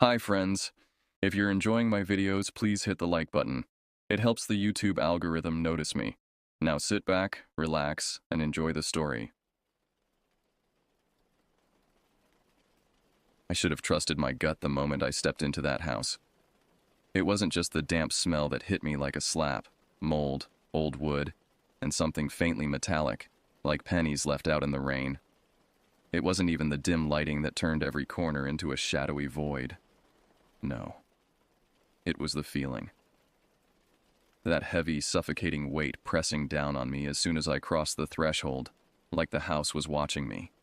Hi friends. If you're enjoying my videos, please hit the like button. It helps the YouTube algorithm notice me. Now sit back, relax, and enjoy the story. I should have trusted my gut the moment I stepped into that house. It wasn't just the damp smell that hit me like a slap. Mold, old wood, and something faintly metallic, like pennies left out in the rain. It wasn't even the dim lighting that turned every corner into a shadowy void. No. It was the feeling. That heavy, suffocating weight pressing down on me as soon as I crossed the threshold, like the house was watching me.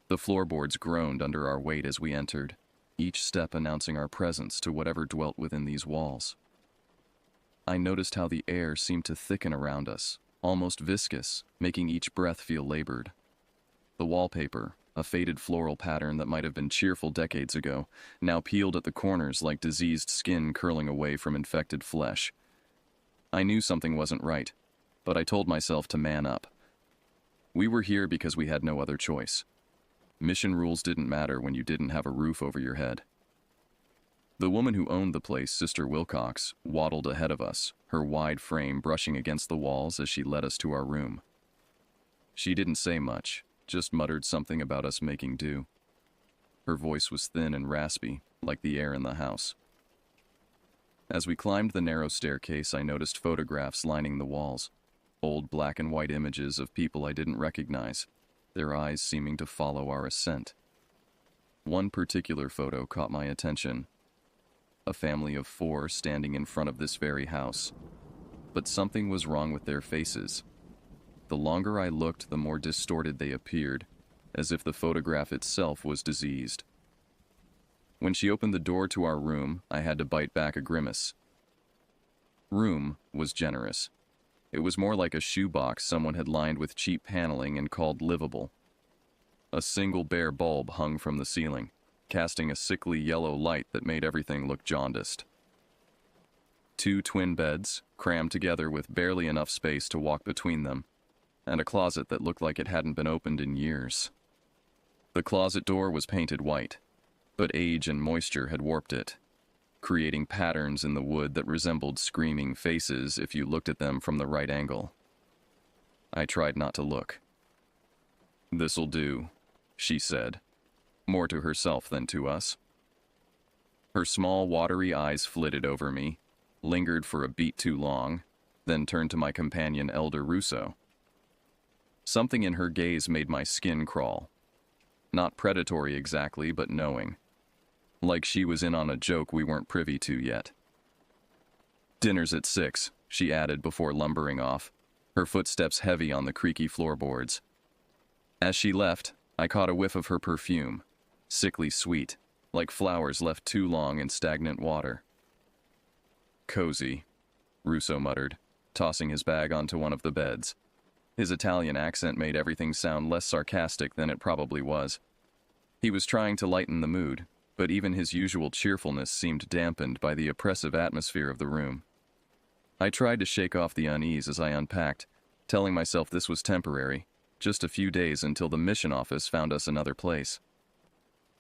The floorboards groaned under our weight as we entered, each step announcing our presence to whatever dwelt within these walls. I noticed how the air seemed to thicken around us, almost viscous, making each breath feel labored. The wallpaper, a faded floral pattern that might have been cheerful decades ago, now peeled at the corners like diseased skin curling away from infected flesh. I knew something wasn't right, but I told myself to man up. We were here because we had no other choice. Mission rules didn't matter when you didn't have a roof over your head. The woman who owned the place, Sister Wilcox, waddled ahead of us, her wide frame brushing against the walls as she led us to our room. She didn't say much, just muttered something about us making do. Her voice was thin and raspy, like the air in the house. As we climbed the narrow staircase, I noticed photographs lining the walls, old black and white images of people I didn't recognize, their eyes seeming to follow our ascent. One particular photo caught my attention. A family of 4 standing in front of this very house. But something was wrong with their faces. The longer I looked, the more distorted they appeared, as if the photograph itself was diseased. When she opened the door to our room, I had to bite back a grimace. Room was generous. It was more like a shoebox someone had lined with cheap paneling and called livable. A single bare bulb hung from the ceiling, casting a sickly yellow light that made everything look jaundiced. 2 twin beds, crammed together with barely enough space to walk between them, and a closet that looked like it hadn't been opened in years. The closet door was painted white, but age and moisture had warped it, creating patterns in the wood that resembled screaming faces if you looked at them from the right angle. I tried not to look. "This'll do," she said, more to herself than to us. Her small, watery eyes flitted over me, lingered for a beat too long, then turned to my companion, Elder Russo. Something in her gaze made my skin crawl. Not predatory exactly, but knowing. Like she was in on a joke we weren't privy to yet. "Dinner's at 6, she added before lumbering off, her footsteps heavy on the creaky floorboards. As she left, I caught a whiff of her perfume, sickly sweet, like flowers left too long in stagnant water. "Cozy," Russo muttered, tossing his bag onto one of the beds. His Italian accent made everything sound less sarcastic than it probably was. He was trying to lighten the mood, but even his usual cheerfulness seemed dampened by the oppressive atmosphere of the room. I tried to shake off the unease as I unpacked, telling myself this was temporary, just a few days until the mission office found us another place.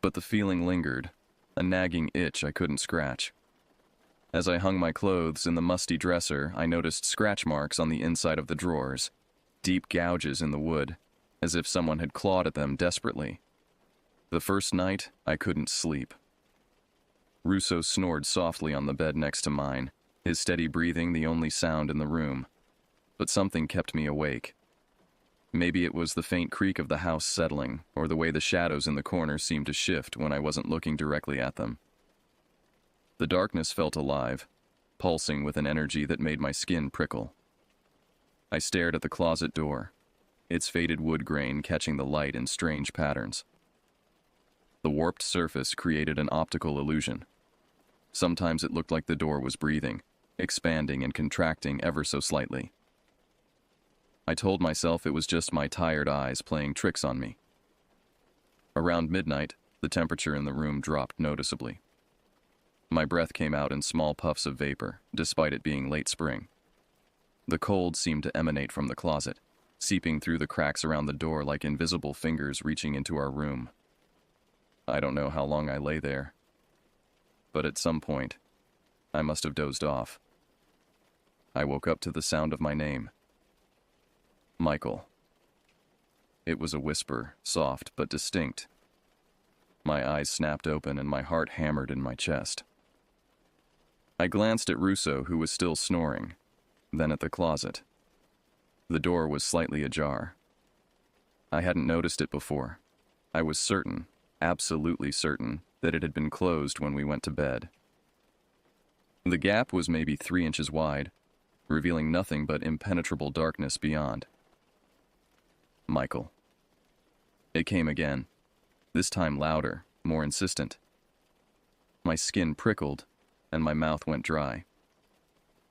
But the feeling lingered, a nagging itch I couldn't scratch. As I hung my clothes in the musty dresser, I noticed scratch marks on the inside of the drawers, deep gouges in the wood, as if someone had clawed at them desperately. The first night, I couldn't sleep. Russo snored softly on the bed next to mine, his steady breathing the only sound in the room. But something kept me awake. Maybe it was the faint creak of the house settling, or the way the shadows in the corner seemed to shift when I wasn't looking directly at them. The darkness felt alive, pulsing with an energy that made my skin prickle. I stared at the closet door, its faded wood grain catching the light in strange patterns. The warped surface created an optical illusion. Sometimes it looked like the door was breathing, expanding and contracting ever so slightly. I told myself it was just my tired eyes playing tricks on me. Around midnight, the temperature in the room dropped noticeably. My breath came out in small puffs of vapor, despite it being late spring. The cold seemed to emanate from the closet, seeping through the cracks around the door like invisible fingers reaching into our room. I don't know how long I lay there. but at some point, I must have dozed off. I woke up to the sound of my name. Michael. It was a whisper, soft but distinct. My eyes snapped open and my heart hammered in my chest. I glanced at Russo, who was still snoring, then at the closet. The door was slightly ajar. I hadn't noticed it before. I was certain, absolutely certain, that it had been closed when we went to bed. The gap was maybe 3 inches wide, revealing nothing but impenetrable darkness beyond. Michael. It came again, this time louder, more insistent. My skin prickled, and my mouth went dry.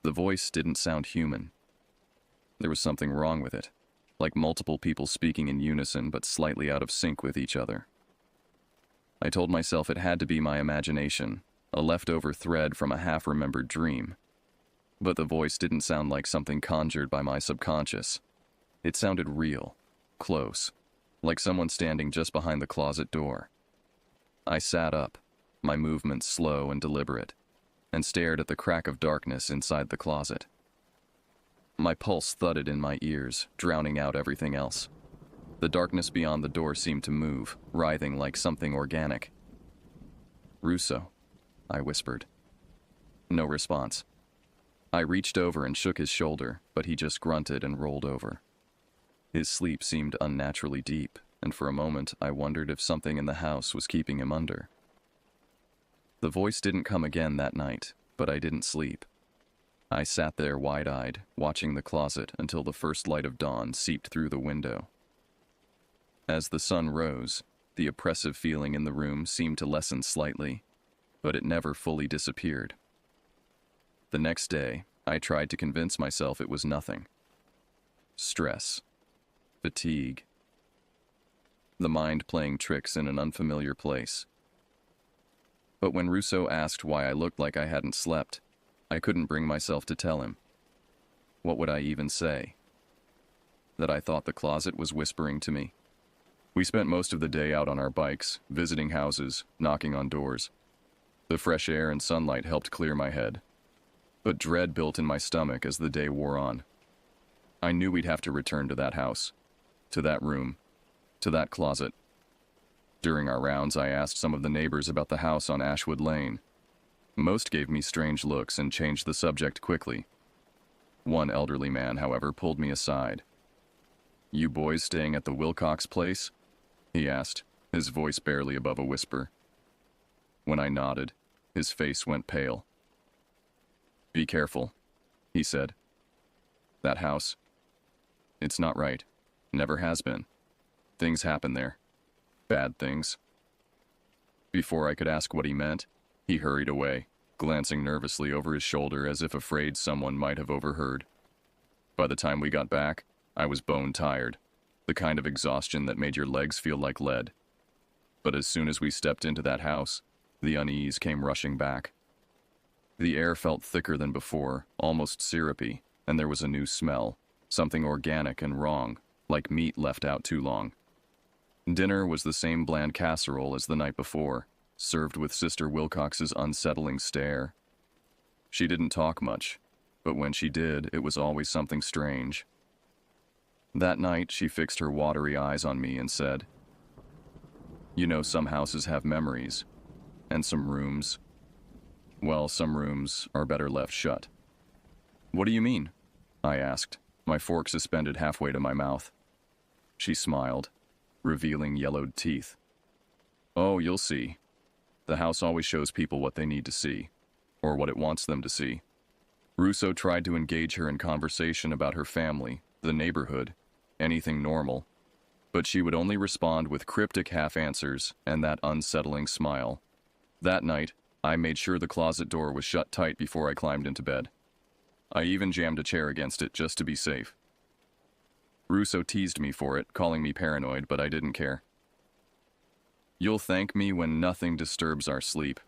The voice didn't sound human. There was something wrong with it, like multiple people speaking in unison but slightly out of sync with each other. I told myself it had to be my imagination, a leftover thread from a half-remembered dream. But the voice didn't sound like something conjured by my subconscious. It sounded real, close, like someone standing just behind the closet door. I sat up, my movements slow and deliberate, and stared at the crack of darkness inside the closet. My pulse thudded in my ears, drowning out everything else. The darkness beyond the door seemed to move, writhing like something organic. "Russo," I whispered. No response. I reached over and shook his shoulder, but he just grunted and rolled over. His sleep seemed unnaturally deep, and for a moment I wondered if something in the house was keeping him under. The voice didn't come again that night, but I didn't sleep. I sat there wide-eyed, watching the closet until the first light of dawn seeped through the window. As the sun rose, the oppressive feeling in the room seemed to lessen slightly, but it never fully disappeared. The next day, I tried to convince myself it was nothing. Stress. Fatigue. The mind playing tricks in an unfamiliar place. But when Russo asked why I looked like I hadn't slept, I couldn't bring myself to tell him. What would I even say? That I thought the closet was whispering to me? We spent most of the day out on our bikes, visiting houses, knocking on doors. The fresh air and sunlight helped clear my head. But dread built in my stomach as the day wore on. I knew we'd have to return to that house, to that room, to that closet. During our rounds, I asked some of the neighbors about the house on Ashwood Lane. Most gave me strange looks and changed the subject quickly. One elderly man, however, pulled me aside. "You boys staying at the Wilcox place?" he asked, his voice barely above a whisper. When I nodded, his face went pale. "Be careful," he said. "That house, it's not right. Never has been. Things happen there. Bad things." Before I could ask what he meant, he hurried away, glancing nervously over his shoulder as if afraid someone might have overheard. By the time we got back, I was bone-tired, the kind of exhaustion that made your legs feel like lead. But as soon as we stepped into that house, the unease came rushing back. The air felt thicker than before, almost syrupy, and there was a new smell, something organic and wrong, like meat left out too long. Dinner was the same bland casserole as the night before, served with Sister Wilcox's unsettling stare. She didn't talk much, but when she did, it was always something strange. That night, she fixed her watery eyes on me and said, "You know, some houses have memories, and some rooms. Well, some rooms are better left shut." "What do you mean?" I asked, my fork suspended halfway to my mouth. She smiled, revealing yellowed teeth. "Oh, you'll see. The house always shows people what they need to see, or what it wants them to see." Russo tried to engage her in conversation about her family, the neighborhood, anything normal, but she would only respond with cryptic half-answers and that unsettling smile. That night, I made sure the closet door was shut tight before I climbed into bed. I even jammed a chair against it just to be safe. Russo teased me for it, calling me paranoid, but I didn't care. "You'll thank me when nothing disturbs our sleep,"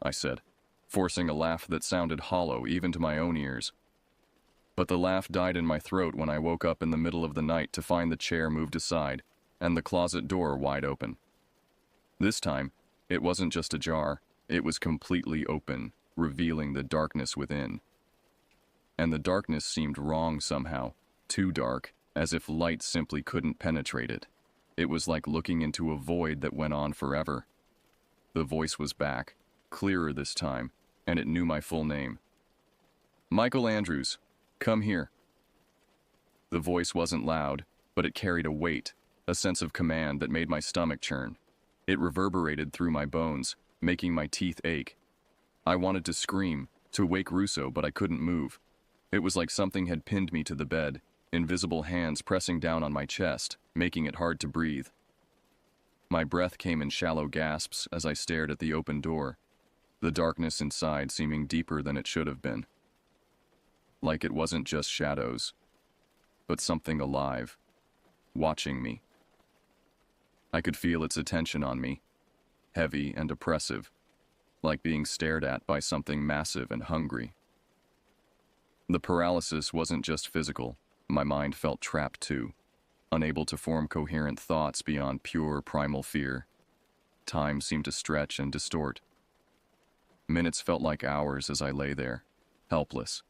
I said, forcing a laugh that sounded hollow even to my own ears. But the laugh died in my throat when I woke up in the middle of the night to find the chair moved aside and the closet door wide open. This time, it wasn't just ajar, It was completely open, revealing the darkness within. And the darkness seemed wrong somehow, too dark, as if light simply couldn't penetrate it. It was like looking into a void that went on forever. The voice was back, clearer this time, and it knew my full name. Michael Andrews, come here. The voice wasn't loud, but it carried a weight, a sense of command that made my stomach churn. It reverberated through my bones, making my teeth ache. I wanted to scream, to wake Russo, but I couldn't move. It was like something had pinned me to the bed, invisible hands pressing down on my chest, making it hard to breathe. My breath came in shallow gasps as I stared at the open door, the darkness inside seeming deeper than it should have been. Like it wasn't just shadows, but something alive, watching me. I could feel its attention on me, heavy and oppressive, like being stared at by something massive and hungry. The paralysis wasn't just physical. My mind felt trapped too, unable to form coherent thoughts beyond pure primal fear. Time seemed to stretch and distort. Minutes felt like hours as I lay there, helpless.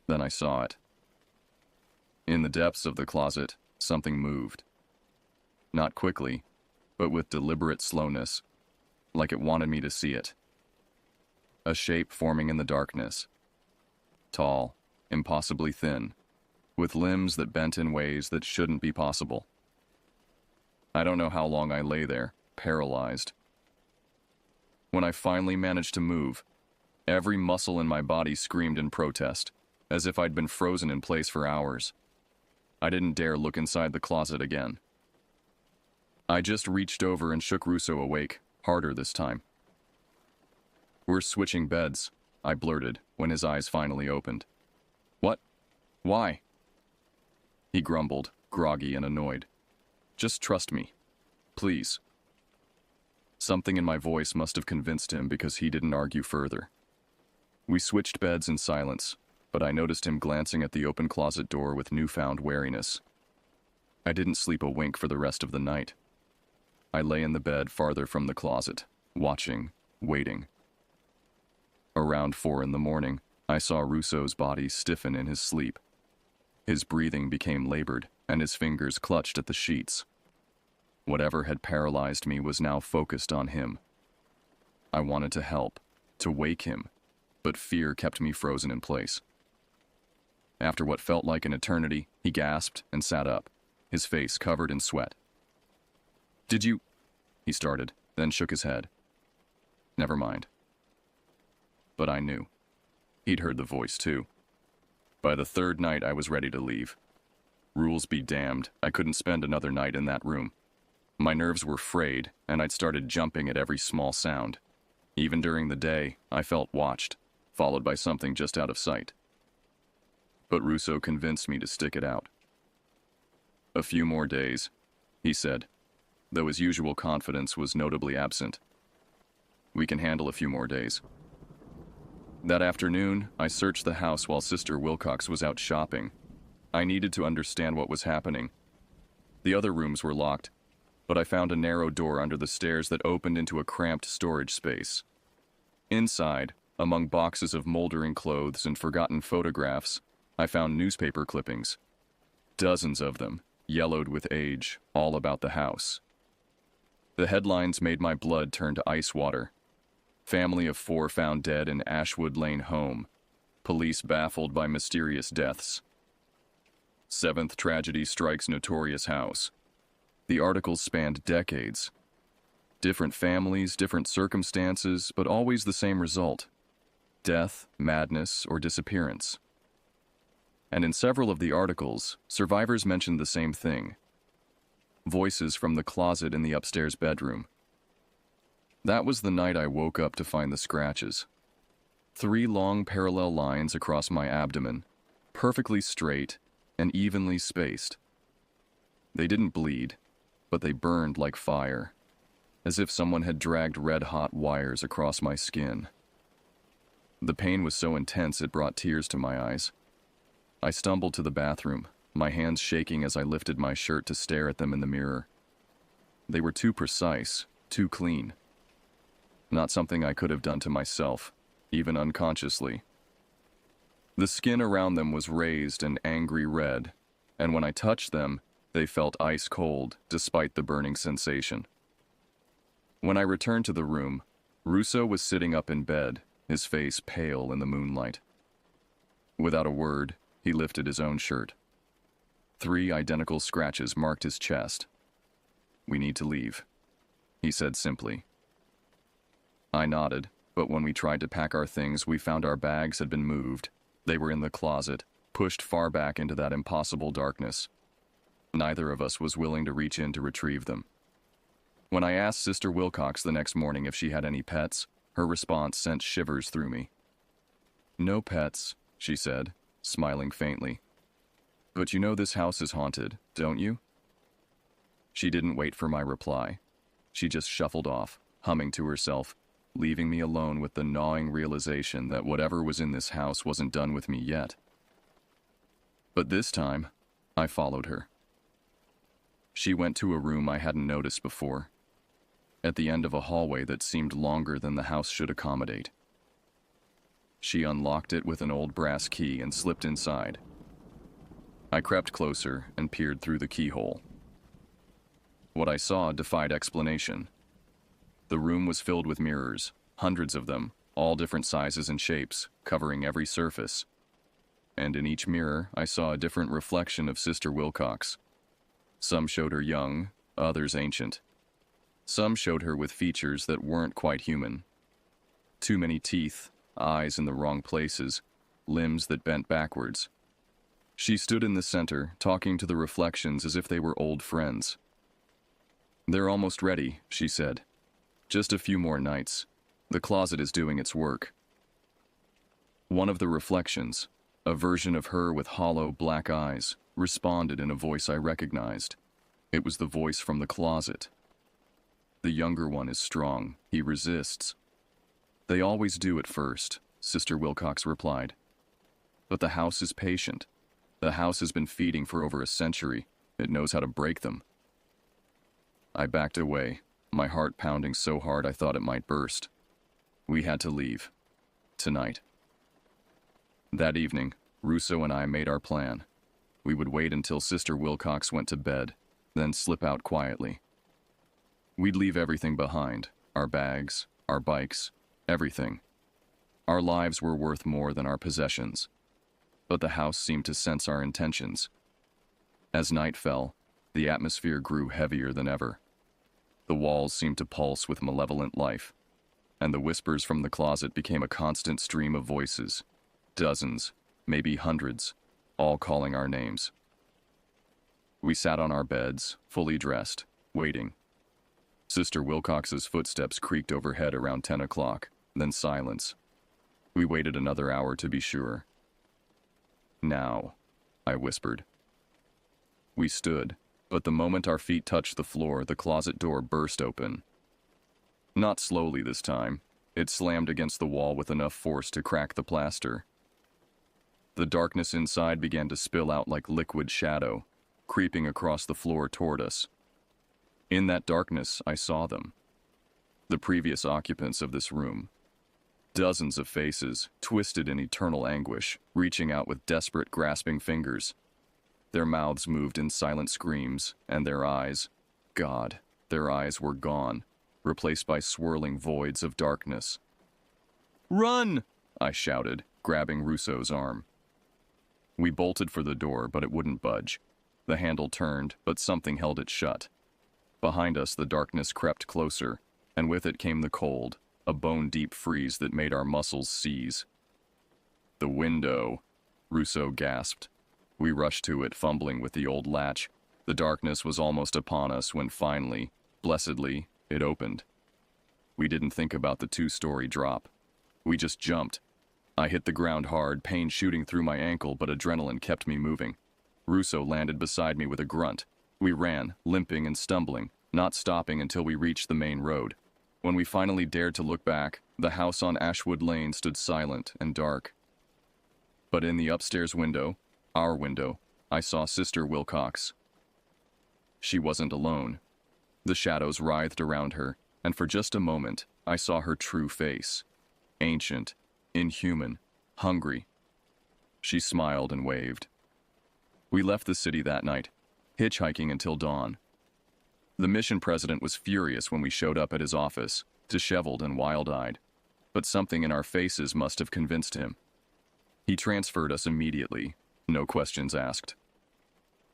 Then I saw it. In the depths of the closet, something moved. Not quickly, but with deliberate slowness, like it wanted me to see it. A shape forming in the darkness. Tall, impossibly thin, with limbs that bent in ways that shouldn't be possible. I don't know how long I lay there, paralyzed. When I finally managed to move, every muscle in my body screamed in protest, as if I'd been frozen in place for hours. I didn't dare look inside the closet again. I just reached over and shook Russo awake, harder this time. "We're switching beds," I blurted when his eyes finally opened. "What? Why?" He grumbled, groggy and annoyed. "Just trust me. Please." Something in my voice must have convinced him because he didn't argue further. We switched beds in silence, but I noticed him glancing at the open closet door with newfound wariness. I didn't sleep a wink for the rest of the night. I lay in the bed farther from the closet, watching, waiting. Around 4 in the morning, I saw Russo's body stiffen in his sleep. His breathing became labored, and his fingers clutched at the sheets. Whatever had paralyzed me was now focused on him. I wanted to help, to wake him, but fear kept me frozen in place. After what felt like an eternity, he gasped and sat up, his face covered in sweat. "Did you—" he started, then shook his head. Never mind. But I knew. He'd heard the voice too. By the 3rd night, I was ready to leave. Rules be damned, I couldn't spend another night in that room. My nerves were frayed, and I'd started jumping at every small sound. Even during the day, I felt watched, followed by something just out of sight. But Russo convinced me to stick it out. "A few more days," he said, though his usual confidence was notably absent. "We can handle a few more days." That afternoon, I searched the house while Sister Wilcox was out shopping. I needed to understand what was happening. The other rooms were locked, but I found a narrow door under the stairs that opened into a cramped storage space. Inside, among boxes of moldering clothes and forgotten photographs, I found newspaper clippings. Dozens of them, yellowed with age, all about the house. The headlines made my blood turn to ice water. Family of 4 found dead in Ashwood Lane home. Police baffled by mysterious deaths. 7th tragedy strikes notorious house. The articles spanned decades. Different families, different circumstances, but always the same result: death, madness, or disappearance. And in several of the articles, survivors mentioned the same thing: voices from the closet in the upstairs bedroom. That was the night I woke up to find the scratches. 3 long parallel lines across my abdomen, perfectly straight and evenly spaced. They didn't bleed, but they burned like fire, as if someone had dragged red-hot wires across my skin. The pain was so intense it brought tears to my eyes. I stumbled to the bathroom, my hands shaking as I lifted my shirt to stare at them in the mirror. They were too precise, too clean. not something I could have done to myself, even unconsciously. The skin around them was raised an angry red, and when I touched them, they felt ice cold despite the burning sensation. When I returned to the room, Russo was sitting up in bed, his face pale in the moonlight. Without a word, he lifted his own shirt. 3 identical scratches marked his chest. "We need to leave," he said simply. I nodded, but when we tried to pack our things, we found our bags had been moved. They were in the closet, pushed far back into that impossible darkness. Neither of us was willing to reach in to retrieve them. When I asked Sister Wilcox the next morning if she had any pets, her response sent shivers through me. "No pets," she said, smiling faintly. "But you know this house is haunted, don't you?" She didn't wait for my reply. She just shuffled off, humming to herself, leaving me alone with the gnawing realization that whatever was in this house wasn't done with me yet. But this time, I followed her. She went to a room I hadn't noticed before, at the end of a hallway that seemed longer than the house should accommodate. She unlocked it with an old brass key and slipped inside. I crept closer and peered through the keyhole. What I saw defied explanation. The room was filled with mirrors, hundreds of them, all different sizes and shapes, covering every surface. And in each mirror, I saw a different reflection of Sister Wilcox. Some showed her young, others ancient. Some showed her with features that weren't quite human. Too many teeth, eyes in the wrong places, limbs that bent backwards. She stood in the center, talking to the reflections as if they were old friends. "They're almost ready," she said. "Just a few more nights. The closet is doing its work." One of the reflections, a version of her with hollow black eyes, responded in a voice I recognized. It was the voice from the closet. "The younger one is strong. He resists." "They always do at first," Sister Wilcox replied. "But the house is patient. The house has been feeding for over a century. It knows how to break them." I backed away, my heart pounding so hard I thought it might burst. We had to leave. Tonight. That evening, Russo and I made our plan. We would wait until Sister Wilcox went to bed, then slip out quietly. We'd leave everything behind, our bags, our bikes, everything. Our lives were worth more than our possessions. But the house seemed to sense our intentions. As night fell, the atmosphere grew heavier than ever. The walls seemed to pulse with malevolent life, and the whispers from the closet became a constant stream of voices. Dozens, maybe hundreds, all calling our names. We sat on our beds, fully dressed, waiting. Sister Wilcox's footsteps creaked overhead around 10 o'clock, then silence. We waited another hour to be sure. "Now," I whispered. We stood, but the moment our feet touched the floor, the closet door burst open. Not slowly this time. It slammed against the wall with enough force to crack the plaster. The darkness inside began to spill out like liquid shadow, creeping across the floor toward us. In that darkness, I saw them. The previous occupants of this room. Dozens of faces, twisted in eternal anguish, reaching out with desperate, grasping fingers. Their mouths moved in silent screams, and their eyes, God, their eyes were gone, replaced by swirling voids of darkness. "Run!" I shouted, grabbing Russo's arm. We bolted for the door, but it wouldn't budge. The handle turned, but something held it shut. Behind us, the darkness crept closer, and with it came the cold, a bone-deep freeze that made our muscles seize. "The window," Russo gasped. We rushed to it, fumbling with the old latch. The darkness was almost upon us when finally, blessedly, it opened. We didn't think about the 2-story drop. We just jumped. I hit the ground hard, pain shooting through my ankle, but adrenaline kept me moving. Russo landed beside me with a grunt. We ran, limping and stumbling, not stopping until we reached the main road. When we finally dared to look back, the house on Ashwood Lane stood silent and dark. But in the upstairs window, our window, I saw Sister Wilcox. She wasn't alone. The shadows writhed around her, and for just a moment, I saw her true face. Ancient, inhuman, hungry. She smiled and waved. We left the city that night, hitchhiking until dawn. The mission president was furious when we showed up at his office, disheveled and wild-eyed, but something in our faces must have convinced him. He transferred us immediately, no questions asked.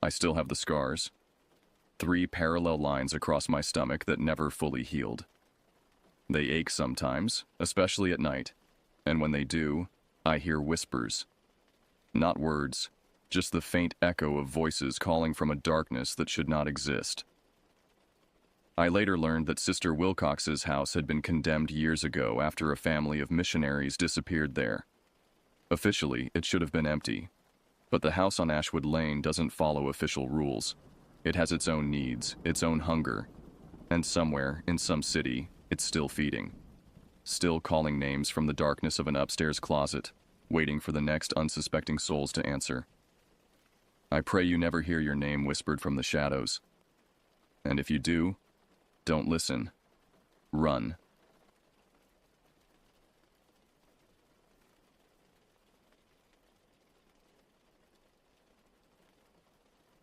I still have the scars. 3 parallel lines across my stomach that never fully healed. They ache sometimes, especially at night, and when they do, I hear whispers. Not words, just the faint echo of voices calling from a darkness that should not exist. I later learned that Sister Wilcox's house had been condemned years ago after a family of missionaries disappeared there. Officially, it should have been empty, but the house on Ashwood Lane doesn't follow official rules. It has its own needs, its own hunger, and somewhere, in some city, it's still feeding. Still calling names from the darkness of an upstairs closet, waiting for the next unsuspecting souls to answer. I pray you never hear your name whispered from the shadows. And if you do, don't listen. Run.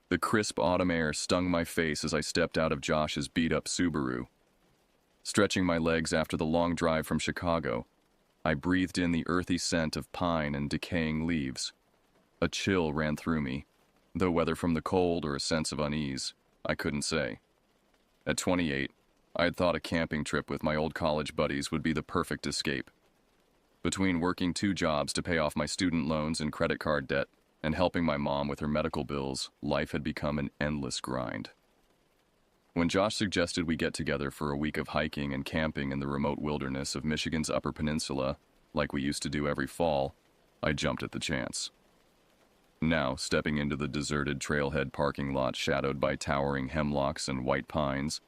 The crisp autumn air stung my face as I stepped out of Josh's beat-up Subaru. Stretching my legs after the long drive from Chicago, I breathed in the earthy scent of pine and decaying leaves. A chill ran through me, though whether from the cold or a sense of unease, I couldn't say. At 28, I had thought a camping trip with my old college buddies would be the perfect escape. Between working 2 jobs to pay off my student loans and credit card debt and helping my mom with her medical bills, life had become an endless grind. When Josh suggested we get together for a week of hiking and camping in the remote wilderness of Michigan's Upper Peninsula, like we used to do every fall, I jumped at the chance. Now, stepping into the deserted trailhead parking lot shadowed by towering hemlocks and white pines,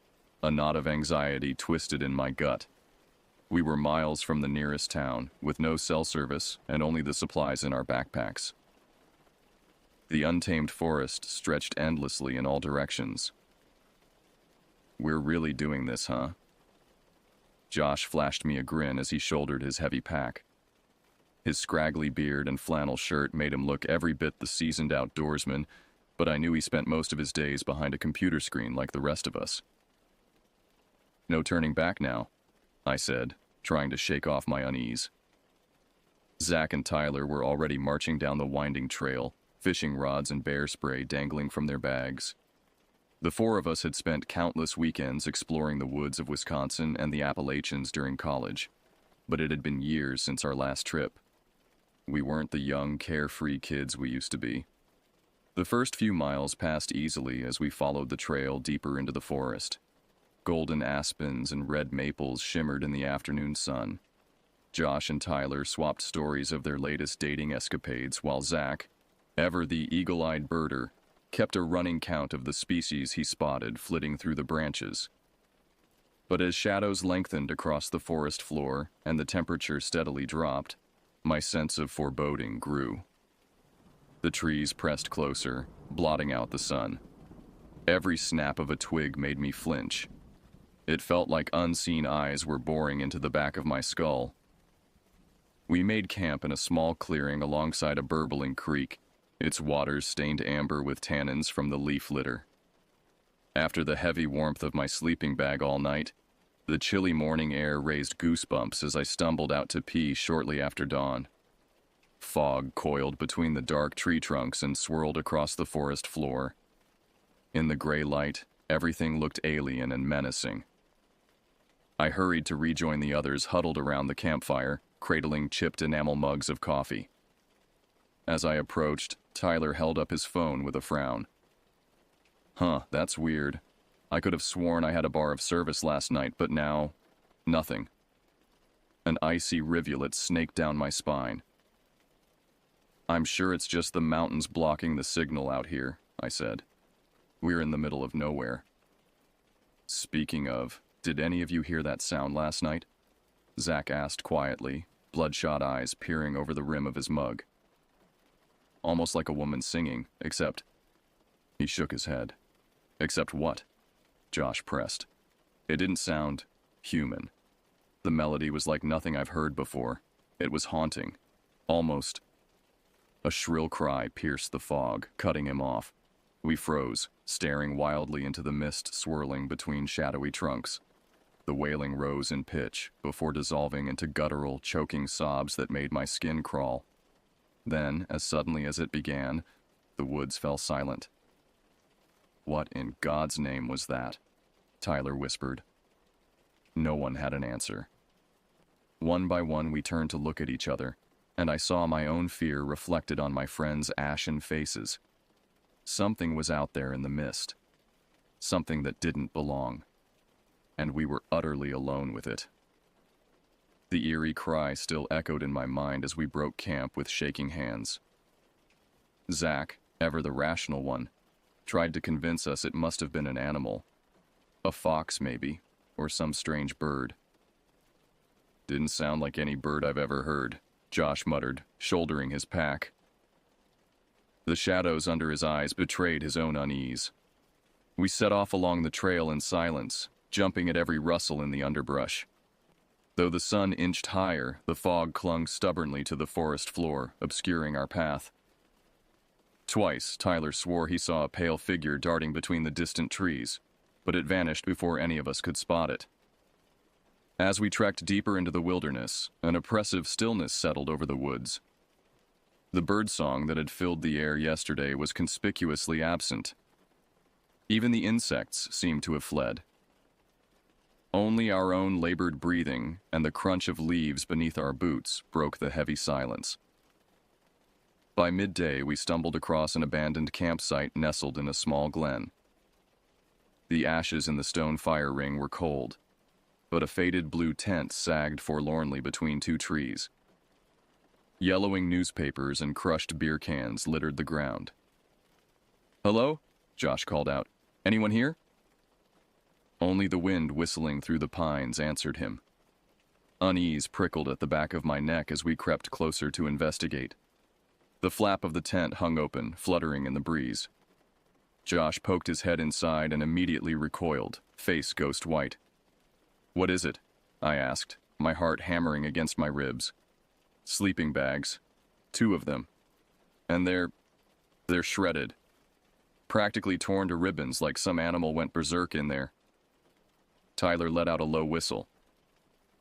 a knot of anxiety twisted in my gut. We were miles from the nearest town, with no cell service and only the supplies in our backpacks. The untamed forest stretched endlessly in all directions. We're really doing this, huh? Josh flashed me a grin as he shouldered his heavy pack. His scraggly beard and flannel shirt made him look every bit the seasoned outdoorsman, but I knew he spent most of his days behind a computer screen like the rest of us. No turning back now, I said, trying to shake off my unease. Zach and Tyler were already marching down the winding trail, fishing rods and bear spray dangling from their bags. The 4 of us had spent countless weekends exploring the woods of Wisconsin and the Appalachians during college, but it had been years since our last trip. We weren't the young, carefree kids we used to be. The first few miles passed easily as we followed the trail deeper into the forest. Golden aspens and red maples shimmered in the afternoon sun. Josh and Tyler swapped stories of their latest dating escapades while Zach, ever the eagle-eyed birder, kept a running count of the species he spotted flitting through the branches. But as shadows lengthened across the forest floor and the temperature steadily dropped, my sense of foreboding grew. The trees pressed closer, blotting out the sun. Every snap of a twig made me flinch. It felt like unseen eyes were boring into the back of my skull. We made camp in a small clearing alongside a burbling creek, its waters stained amber with tannins from the leaf litter. After the heavy warmth of my sleeping bag all night, the chilly morning air raised goosebumps as I stumbled out to pee shortly after dawn. Fog coiled between the dark tree trunks and swirled across the forest floor. In the gray light, everything looked alien and menacing. I hurried to rejoin the others huddled around the campfire, cradling chipped enamel mugs of coffee. As I approached, Tyler held up his phone with a frown. Huh, that's weird. I could have sworn I had a bar of service last night, but now, nothing. An icy rivulet snaked down my spine. I'm sure it's just the mountains blocking the signal out here, I said. We're in the middle of nowhere. Speaking of, did any of you hear that sound last night? Zach asked quietly, bloodshot eyes peering over the rim of his mug. Almost like a woman singing, except... He shook his head. Except what? Josh pressed. It didn't sound human. The melody was like nothing I've heard before. It was haunting. Almost. A shrill cry pierced the fog, cutting him off. We froze, staring wildly into the mist swirling between shadowy trunks. The wailing rose in pitch, before dissolving into guttural, choking sobs that made my skin crawl. Then, as suddenly as it began, the woods fell silent. "What in God's name was that?" Tyler whispered. No one had an answer. One by one we turned to look at each other, and I saw my own fear reflected on my friends' ashen faces. Something was out there in the mist. Something that didn't belong. And we were utterly alone with it. The eerie cry still echoed in my mind as we broke camp with shaking hands. Zach, ever the rational one, tried to convince us it must have been an animal. A fox, maybe, or some strange bird. "Didn't sound like any bird I've ever heard," Josh muttered, shouldering his pack. The shadows under his eyes betrayed his own unease. We set off along the trail in silence, jumping at every rustle in the underbrush. Though the sun inched higher, the fog clung stubbornly to the forest floor, obscuring our path. Twice, Tyler swore he saw a pale figure darting between the distant trees, but it vanished before any of us could spot it. As we trekked deeper into the wilderness, an oppressive stillness settled over the woods. The birdsong that had filled the air yesterday was conspicuously absent. Even the insects seemed to have fled. Only our own labored breathing and the crunch of leaves beneath our boots broke the heavy silence. By midday, we stumbled across an abandoned campsite nestled in a small glen. The ashes in the stone fire ring were cold, but a faded blue tent sagged forlornly between two trees. Yellowing newspapers and crushed beer cans littered the ground. "Hello?" Josh called out. "Anyone here?" Only the wind whistling through the pines answered him. Unease prickled at the back of my neck as we crept closer to investigate. The flap of the tent hung open, fluttering in the breeze. Josh poked his head inside and immediately recoiled, face ghost white. "What is it?" I asked, my heart hammering against my ribs. "Sleeping bags. 2 of them. And they're shredded. Practically torn to ribbons like some animal went berserk in there." Tyler let out a low whistle.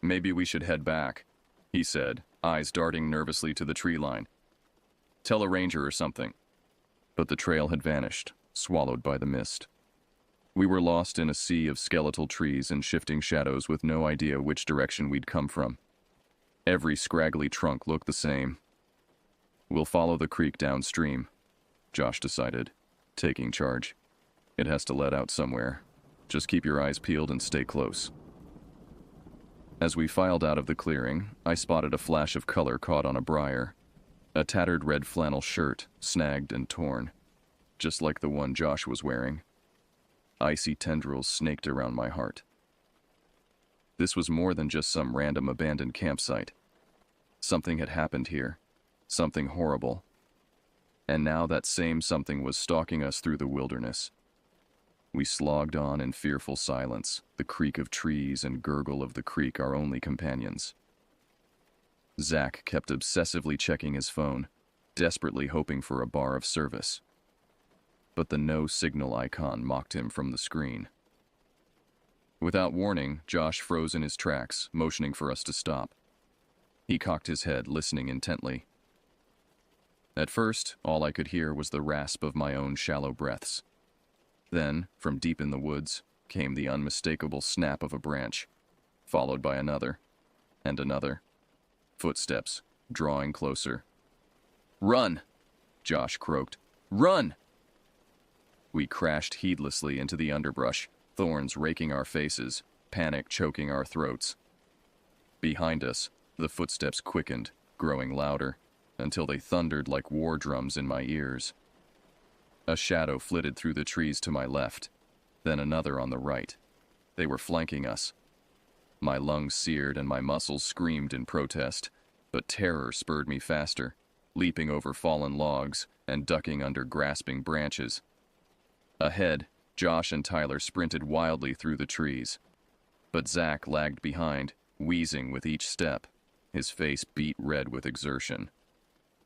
"Maybe we should head back," he said, eyes darting nervously to the tree line. "Tell a ranger or something." But the trail had vanished, swallowed by the mist. We were lost in a sea of skeletal trees and shifting shadows with no idea which direction we'd come from. Every scraggly trunk looked the same. "We'll follow the creek downstream," Josh decided, taking charge. "It has to let out somewhere. Just keep your eyes peeled and stay close." As we filed out of the clearing, I spotted a flash of color caught on a briar. A tattered red flannel shirt, snagged and torn, just like the one Josh was wearing. Icy tendrils snaked around my heart. This was more than just some random abandoned campsite. Something had happened here. Something horrible. And now that same something was stalking us through the wilderness. We slogged on in fearful silence, the creak of trees and gurgle of the creek our only companions. Zach kept obsessively checking his phone, desperately hoping for a bar of service. But the no signal icon mocked him from the screen. Without warning, Josh froze in his tracks, motioning for us to stop. He cocked his head, listening intently. At first, all I could hear was the rasp of my own shallow breaths. Then, from deep in the woods, came the unmistakable snap of a branch, followed by another, and another. Footsteps, drawing closer. "Run!" Josh croaked. "Run!" We crashed heedlessly into the underbrush, thorns raking our faces, panic choking our throats. Behind us, the footsteps quickened, growing louder, until they thundered like war drums in my ears. A shadow flitted through the trees to my left, then another on the right. They were flanking us. My lungs seared and my muscles screamed in protest, but terror spurred me faster, leaping over fallen logs and ducking under grasping branches. Ahead, Josh and Tyler sprinted wildly through the trees, but Zach lagged behind, wheezing with each step, his face beat red with exertion.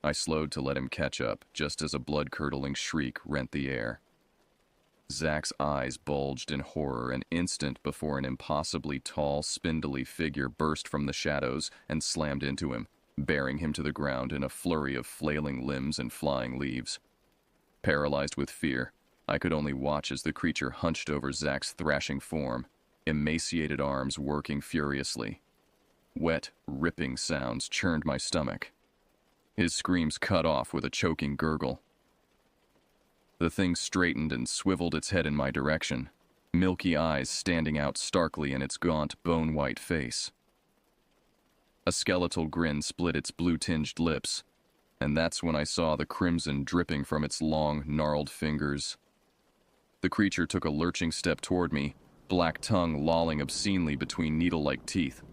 I slowed to let him catch up, just as a blood-curdling shriek rent the air. Zach's eyes bulged in horror an instant before an impossibly tall, spindly figure burst from the shadows and slammed into him, bearing him to the ground in a flurry of flailing limbs and flying leaves. Paralyzed with fear, I could only watch as the creature hunched over Zach's thrashing form, emaciated arms working furiously. Wet, ripping sounds churned my stomach. His screams cut off with a choking gurgle. The thing straightened and swiveled its head in my direction, milky eyes standing out starkly in its gaunt, bone-white face. A skeletal grin split its blue-tinged lips, and that's when I saw the crimson dripping from its long, gnarled fingers. The creature took a lurching step toward me, black tongue lolling obscenely between needle-like teeth.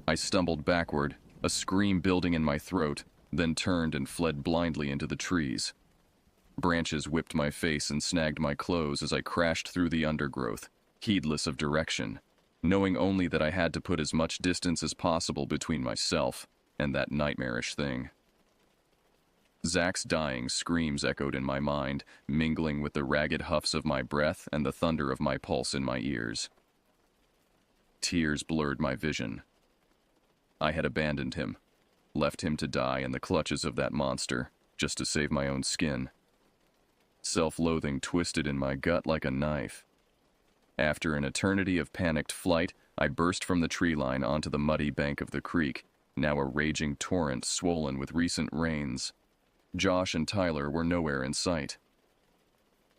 I stumbled backward, a scream building in my throat, then turned and fled blindly into the trees. Branches whipped my face and snagged my clothes as I crashed through the undergrowth, heedless of direction, knowing only that I had to put as much distance as possible between myself and that nightmarish thing. Zach's dying screams echoed in my mind, mingling with the ragged huffs of my breath and the thunder of my pulse in my ears. Tears blurred my vision. I had abandoned him, left him to die in the clutches of that monster, just to save my own skin. Self-loathing twisted in my gut like a knife. After an eternity of panicked flight, I burst from the tree line onto the muddy bank of the creek, now a raging torrent swollen with recent rains. Josh and Tyler were nowhere in sight.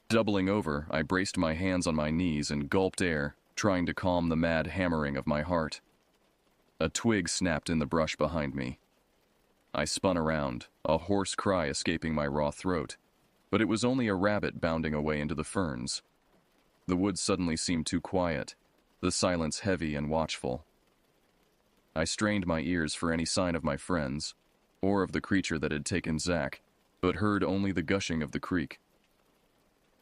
Doubling over, I braced my hands on my knees and gulped air, trying to calm the mad hammering of my heart. A twig snapped in the brush behind me. I spun around, a hoarse cry escaping my raw throat, but it was only a rabbit bounding away into the ferns. The woods suddenly seemed too quiet, the silence heavy and watchful. I strained my ears for any sign of my friends, or of the creature that had taken Zach, but heard only the gushing of the creek.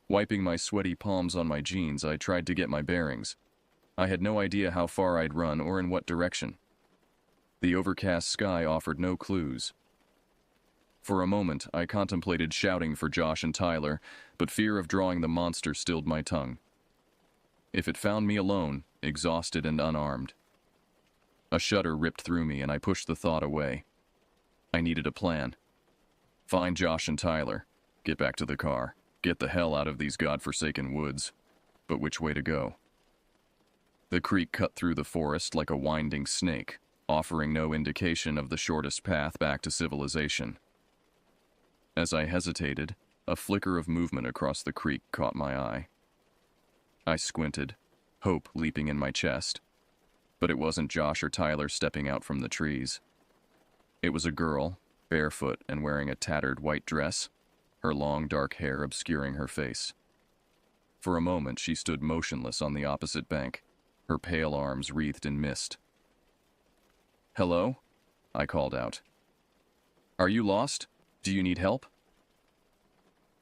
Wiping my sweaty palms on my jeans, I tried to get my bearings. I had no idea how far I'd run or in what direction. The overcast sky offered no clues. For a moment, I contemplated shouting for Josh and Tyler, but fear of drawing the monster stilled my tongue. If it found me alone, exhausted and unarmed. A shudder ripped through me and I pushed the thought away. I needed a plan. Find Josh and Tyler, get back to the car, get the hell out of these godforsaken woods. But which way to go? The creek cut through the forest like a winding snake, offering no indication of the shortest path back to civilization. As I hesitated, a flicker of movement across the creek caught my eye. I squinted, hope leaping in my chest. But it wasn't Josh or Tyler stepping out from the trees. It was a girl, barefoot and wearing a tattered white dress, her long dark hair obscuring her face. For a moment she stood motionless on the opposite bank, her pale arms wreathed in mist. "Hello?" I called out. "Are you lost? Do you need help?"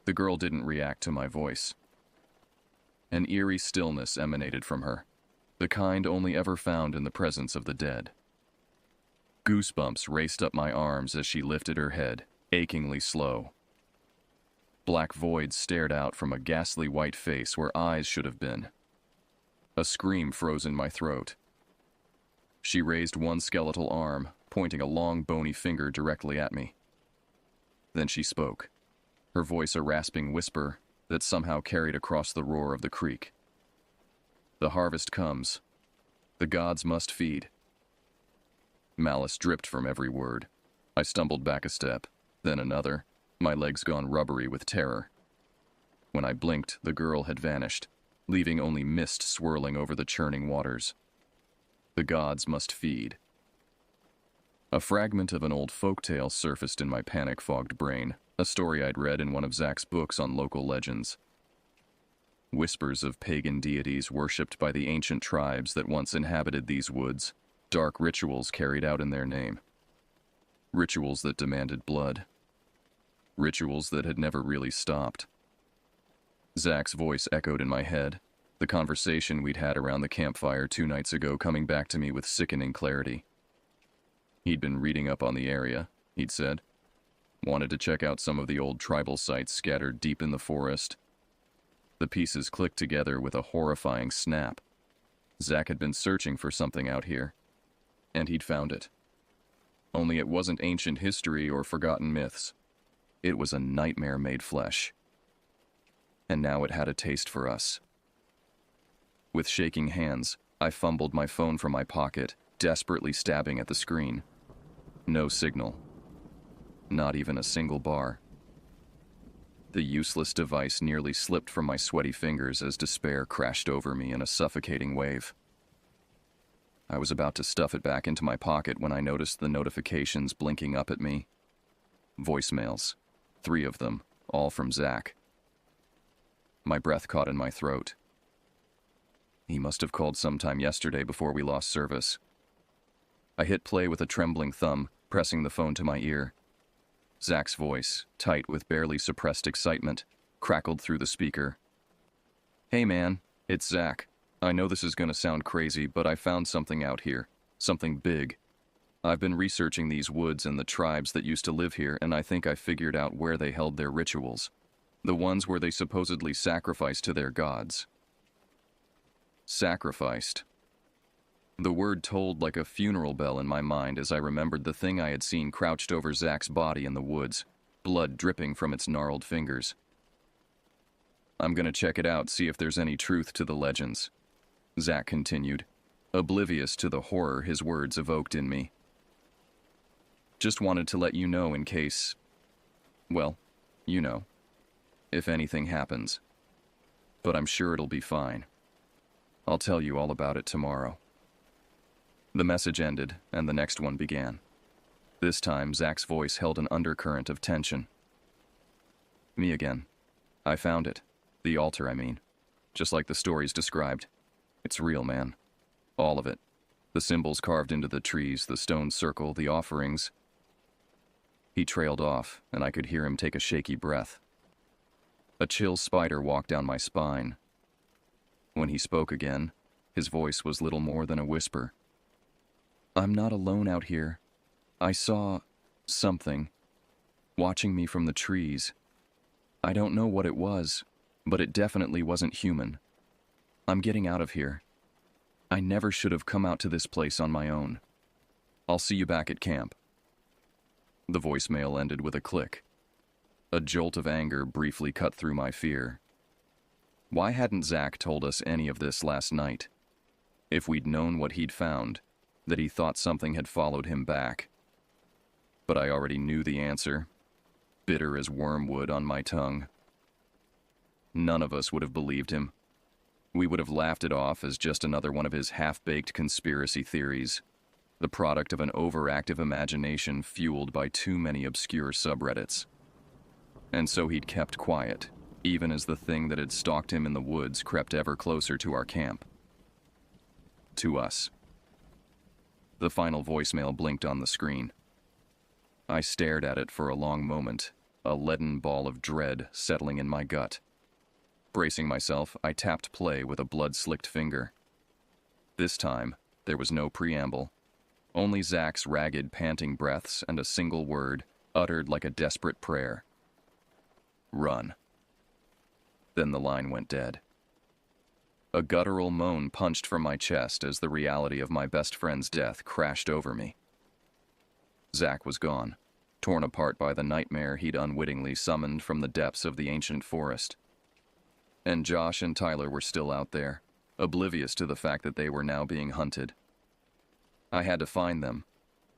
The girl didn't react to my voice. An eerie stillness emanated from her, the kind only ever found in the presence of the dead. Goosebumps raced up my arms as she lifted her head, achingly slow. Black voids stared out from a ghastly white face where eyes should have been. A scream froze in my throat. She raised one skeletal arm, pointing a long bony finger directly at me. Then she spoke, her voice a rasping whisper that somehow carried across the roar of the creek. "The harvest comes. The gods must feed." Malice dripped from every word. I stumbled back a step, then another, my legs gone rubbery with terror. When I blinked, the girl had vanished, leaving only mist swirling over the churning waters. The gods must feed. A fragment of an old folktale surfaced in my panic-fogged brain, a story I'd read in one of Zach's books on local legends. Whispers of pagan deities worshipped by the ancient tribes that once inhabited these woods, dark rituals carried out in their name. Rituals that demanded blood. Rituals that had never really stopped. Zach's voice echoed in my head, the conversation we'd had around the campfire 2 nights ago coming back to me with sickening clarity. He'd been reading up on the area, he'd said. Wanted to check out some of the old tribal sites scattered deep in the forest. The pieces clicked together with a horrifying snap. Zach had been searching for something out here, and he'd found it. Only it wasn't ancient history or forgotten myths. It was a nightmare made flesh. And now it had a taste for us. With shaking hands, I fumbled my phone from my pocket, desperately stabbing at the screen. No signal. Not even a single bar. The useless device nearly slipped from my sweaty fingers as despair crashed over me in a suffocating wave. I was about to stuff it back into my pocket when I noticed the notifications blinking up at me. Voicemails. 3 of them, all from Zach. My breath caught in my throat. He must have called sometime yesterday before we lost service. I hit play with a trembling thumb, pressing the phone to my ear. Zach's voice, tight with barely suppressed excitement, crackled through the speaker. "Hey man, it's Zach. I know this is gonna sound crazy, but I found something out here. Something big. I've been researching these woods and the tribes that used to live here, and I think I figured out where they held their rituals. The ones where they supposedly sacrificed to their gods." Sacrificed. The word tolled like a funeral bell in my mind as I remembered the thing I had seen crouched over Zach's body in the woods, blood dripping from its gnarled fingers. "I'm gonna check it out, see if there's any truth to the legends," Zach continued, oblivious to the horror his words evoked in me. "Just wanted to let you know in case, well, you know, if anything happens. But I'm sure it'll be fine. I'll tell you all about it tomorrow." The message ended, and the next one began. This time, Zach's voice held an undercurrent of tension. "Me again. I found it. The altar, I mean. Just like the stories described. It's real, man. All of it. The symbols carved into the trees, the stone circle, the offerings." He trailed off, and I could hear him take a shaky breath. A chill spider walked down my spine. When he spoke again, his voice was little more than a whisper. "I'm not alone out here. I saw something watching me from the trees. I don't know what it was, but it definitely wasn't human. I'm getting out of here. I never should have come out to this place on my own. I'll see you back at camp." The voicemail ended with a click. A jolt of anger briefly cut through my fear. Why hadn't Zach told us any of this last night? If we'd known what he'd found, that he thought something had followed him back. But I already knew the answer, bitter as wormwood on my tongue. None of us would have believed him. We would have laughed it off as just another one of his half-baked conspiracy theories, the product of an overactive imagination fueled by too many obscure subreddits. And so he'd kept quiet, even as the thing that had stalked him in the woods crept ever closer to our camp. To us. The final voicemail blinked on the screen. I stared at it for a long moment, a leaden ball of dread settling in my gut. Bracing myself, I tapped play with a blood-slicked finger. This time, there was no preamble. Only Zach's ragged, panting breaths and a single word, uttered like a desperate prayer. "Run." Then the line went dead. A guttural moan punched from my chest as the reality of my best friend's death crashed over me. Zach was gone, torn apart by the nightmare he'd unwittingly summoned from the depths of the ancient forest. And Josh and Tyler were still out there, oblivious to the fact that they were now being hunted. I had to find them,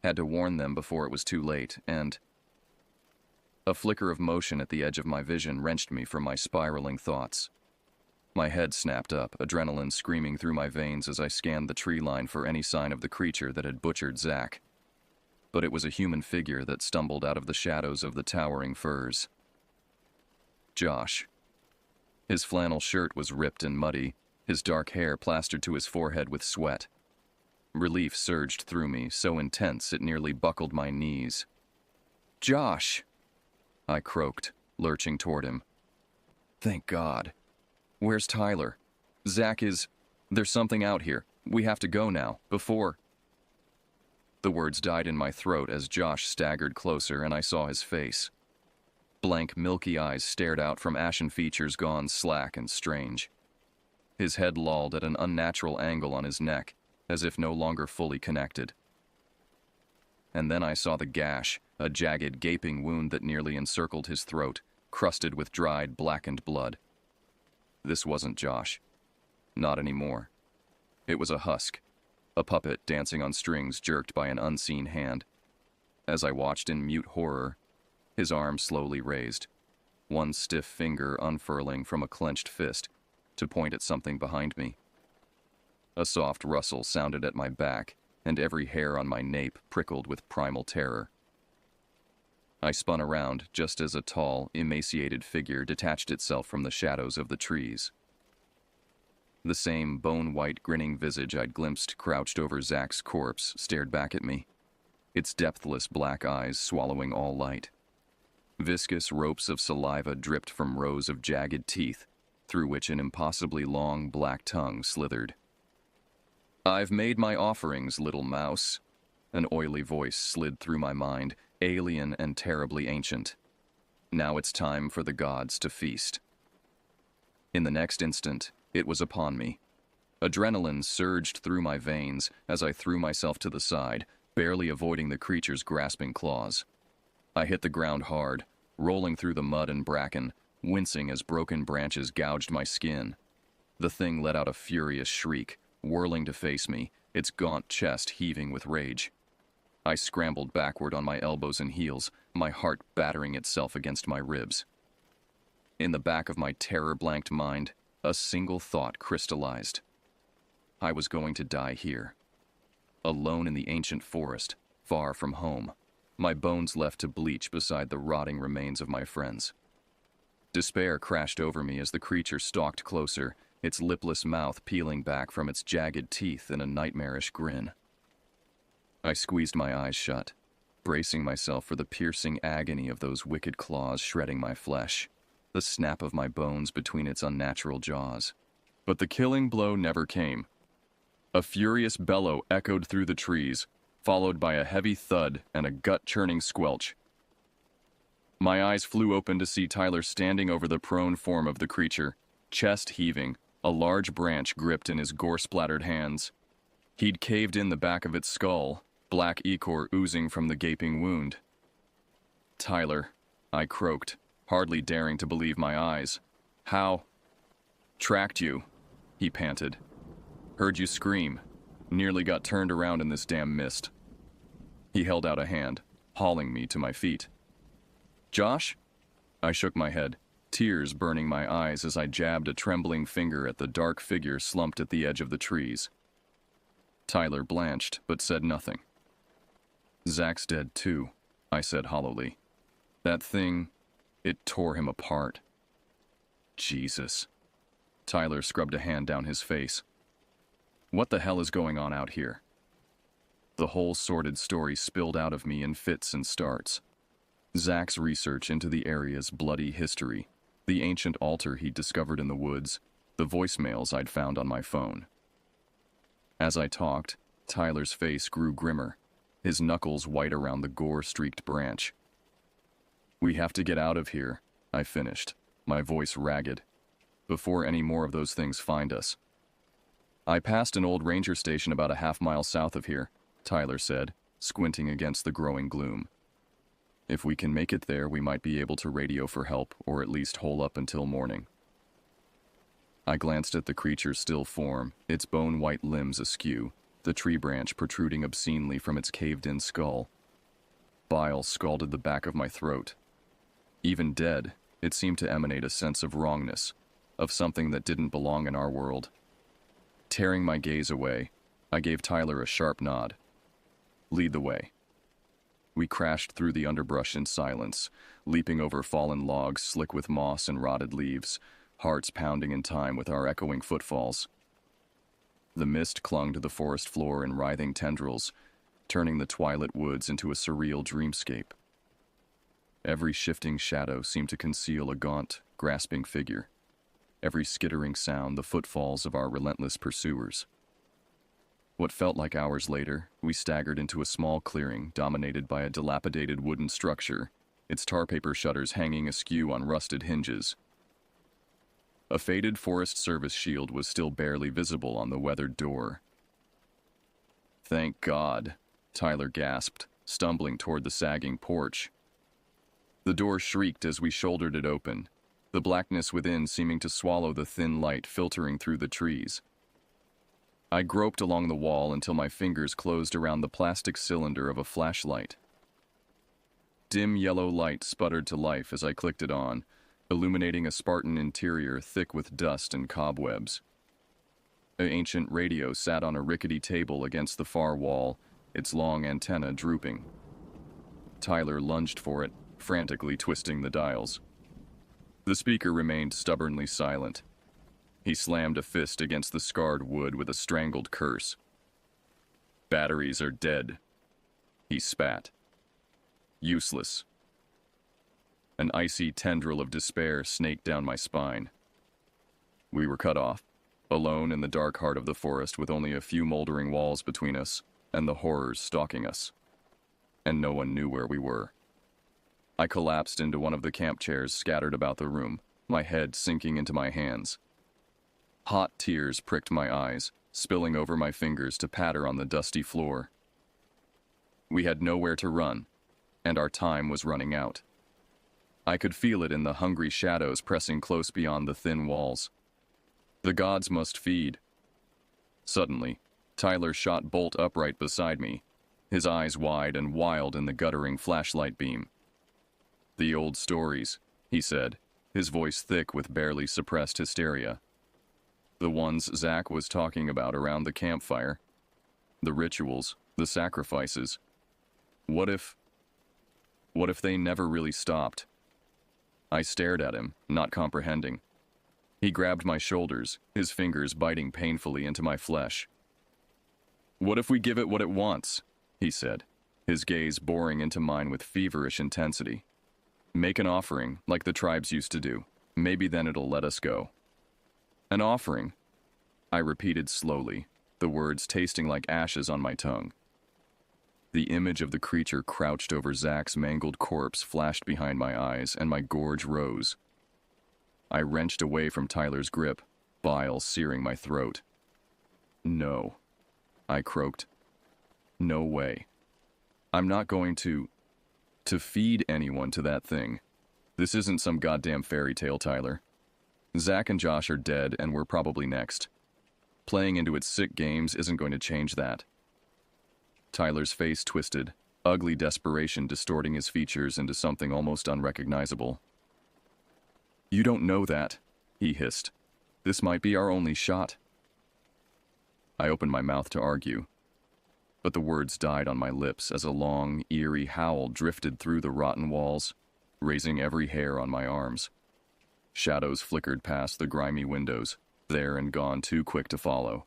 had to warn them before it was too late, and... A flicker of motion at the edge of my vision wrenched me from my spiraling thoughts. My head snapped up, adrenaline screaming through my veins as I scanned the tree line for any sign of the creature that had butchered Zach. But it was a human figure that stumbled out of the shadows of the towering firs. Josh. His flannel shirt was ripped and muddy, his dark hair plastered to his forehead with sweat. Relief surged through me, so intense it nearly buckled my knees. "Josh!" I croaked, lurching toward him. "Thank God. Where's Tyler?" Zach there's something out here. We have to go now, before. The words died in my throat as Josh staggered closer and I saw his face. Blank, milky eyes stared out from ashen features gone slack and strange. His head lolled at an unnatural angle on his neck, as if no longer fully connected. And then I saw the gash, a jagged, gaping wound that nearly encircled his throat, crusted with dried, blackened blood. This wasn't Josh. Not anymore. It was a husk, a puppet dancing on strings jerked by an unseen hand. As I watched in mute horror, his arm slowly raised, one stiff finger unfurling from a clenched fist to point at something behind me. A soft rustle sounded at my back, and every hair on my nape prickled with primal terror. I spun around just as a tall, emaciated figure detached itself from the shadows of the trees. The same bone-white, grinning visage I'd glimpsed crouched over Zach's corpse stared back at me, its depthless black eyes swallowing all light. Viscous ropes of saliva dripped from rows of jagged teeth, through which an impossibly long black tongue slithered. "I've made my offerings, little mouse." An oily voice slid through my mind, alien and terribly ancient. Now it's time for the gods to feast. In the next instant, it was upon me. Adrenaline surged through my veins as I threw myself to the side, barely avoiding the creature's grasping claws. I hit the ground hard, rolling through the mud and bracken, wincing as broken branches gouged my skin. The thing let out a furious shriek, whirling to face me, its gaunt chest heaving with rage. I scrambled backward on my elbows and heels, my heart battering itself against my ribs. In the back of my terror-blanked mind, a single thought crystallized. I was going to die here. Alone in the ancient forest, far from home, my bones left to bleach beside the rotting remains of my friends. Despair crashed over me as the creature stalked closer, its lipless mouth peeling back from its jagged teeth in a nightmarish grin. I squeezed my eyes shut, bracing myself for the piercing agony of those wicked claws shredding my flesh, the snap of my bones between its unnatural jaws. But the killing blow never came. A furious bellow echoed through the trees, followed by a heavy thud and a gut-churning squelch. My eyes flew open to see Tyler standing over the prone form of the creature, chest heaving, a large branch gripped in his gore-splattered hands. He'd caved in the back of its skull, black ichor oozing from the gaping wound. "Tyler," I croaked, hardly daring to believe my eyes. "How?" "Tracked you," he panted. "Heard you scream. Nearly got turned around in this damn mist." He held out a hand, hauling me to my feet. "Josh?" I shook my head, tears burning my eyes as I jabbed a trembling finger at the dark figure slumped at the edge of the trees. Tyler blanched, but said nothing. "Zach's dead too," I said hollowly. "That thing, it tore him apart." "Jesus." Tyler scrubbed a hand down his face. "What the hell is going on out here?" The whole sordid story spilled out of me in fits and starts. Zach's research into the area's bloody history, the ancient altar he'd discovered in the woods, the voicemails I'd found on my phone. As I talked, Tyler's face grew grimmer, his knuckles white around the gore-streaked branch. "We have to get out of here," I finished, my voice ragged, "before any more of those things find us." "I passed an old ranger station about a half-mile south of here," Tyler said, squinting against the growing gloom. "If we can make it there, we might be able to radio for help, or at least hole up until morning." I glanced at the creature's still form, its bone-white limbs askew, the tree branch protruding obscenely from its caved-in skull. Bile scalded the back of my throat. Even dead, it seemed to emanate a sense of wrongness, of something that didn't belong in our world. Tearing my gaze away, I gave Tyler a sharp nod. "Lead the way." We crashed through the underbrush in silence, leaping over fallen logs slick with moss and rotted leaves, hearts pounding in time with our echoing footfalls. The mist clung to the forest floor in writhing tendrils, turning the twilit woods into a surreal dreamscape. Every shifting shadow seemed to conceal a gaunt, grasping figure. every skittering sound the footfalls of our relentless pursuers. What felt like hours later, we staggered into a small clearing dominated by a dilapidated wooden structure, its tar paper shutters hanging askew on rusted hinges. A faded Forest Service shield was still barely visible on the weathered door. "Thank God," Tyler gasped, stumbling toward the sagging porch. The door shrieked as we shouldered it open, the blackness within seeming to swallow the thin light filtering through the trees. I groped along the wall until my fingers closed around the plastic cylinder of a flashlight. Dim yellow light sputtered to life as I clicked it on, illuminating a Spartan interior thick with dust and cobwebs. An ancient radio sat on a rickety table against the far wall, its long antenna drooping. Tyler lunged for it, frantically twisting the dials. The speaker remained stubbornly silent. He slammed a fist against the scarred wood with a strangled curse. "Batteries are dead," he spat. "Useless." An icy tendril of despair snaked down my spine. We were cut off, alone in the dark heart of the forest with only a few moldering walls between us and the horrors stalking us. And no one knew where we were. I collapsed into one of the camp chairs scattered about the room, my head sinking into my hands. Hot tears pricked my eyes, spilling over my fingers to patter on the dusty floor. We had nowhere to run, and our time was running out. I could feel it in the hungry shadows pressing close beyond the thin walls. The gods must feed. Suddenly, Tyler shot bolt upright beside me, his eyes wide and wild in the guttering flashlight beam. "The old stories," he said, his voice thick with barely suppressed hysteria. "The ones Zach was talking about around the campfire. The rituals, the sacrifices. What if they never really stopped?" I stared at him, not comprehending. He grabbed my shoulders, his fingers biting painfully into my flesh. "What if we give it what it wants?" he said, his gaze boring into mine with feverish intensity. "Make an offering, like the tribes used to do. Maybe then it'll let us go." "An offering?" I repeated slowly, the words tasting like ashes on my tongue. The image of the creature crouched over Zach's mangled corpse flashed behind my eyes, and my gorge rose. I wrenched away from Tyler's grip, bile searing my throat. "No," I croaked. "No way. I'm not going to feed anyone to that thing. This isn't some goddamn fairy tale, Tyler. Zach and Josh are dead, and we're probably next. Playing into its sick games isn't going to change that." Tyler's face twisted, ugly desperation distorting his features into something almost unrecognizable. "You don't know that," he hissed. "This might be our only shot." I opened my mouth to argue, but the words died on my lips as a long, eerie howl drifted through the rotten walls, raising every hair on my arms. Shadows flickered past the grimy windows, there and gone too quick to follow.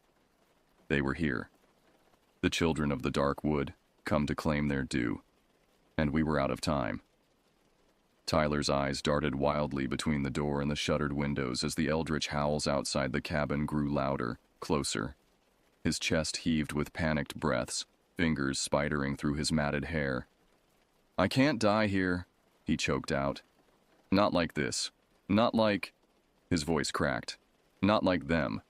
They were here. The children of the dark wood, come to claim their due, and we were out of time. Tyler's eyes darted wildly between the door and the shuttered windows as the eldritch howls outside the cabin grew louder, closer. His chest heaved with panicked breaths, fingers spidering through his matted hair. "I can't die here," he choked out. "Not like this. Not like—" His voice cracked. "Not like them."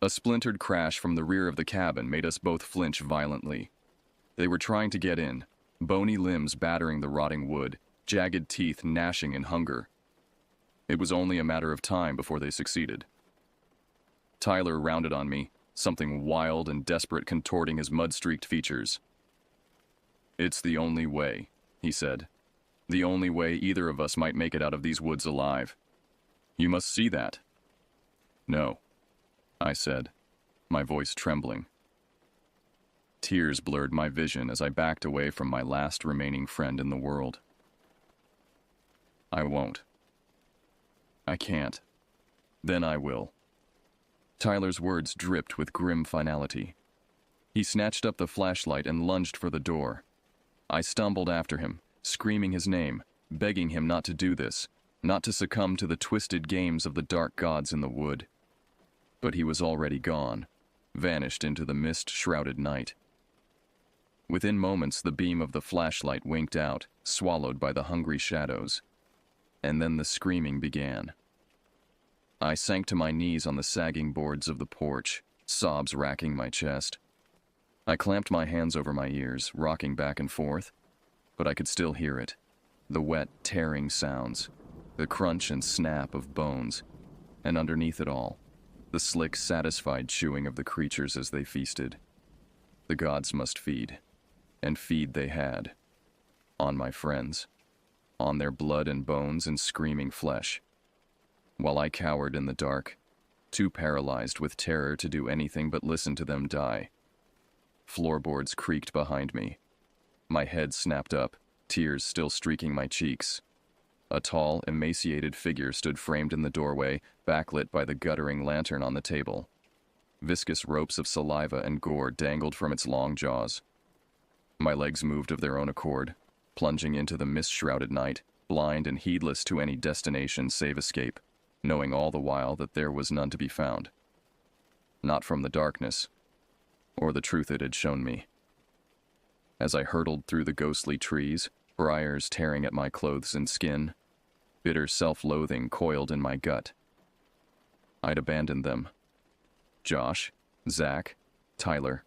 A splintered crash from the rear of the cabin made us both flinch violently. They were trying to get in, bony limbs battering the rotting wood, jagged teeth gnashing in hunger. It was only a matter of time before they succeeded. Tyler rounded on me, something wild and desperate contorting his mud-streaked features. "It's the only way," he said. "The only way either of us might make it out of these woods alive. You must see that." "No," I said, my voice trembling. Tears blurred my vision as I backed away from my last remaining friend in the world. "I won't. I can't. Then I will." Tyler's words dripped with grim finality. He snatched up the flashlight and lunged for the door. I stumbled after him, screaming his name, begging him not to do this, not to succumb to the twisted games of the dark gods in the wood. But he was already gone, vanished into the mist-shrouded night. Within moments, the beam of the flashlight winked out, swallowed by the hungry shadows. And then the screaming began. I sank to my knees on the sagging boards of the porch, sobs racking my chest. I clamped my hands over my ears, rocking back and forth, but I could still hear it. The wet, tearing sounds, the crunch and snap of bones, and underneath it all, the slick, satisfied chewing of the creatures as they feasted. The gods must feed, and feed they had. On my friends, on their blood and bones and screaming flesh. While I cowered in the dark, too paralyzed with terror to do anything but listen to them die. Floorboards creaked behind me. My head snapped up, tears still streaking my cheeks. A tall, emaciated figure stood framed in the doorway, backlit by the guttering lantern on the table. Viscous ropes of saliva and gore dangled from its long jaws. My legs moved of their own accord, plunging into the mist-shrouded night, blind and heedless to any destination save escape, knowing all the while that there was none to be found. Not from the darkness, or the truth it had shown me. As I hurtled through the ghostly trees, briars tearing at my clothes and skin, bitter self-loathing coiled in my gut. I'd abandoned them. Josh, Zach, Tyler.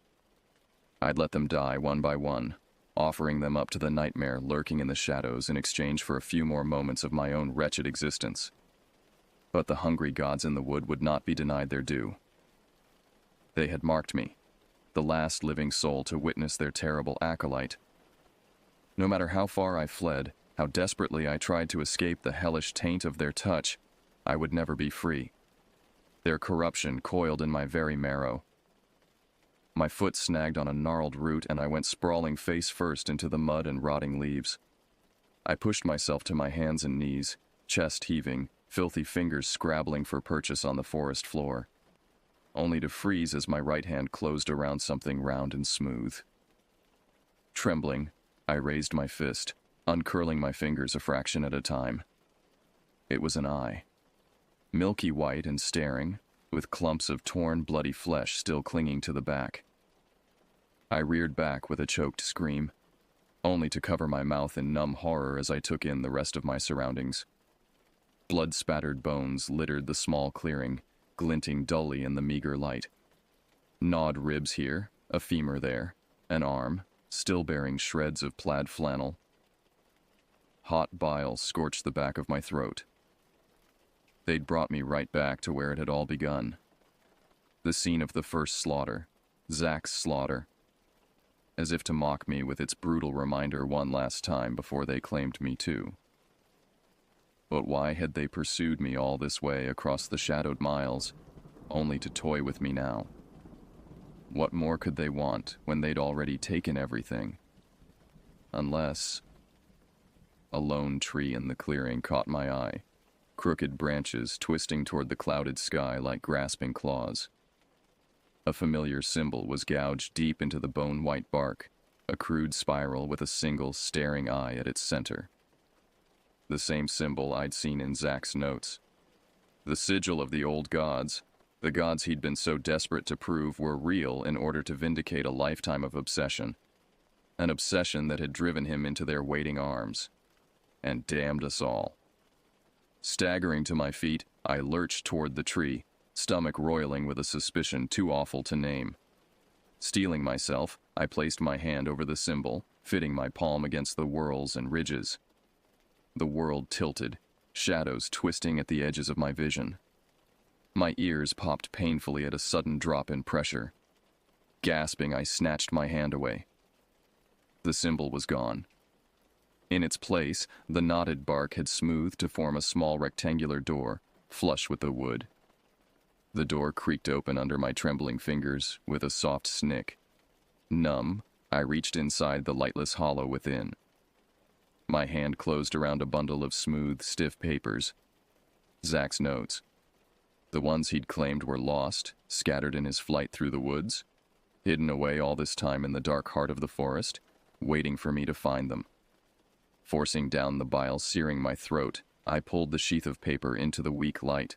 I'd let them die one by one, offering them up to the nightmare lurking in the shadows in exchange for a few more moments of my own wretched existence. But the hungry gods in the wood would not be denied their due. They had marked me, the last living soul to witness their terrible acolyte. No matter how far I fled, how desperately I tried to escape the hellish taint of their touch, I would never be free. Their corruption coiled in my very marrow. My foot snagged on a gnarled root and I went sprawling face first into the mud and rotting leaves. I pushed myself to my hands and knees, chest heaving, filthy fingers scrabbling for purchase on the forest floor, only to freeze as my right hand closed around something round and smooth. Trembling, I raised my fist, uncurling my fingers a fraction at a time. It was an eye. Milky white and staring, with clumps of torn, bloody flesh still clinging to the back. I reared back with a choked scream, only to cover my mouth in numb horror as I took in the rest of my surroundings. Blood-spattered bones littered the small clearing, glinting dully in the meager light. Gnawed ribs here, a femur there, an arm, still bearing shreds of plaid flannel. Hot bile scorched the back of my throat. They'd brought me right back to where it had all begun. The scene of the first slaughter, Zach's slaughter. As if to mock me with its brutal reminder one last time before they claimed me too. But why had they pursued me all this way across the shadowed miles, only to toy with me now? What more could they want when they'd already taken everything? Unless... A lone tree in the clearing caught my eye, crooked branches twisting toward the clouded sky like grasping claws. A familiar symbol was gouged deep into the bone-white bark, a crude spiral with a single staring eye at its center. The same symbol I'd seen in Zach's notes. The sigil of the old gods, the gods he'd been so desperate to prove were real in order to vindicate a lifetime of obsession. An obsession that had driven him into their waiting arms. And damned us all. Staggering to my feet, I lurched toward the tree, stomach roiling with a suspicion too awful to name. Steeling myself, I placed my hand over the symbol, fitting my palm against the whorls and ridges. The world tilted, shadows twisting at the edges of my vision. My ears popped painfully at a sudden drop in pressure. Gasping, I snatched my hand away. The symbol was gone. In its place, the knotted bark had smoothed to form a small rectangular door, flush with the wood. The door creaked open under my trembling fingers with a soft snick. Numb, I reached inside the lightless hollow within. My hand closed around a bundle of smooth, stiff papers. Zach's notes. The ones he'd claimed were lost, scattered in his flight through the woods, hidden away all this time in the dark heart of the forest, waiting for me to find them. Forcing down the bile searing my throat, I pulled the sheath of paper into the weak light.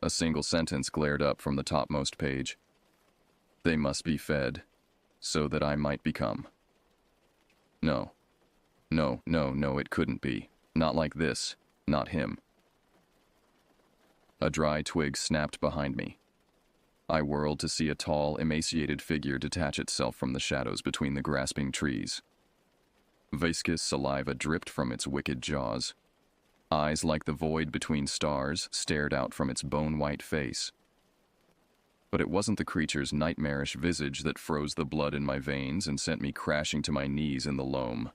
A single sentence glared up from the topmost page. They must be fed, so that I might become. No. No, it couldn't be. Not like this. Not him. A dry twig snapped behind me. I whirled to see a tall, emaciated figure detach itself from the shadows between the grasping trees. Viscous saliva dripped from its wicked jaws. Eyes like the void between stars stared out from its bone-white face. But it wasn't the creature's nightmarish visage that froze the blood in my veins and sent me crashing to my knees in the loam.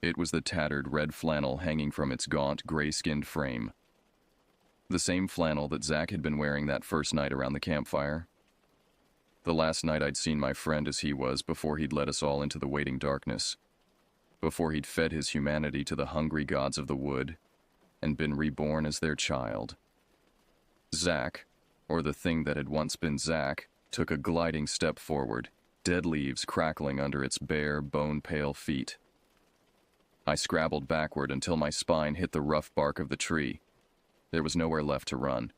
It was the tattered red flannel hanging from its gaunt, gray-skinned frame. The same flannel that Zach had been wearing that first night around the campfire. The last night I'd seen my friend as he was before he'd led us all into the waiting darkness. Before he'd fed his humanity to the hungry gods of the wood and been reborn as their child. Zach, or the thing that had once been Zach, took a gliding step forward, dead leaves crackling under its bare, bone-pale feet. I scrabbled backward until my spine hit the rough bark of the tree. There was nowhere left to run.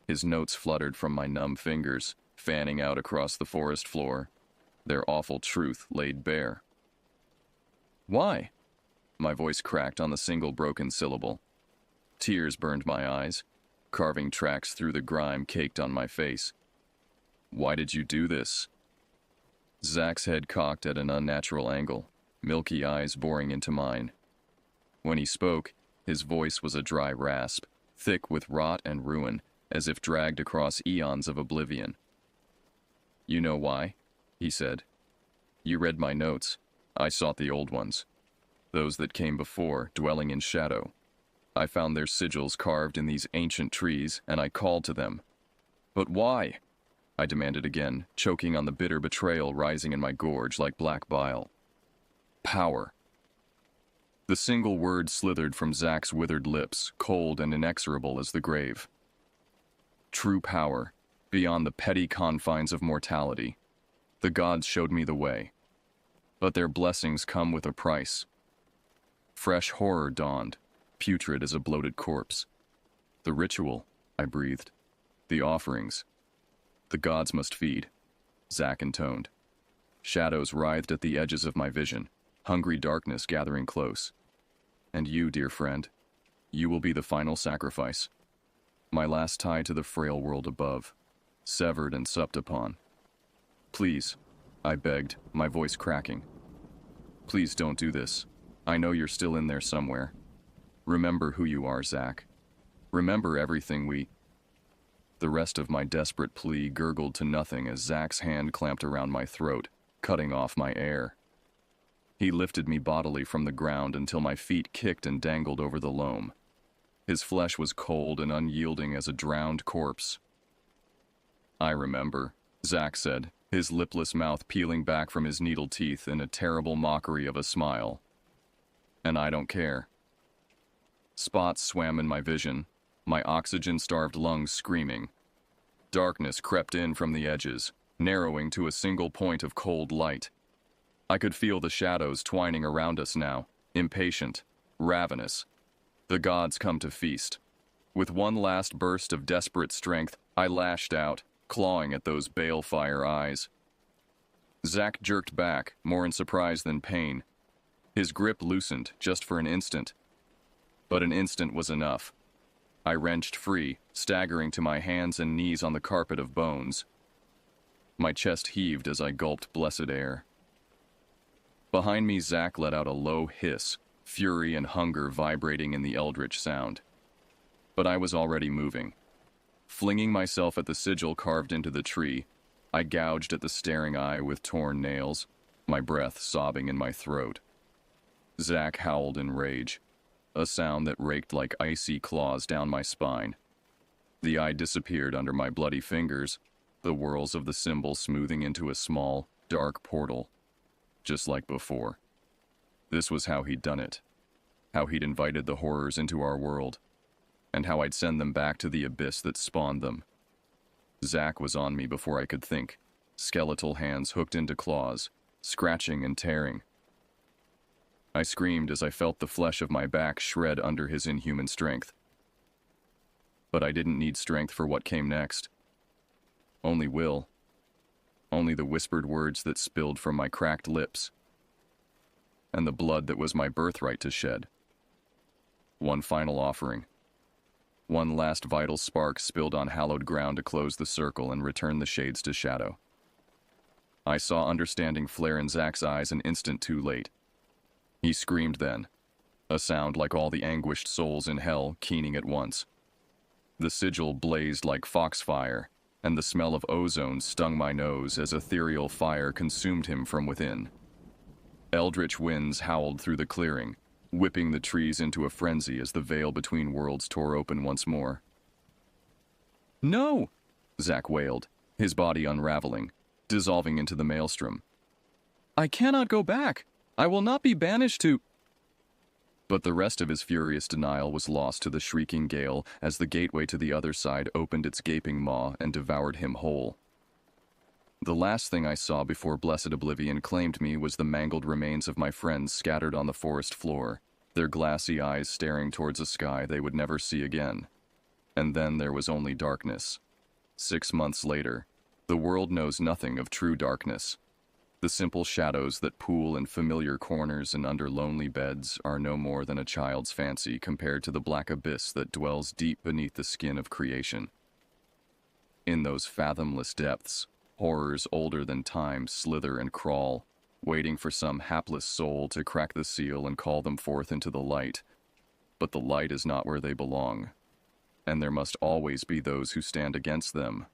His notes fluttered from my numb fingers, fanning out across the forest floor, their awful truth laid bare. Why? My voice cracked on the single broken syllable. Tears burned my eyes, carving tracks through the grime caked on my face. Why did you do this? Zach's head cocked at an unnatural angle, milky eyes boring into mine. When he spoke, his voice was a dry rasp, thick with rot and ruin, as if dragged across eons of oblivion. You know why? He said. You read my notes. I sought the old ones. Those that came before, dwelling in shadow. I found their sigils carved in these ancient trees, and I called to them. But why? I demanded again, choking on the bitter betrayal rising in my gorge like black bile. Power. The single word slithered from Zach's withered lips, cold and inexorable as the grave. True power, beyond the petty confines of mortality. The gods showed me the way. But their blessings come with a price. Fresh horror dawned, putrid as a bloated corpse. The ritual, I breathed. The offerings. The gods must feed, Zach intoned. Shadows writhed at the edges of my vision, hungry darkness gathering close. And you, dear friend, you will be the final sacrifice. My last tie to the frail world above, severed and supped upon. Please, I begged, my voice cracking. Please don't do this. I know you're still in there somewhere. Remember who you are, Zach. Remember everything we... The rest of my desperate plea gurgled to nothing as Zach's hand clamped around my throat, cutting off my air. He lifted me bodily from the ground until my feet kicked and dangled over the loam. His flesh was cold and unyielding as a drowned corpse. I remember, Zach said, his lipless mouth peeling back from his needle teeth in a terrible mockery of a smile. And I don't care. Spots swam in my vision, my oxygen-starved lungs screaming. Darkness crept in from the edges, narrowing to a single point of cold light. I could feel the shadows twining around us now, impatient, ravenous. The gods come to feast. With one last burst of desperate strength, I lashed out, clawing at those balefire eyes. Zach jerked back, more in surprise than pain. His grip loosened, just for an instant. But an instant was enough. I wrenched free, staggering to my hands and knees on the carpet of bones. My chest heaved as I gulped blessed air. Behind me, Zach let out a low hiss, fury and hunger vibrating in the eldritch sound. But I was already moving. Flinging myself at the sigil carved into the tree, I gouged at the staring eye with torn nails, my breath sobbing in my throat. Zach howled in rage, a sound that raked like icy claws down my spine. The eye disappeared under my bloody fingers, the whorls of the symbol smoothing into a small, dark portal, just like before. This was how he'd done it, how he'd invited the horrors into our world, and how I'd send them back to the abyss that spawned them. Zach was on me before I could think, skeletal hands hooked into claws, scratching and tearing. I screamed as I felt the flesh of my back shred under his inhuman strength. But I didn't need strength for what came next. Only will. Only the whispered words that spilled from my cracked lips. And the blood that was my birthright to shed. One final offering. One last vital spark spilled on hallowed ground to close the circle and return the shades to shadow. I saw understanding flare in Zach's eyes an instant too late. He screamed then, a sound like all the anguished souls in hell keening at once. The sigil blazed like foxfire, and the smell of ozone stung my nose as ethereal fire consumed him from within. Eldritch winds howled through the clearing, whipping the trees into a frenzy as the veil between worlds tore open once more. "No!" Zach wailed, his body unraveling, dissolving into the maelstrom. "I cannot go back! I will not be banished to—" But the rest of his furious denial was lost to the shrieking gale as the gateway to the other side opened its gaping maw and devoured him whole. The last thing I saw before blessed oblivion claimed me was the mangled remains of my friends scattered on the forest floor, their glassy eyes staring towards a sky they would never see again. And then there was only darkness. 6 months later, the world knows nothing of true darkness. The simple shadows that pool in familiar corners and under lonely beds are no more than a child's fancy compared to the black abyss that dwells deep beneath the skin of creation. In those fathomless depths, horrors older than time slither and crawl, waiting for some hapless soul to crack the seal and call them forth into the light. But the light is not where they belong, and there must always be those who stand against them,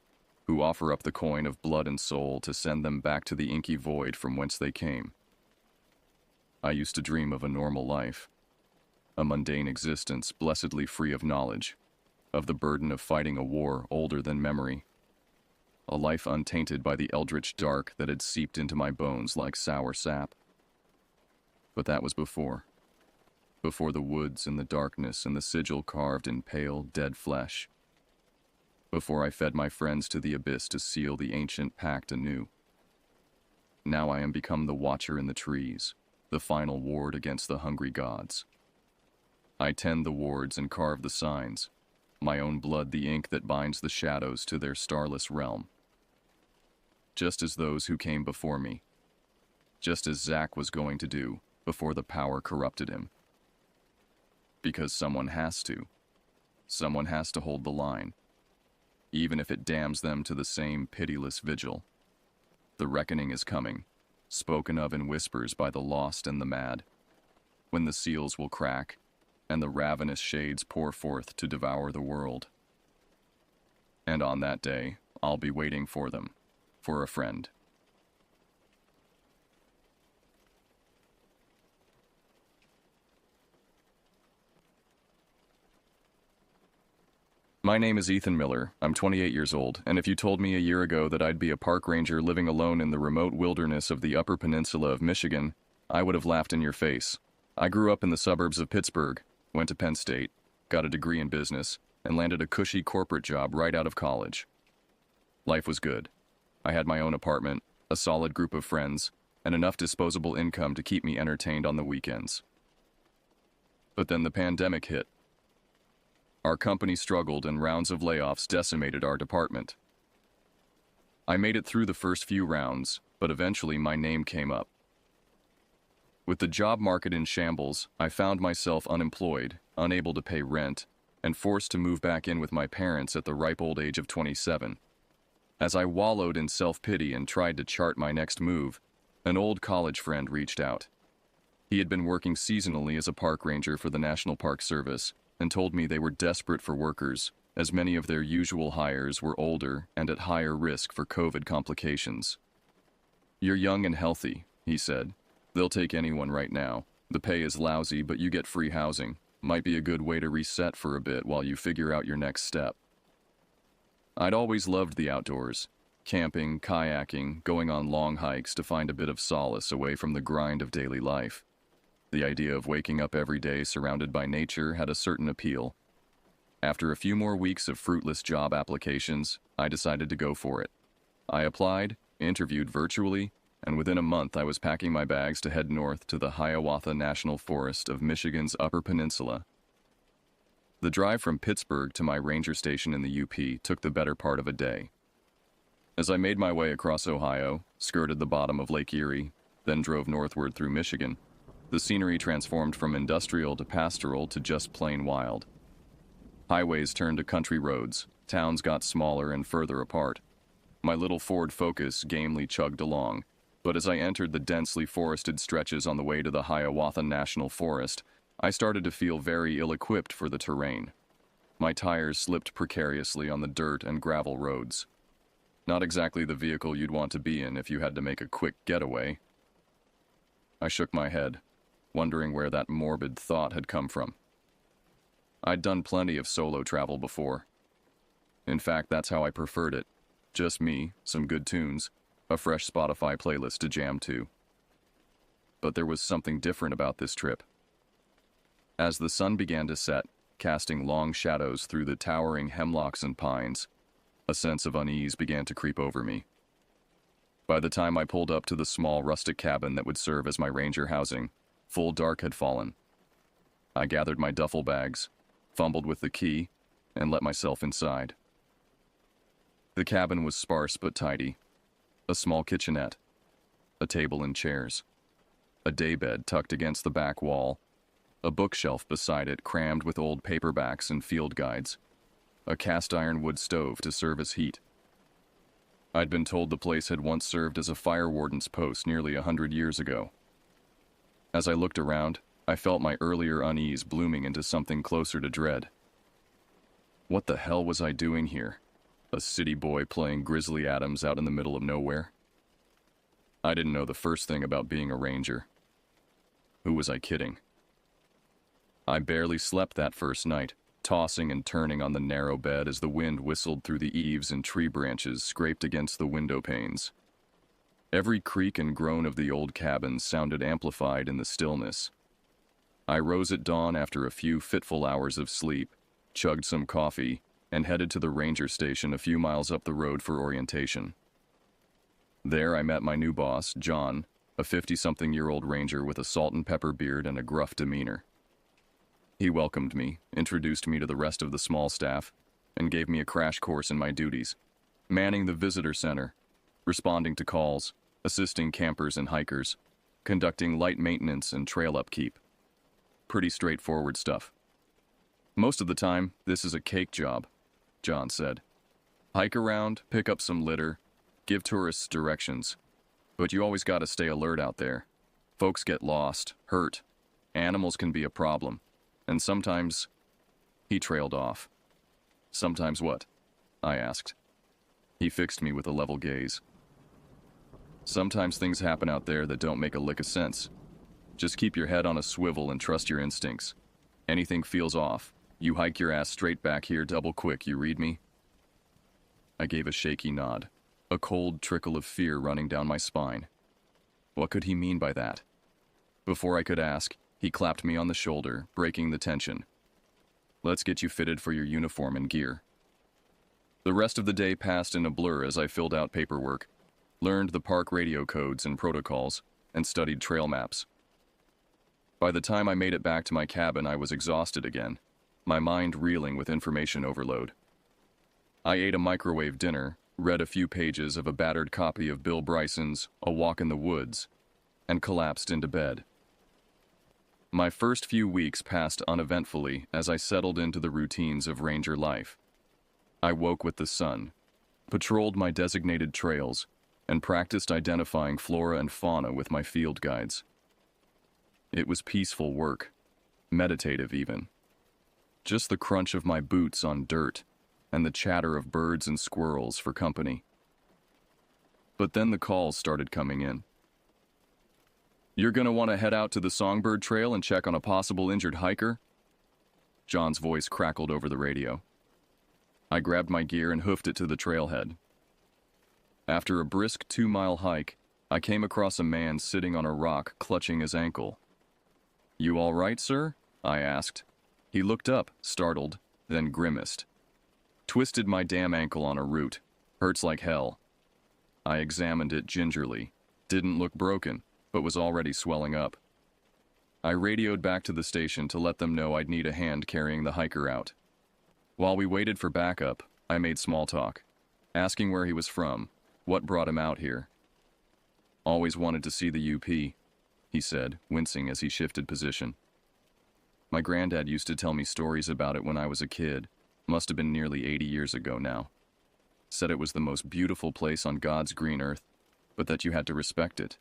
who offer up the coin of blood and soul to send them back to the inky void from whence they came. I used to dream of a normal life, a mundane existence blessedly free of knowledge, of the burden of fighting a war older than memory, a life untainted by the eldritch dark that had seeped into my bones like sour sap. But that was before the woods and the darkness and the sigil carved in pale, dead flesh. Before I fed my friends to the abyss to seal the ancient pact anew. Now I am become the watcher in the trees, the final ward against the hungry gods. I tend the wards and carve the signs, my own blood the ink that binds the shadows to their starless realm. Just as those who came before me, just as Zach was going to do before the power corrupted him. Because someone has to. Someone has to hold the line, even if it damns them to the same pitiless vigil. The reckoning is coming, spoken of in whispers by the lost and the mad, when the seals will crack, and the ravenous shades pour forth to devour the world. And on that day, I'll be waiting for them, for a friend. My name is Ethan Miller. I'm 28 years old, and if you told me a year ago that I'd be a park ranger living alone in the remote wilderness of the Upper Peninsula of Michigan, I would have laughed in your face. I grew up in the suburbs of Pittsburgh, went to Penn State, got a degree in business, and landed a cushy corporate job right out of college. Life was good. I had my own apartment, a solid group of friends, and enough disposable income to keep me entertained on the weekends. But then the pandemic hit. Our company struggled and rounds of layoffs decimated our department. I made it through the first few rounds, but eventually my name came up. With the job market in shambles, I found myself unemployed, unable to pay rent, and forced to move back in with my parents at the ripe old age of 27. As I wallowed in self-pity and tried to chart my next move, an old college friend reached out. He had been working seasonally as a park ranger for the National Park Service, and told me they were desperate for workers, as many of their usual hires were older and at higher risk for COVID complications. "You're young and healthy," he said. "They'll take anyone right now. The pay is lousy, but you get free housing. Might be a good way to reset for a bit while you figure out your next step." I'd always loved the outdoors, camping, kayaking, going on long hikes to find a bit of solace away from the grind of daily life. The idea of waking up every day surrounded by nature had a certain appeal. After a few more weeks of fruitless job applications, I decided to go for it. I applied, interviewed virtually, and within a month I was packing my bags to head north to the Hiawatha National Forest of Michigan's Upper Peninsula. The drive from Pittsburgh to my ranger station in the UP took the better part of a day. As I made my way across Ohio, skirted the bottom of Lake Erie, then drove northward through Michigan, the scenery transformed from industrial to pastoral to just plain wild. Highways turned to country roads, towns got smaller and further apart. My little Ford Focus gamely chugged along, but as I entered the densely forested stretches on the way to the Hiawatha National Forest, I started to feel very ill-equipped for the terrain. My tires slipped precariously on the dirt and gravel roads. Not exactly the vehicle you'd want to be in if you had to make a quick getaway. I shook my head, wondering where that morbid thought had come from. I'd done plenty of solo travel before. In fact, that's how I preferred it. Just me, some good tunes, a fresh Spotify playlist to jam to. But there was something different about this trip. As the sun began to set, casting long shadows through the towering hemlocks and pines, a sense of unease began to creep over me. By the time I pulled up to the small rustic cabin that would serve as my ranger housing, full dark had fallen. I gathered my duffel bags, fumbled with the key, and let myself inside. The cabin was sparse but tidy. A small kitchenette, a table and chairs, a daybed tucked against the back wall, a bookshelf beside it crammed with old paperbacks and field guides, a cast-iron wood stove to serve as heat. I'd been told the place had once served as a fire warden's post nearly 100 years ago. As I looked around, I felt my earlier unease blooming into something closer to dread. What the hell was I doing here? A city boy playing Grizzly Adams out in the middle of nowhere? I didn't know the first thing about being a ranger. Who was I kidding? I barely slept that first night, tossing and turning on the narrow bed as the wind whistled through the eaves and tree branches scraped against the window panes. Every creak and groan of the old cabin sounded amplified in the stillness. I rose at dawn after a few fitful hours of sleep, chugged some coffee, and headed to the ranger station a few miles up the road for orientation. There I met my new boss, John, a 50-something-year-old ranger with a salt and pepper beard and a gruff demeanor. He welcomed me, introduced me to the rest of the small staff, and gave me a crash course in my duties, manning the visitor center, responding to calls, assisting campers and hikers, conducting light maintenance and trail upkeep. Pretty straightforward stuff. Most of the time, this is a cake job, John said. Hike around, pick up some litter, give tourists directions. But you always gotta stay alert out there. Folks get lost, hurt. Animals can be a problem. And sometimes, he trailed off. Sometimes what? I asked. He fixed me with a level gaze. Sometimes things happen out there that don't make a lick of sense. Just keep your head on a swivel and trust your instincts. Anything feels off, you hike your ass straight back here double quick, you read me? I gave a shaky nod, a cold trickle of fear running down my spine. What could he mean by that? Before I could ask, he clapped me on the shoulder, breaking the tension. Let's get you fitted for your uniform and gear. The rest of the day passed in a blur as I filled out paperwork, learned the park radio codes and protocols, and studied trail maps. By the time I made it back to my cabin, I was exhausted again, my mind reeling with information overload. I ate a microwave dinner, read a few pages of a battered copy of Bill Bryson's A Walk in the Woods, and collapsed into bed. My first few weeks passed uneventfully as I settled into the routines of ranger life. I woke with the sun, patrolled my designated trails, and practiced identifying flora and fauna with my field guides. It was peaceful work, meditative even. Just the crunch of my boots on dirt and the chatter of birds and squirrels for company. But then the calls started coming in. You're gonna want to head out to the Songbird Trail and check on a possible injured hiker? John's voice crackled over the radio. I grabbed my gear and hoofed it to the trailhead. After a brisk 2-mile hike, I came across a man sitting on a rock clutching his ankle. You all right, sir? I asked. He looked up, startled, then grimaced. Twisted my damn ankle on a root. Hurts like hell. I examined it gingerly, Didn't look broken, but was already swelling up. I radioed back to the station to let them know I'd need a hand carrying the hiker out. While we waited for backup, I made small talk, asking where he was from, what brought him out here. Always wanted to see the UP, he said, wincing as he shifted position. My granddad used to tell me stories about it when I was a kid, must have been nearly 80 years ago now. Said it was the most beautiful place on God's green earth, but that you had to respect it.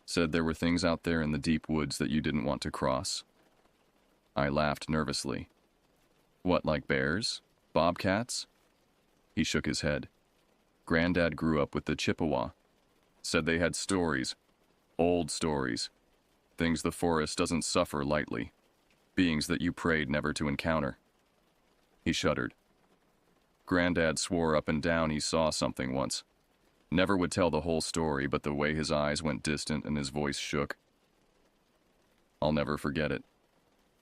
Said there were things out there in the deep woods that you didn't want to cross. I laughed nervously. What, like bears? Bobcats? He shook his head. Granddad grew up with the Chippewa. Said they had stories, old stories, things the forest doesn't suffer lightly, beings that you prayed never to encounter. He shuddered. Granddad swore up and down he saw something once. Never would tell the whole story, but the way his eyes went distant and his voice shook. I'll never forget it.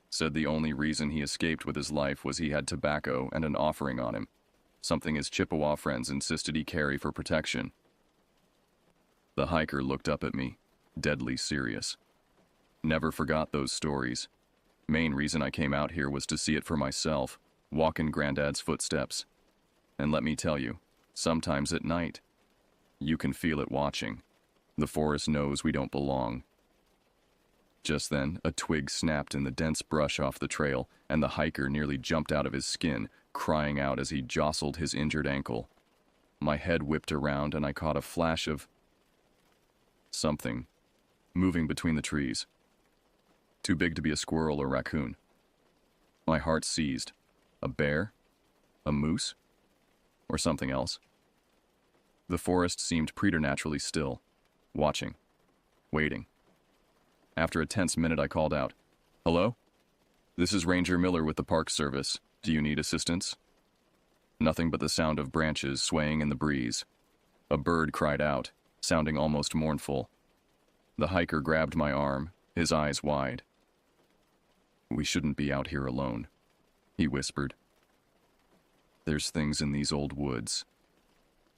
Said the only reason he escaped with his life was he had tobacco and an offering on him, something his Chippewa friends insisted he carry for protection. The hiker looked up at me, deadly serious. Never forgot those stories. Main reason I came out here was to see it for myself, walk in Granddad's footsteps. And let me tell you, sometimes at night, you can feel it watching. The forest knows we don't belong. Just then, a twig snapped in the dense brush off the trail, and the hiker nearly jumped out of his skin, crying out as he jostled his injured ankle. My head whipped around and I caught a flash of something moving between the trees. Too big to be a squirrel or raccoon. My heart seized. A bear? A moose? Or something else? The forest seemed preternaturally still, watching, waiting. After a tense minute, I called out, "Hello? This is Ranger Miller with the Park Service. Do you need assistance?" Nothing but the sound of branches swaying in the breeze. A bird cried out, sounding almost mournful. The hiker grabbed my arm, his eyes wide. "We shouldn't be out here alone," he whispered. "There's things in these old woods.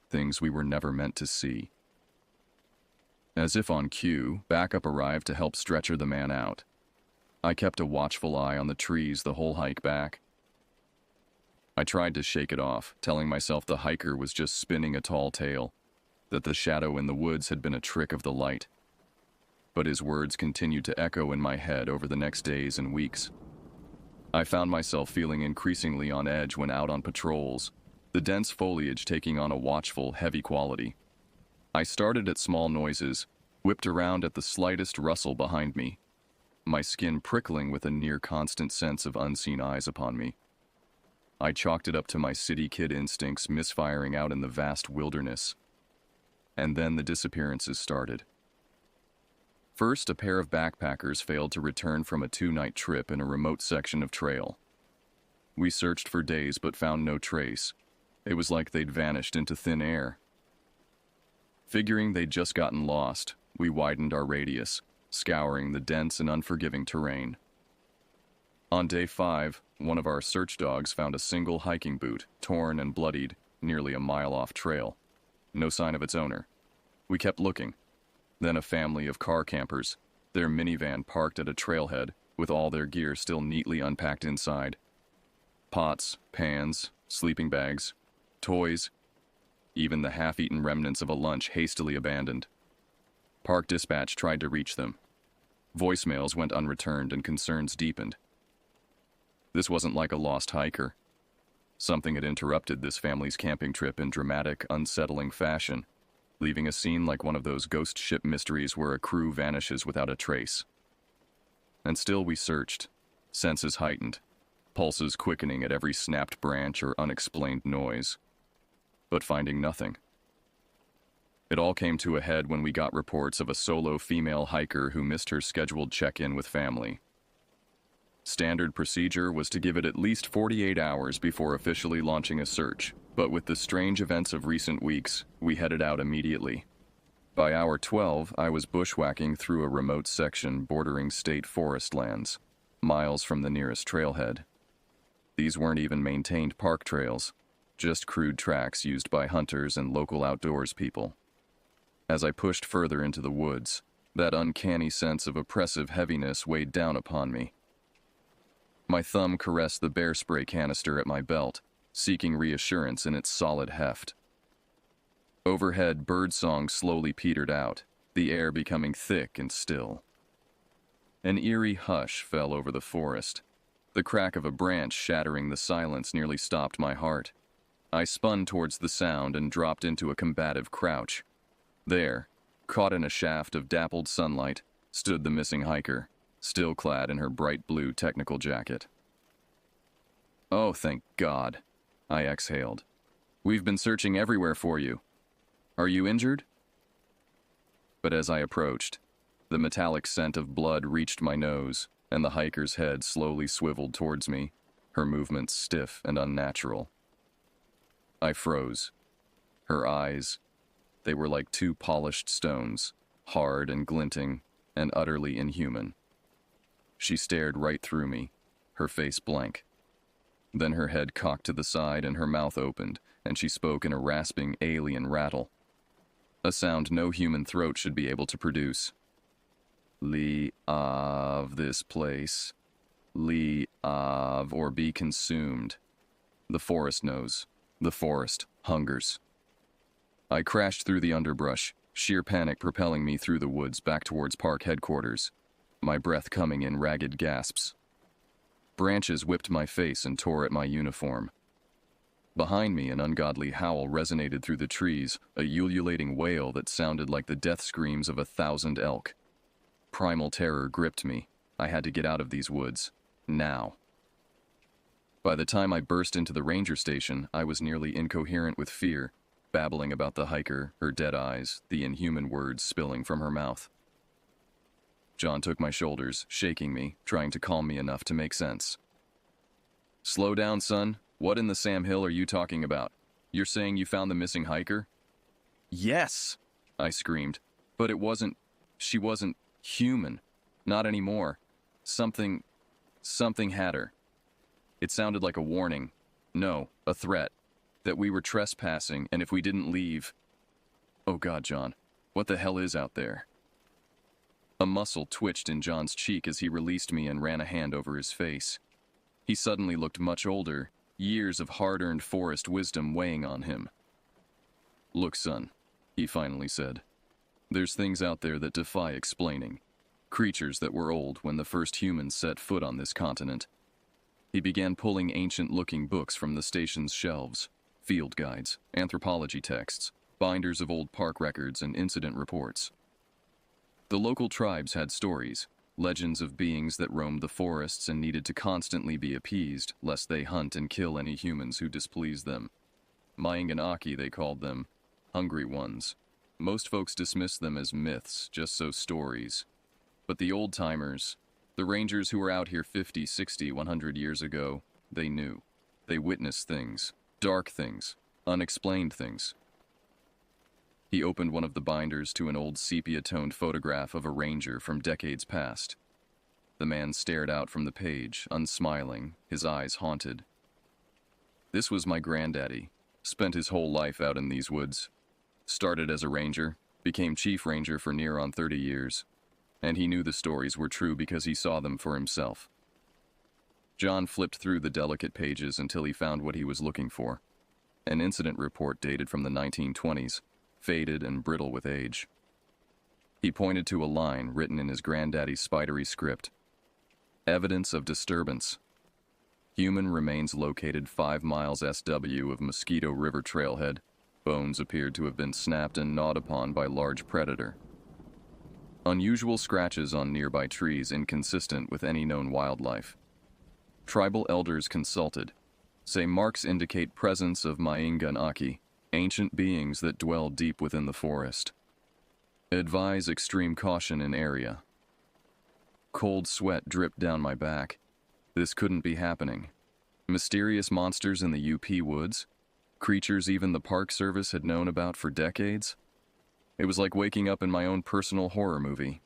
Things we were never meant to see." As if on cue, backup arrived to help stretcher the man out. I kept a watchful eye on the trees the whole hike back. I tried to shake it off, telling myself the hiker was just spinning a tall tale, that the shadow in the woods had been a trick of the light. But his words continued to echo in my head over the next days and weeks. I found myself feeling increasingly on edge when out on patrols, the dense foliage taking on a watchful, heavy quality. I started at small noises, whipped around at the slightest rustle behind me, my skin prickling with a near-constant sense of unseen eyes upon me. I chalked it up to my city kid instincts misfiring out in the vast wilderness. And then the disappearances started. First, a pair of backpackers failed to return from a 2-night trip in a remote section of trail. We searched for days but found no trace. It was like they'd vanished into thin air. Figuring they'd just gotten lost, we widened our radius, scouring the dense and unforgiving terrain. On day 5, one of our search dogs found a single hiking boot, torn and bloodied, nearly a mile off trail. No sign of its owner. We kept looking. Then a family of car campers, their minivan parked at a trailhead, with all their gear still neatly unpacked inside. Pots, pans, sleeping bags, toys, even the half-eaten remnants of a lunch hastily abandoned. Park dispatch tried to reach them. Voicemails went unreturned and concerns deepened. This wasn't like a lost hiker. Something had interrupted this family's camping trip in dramatic, unsettling fashion, leaving a scene like one of those ghost ship mysteries where a crew vanishes without a trace. And still we searched, senses heightened, pulses quickening at every snapped branch or unexplained noise, but finding nothing. It all came to a head when we got reports of a solo female hiker who missed her scheduled check-in with family. Standard procedure was to give it at least 48 hours before officially launching a search, but with the strange events of recent weeks, we headed out immediately. By hour 12, I was bushwhacking through a remote section bordering state forest lands, miles from the nearest trailhead. These weren't even maintained park trails, just crude tracks used by hunters and local outdoors people. As I pushed further into the woods, that uncanny sense of oppressive heaviness weighed down upon me. My thumb caressed the bear spray canister at my belt, seeking reassurance in its solid heft. Overhead, birdsong slowly petered out, the air becoming thick and still. An eerie hush fell over the forest. The crack of a branch shattering the silence nearly stopped my heart. I spun towards the sound and dropped into a combative crouch. There, caught in a shaft of dappled sunlight, stood the missing hiker, still clad in her bright blue technical jacket. "Oh, thank God," I exhaled. "We've been searching everywhere for you. Are you injured?" But as I approached, the metallic scent of blood reached my nose, and the hiker's head slowly swiveled towards me, her movements stiff and unnatural. I froze. Her eyes, they were like two polished stones, hard and glinting, and utterly inhuman. She stared right through me, her face blank. Then her head cocked to the side and her mouth opened, and she spoke in a rasping, alien rattle. A sound no human throat should be able to produce. "Leave this place. Leave or be consumed. The forest knows. The forest hungers." I crashed through the underbrush, sheer panic propelling me through the woods back towards park headquarters, my breath coming in ragged gasps. Branches whipped my face and tore at my uniform. Behind me, an ungodly howl resonated through the trees, a ululating wail that sounded like the death screams of 1,000 elk. Primal terror gripped me. I had to get out of these woods. Now. By the time I burst into the ranger station, I was nearly incoherent with fear, babbling about the hiker, her dead eyes, the inhuman words spilling from her mouth. John took my shoulders, shaking me, trying to calm me enough to make sense. "Slow down, son. What in the Sam Hill are you talking about? You're saying you found the missing hiker?" "Yes!" I screamed. "But she wasn't human. Not anymore. Something had her. It sounded like a warning. No, a threat. That we were trespassing, and if we didn't leave..." "Oh God, John, what the hell is out there?" A muscle twitched in John's cheek as he released me and ran a hand over his face. He suddenly looked much older, years of hard-earned forest wisdom weighing on him. "Look, son," he finally said. "There's things out there that defy explaining. Creatures that were old when the first humans set foot on this continent." He began pulling ancient-looking books from the station's shelves, field guides, anthropology texts, binders of old park records, and incident reports. The local tribes had stories, legends of beings that roamed the forests and needed to constantly be appeased lest they hunt and kill any humans who displeased them. Mayanganaki, they called them, hungry ones. Most folks dismissed them as myths, just so stories. But the old-timers, the rangers who were out here 50, 60, 100 years ago, they knew. They witnessed things, dark things, unexplained things. He opened one of the binders to an old sepia-toned photograph of a ranger from decades past. The man stared out from the page, unsmiling, his eyes haunted. "This was my granddaddy. Spent his whole life out in these woods. Started as a ranger, became chief ranger for near on 30 years. And he knew the stories were true because he saw them for himself." John flipped through the delicate pages until he found what he was looking for. An incident report dated from the 1920s, faded and brittle with age. He pointed to a line written in his granddaddy's spidery script. "Evidence of disturbance. Human remains located 5 miles SW of Mosquito River trailhead. Bones appeared to have been snapped and gnawed upon by large predator. Unusual scratches on nearby trees inconsistent with any known wildlife. Tribal elders consulted. Say marks indicate presence of Mayanganaki, ancient beings that dwell deep within the forest. Advise extreme caution in area." Cold sweat dripped down my back. This couldn't be happening. Mysterious monsters in the UP woods? Creatures even the Park Service had known about for decades? It was like waking up in my own personal horror movie.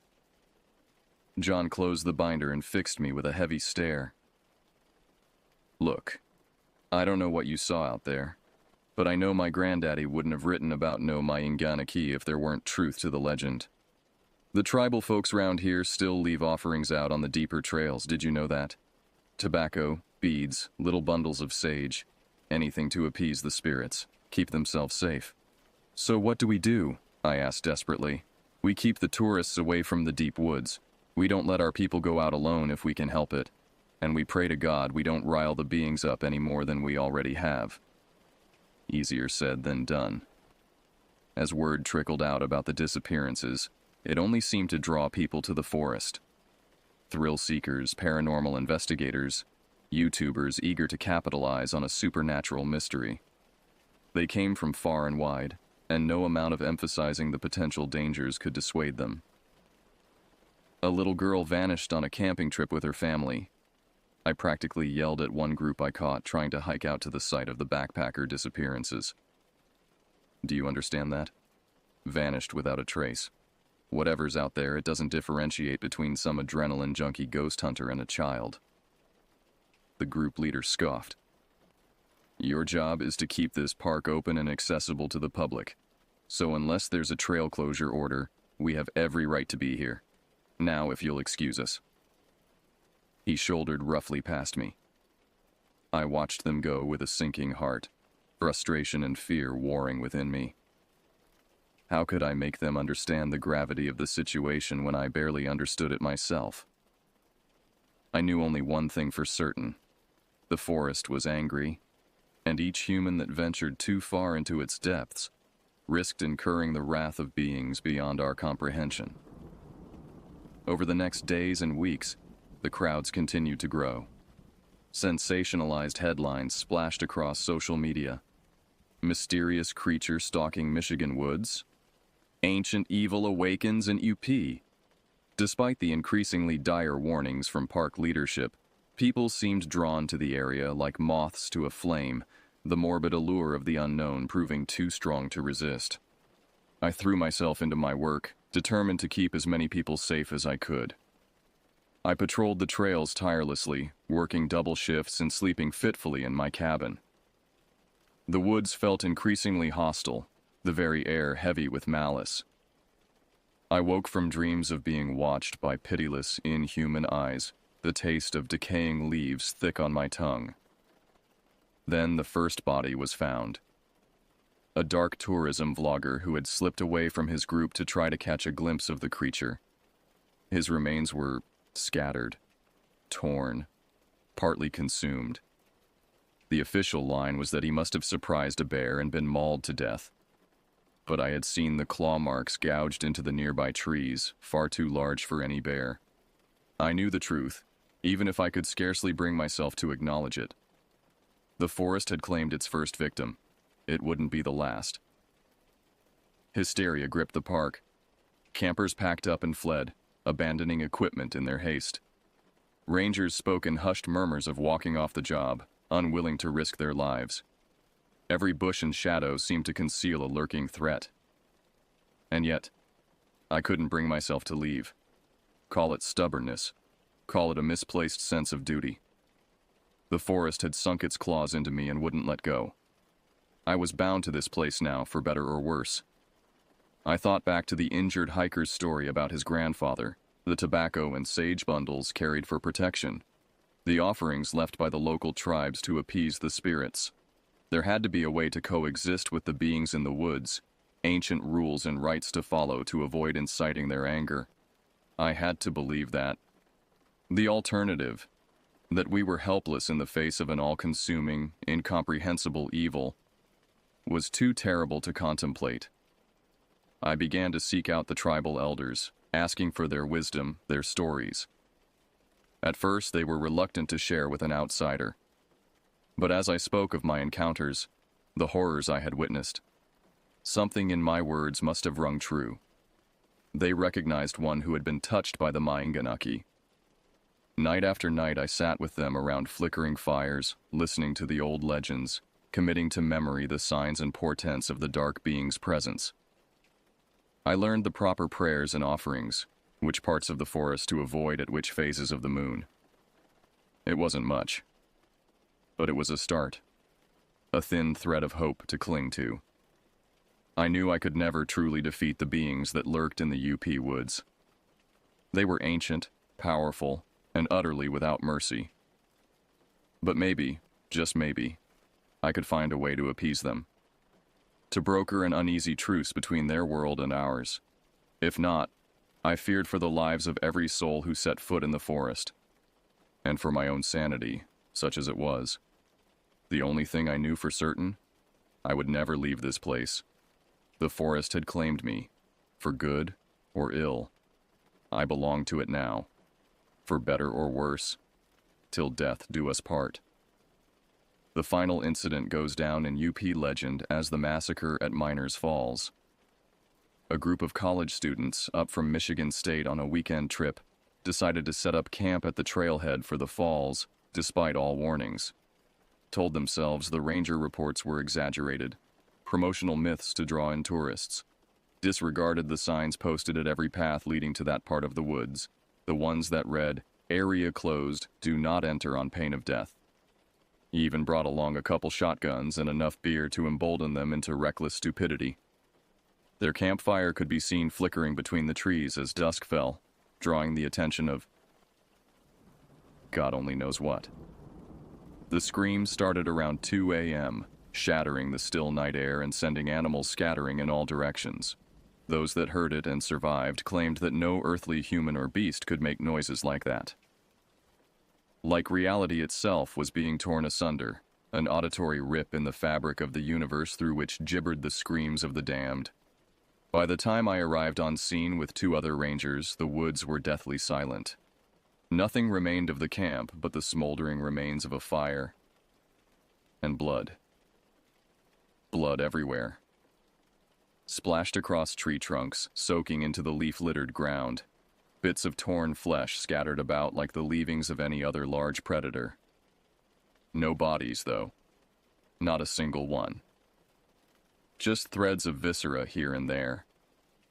John closed the binder and fixed me with a heavy stare. "Look, I don't know what you saw out there, but I know my granddaddy wouldn't have written about no Mainganaki if there weren't truth to the legend. The tribal folks round here still leave offerings out on the deeper trails, did you know that? Tobacco, beads, little bundles of sage, anything to appease the spirits, keep themselves safe. So what do we do? I asked desperately. We keep the tourists away from the deep woods. We don't let our people go out alone if we can help it. And we pray to God we don't rile the beings up any more than we already have. Easier said than done. As word trickled out about the disappearances, it only seemed to draw people to the forest. Thrill seekers, paranormal investigators, YouTubers eager to capitalize on a supernatural mystery. They came from far and wide, and no amount of emphasizing the potential dangers could dissuade them. A little girl vanished on a camping trip with her family. I practically yelled at one group I caught trying to hike out to the site of the backpacker disappearances. Do you understand that? Vanished without a trace. Whatever's out there, it doesn't differentiate between some adrenaline junkie ghost hunter and a child. The group leader scoffed. Your job is to keep this park open and accessible to the public. So unless there's a trail closure order, we have every right to be here. Now, if you'll excuse us. He shouldered roughly past me. I watched them go with a sinking heart, frustration and fear warring within me. How could I make them understand the gravity of the situation when I barely understood it myself? I knew only one thing for certain. The forest was angry, and each human that ventured too far into its depths risked incurring the wrath of beings beyond our comprehension. Over the next days and weeks, the crowds continued to grow. Sensationalized headlines splashed across social media. Mysterious creature stalking Michigan woods. Ancient evil awakens in UP. Despite the increasingly dire warnings from park leadership, people seemed drawn to the area like moths to a flame, the morbid allure of the unknown proving too strong to resist. I threw myself into my work, determined to keep as many people safe as I could. I patrolled the trails tirelessly, working double shifts and sleeping fitfully in my cabin. The woods felt increasingly hostile, the very air heavy with malice. I woke from dreams of being watched by pitiless, inhuman eyes, the taste of decaying leaves thick on my tongue. Then the first body was found. A dark tourism vlogger who had slipped away from his group to try to catch a glimpse of the creature. His remains were scattered, torn, partly consumed. The official line was that he must have surprised a bear and been mauled to death. But I had seen the claw marks gouged into the nearby trees, far too large for any bear. I knew the truth, even if I could scarcely bring myself to acknowledge it. The forest had claimed its first victim. It wouldn't be the last. Hysteria gripped the park. Campers packed up and fled, abandoning equipment in their haste. Rangers spoke in hushed murmurs of walking off the job, unwilling to risk their lives. Every bush and shadow seemed to conceal a lurking threat. And yet, I couldn't bring myself to leave. Call it stubbornness. Call it a misplaced sense of duty. The forest had sunk its claws into me and wouldn't let go. I was bound to this place now, for better or worse. I thought back to the injured hiker's story about his grandfather, the tobacco and sage bundles carried for protection, the offerings left by the local tribes to appease the spirits. There had to be a way to coexist with the beings in the woods, ancient rules and rites to follow to avoid inciting their anger. I had to believe that. The alternative, that we were helpless in the face of an all-consuming, incomprehensible evil, was too terrible to contemplate. I began to seek out the tribal elders, asking for their wisdom, their stories. At first, they were reluctant to share with an outsider. But as I spoke of my encounters, the horrors I had witnessed, something in my words must have rung true. They recognized one who had been touched by the Mainganaki. Night after night, I sat with them around flickering fires, listening to the old legends, committing to memory the signs and portents of the dark being's presence. I learned the proper prayers and offerings, which parts of the forest to avoid at which phases of the moon. It wasn't much, but it was a start. a thin thread of hope to cling to. I knew I could never truly defeat the beings that lurked in the UP woods. They were ancient, powerful, and utterly without mercy. But maybe, just maybe, I could find a way to appease them, to broker an uneasy truce between their world and ours. If not, I feared for the lives of every soul who set foot in the forest, and for my own sanity, such as it was. The only thing I knew for certain, I would never leave this place. The forest had claimed me, for good or ill. I belonged to it now, for better or worse, till death do us part. The final incident goes down in UP legend as the massacre at Miners Falls. A group of college students up from Michigan State on a weekend trip decided to set up camp at the trailhead for the falls, despite all warnings. Told themselves the ranger reports were exaggerated, promotional myths to draw in tourists. Disregarded the signs posted at every path leading to that part of the woods, the ones that read, "Area closed, do not enter on pain of death." He even brought along a couple shotguns and enough beer to embolden them into reckless stupidity. Their campfire could be seen flickering between the trees as dusk fell, drawing the attention of God only knows what. The screams started around 2 a.m., shattering the still night air and sending animals scattering in all directions. Those that heard it and survived claimed that no earthly human or beast could make noises like that. Like reality itself was being torn asunder, an auditory rip in the fabric of the universe through which gibbered the screams of the damned. By the time I arrived on scene with 2 other rangers, the woods were deathly silent. Nothing remained of the camp but the smoldering remains of a fire and blood. Blood everywhere. Splashed across tree trunks, soaking into the leaf-littered ground. Bits of torn flesh scattered about like the leavings of any other large predator. No bodies, though. Not a single one. Just threads of viscera here and there.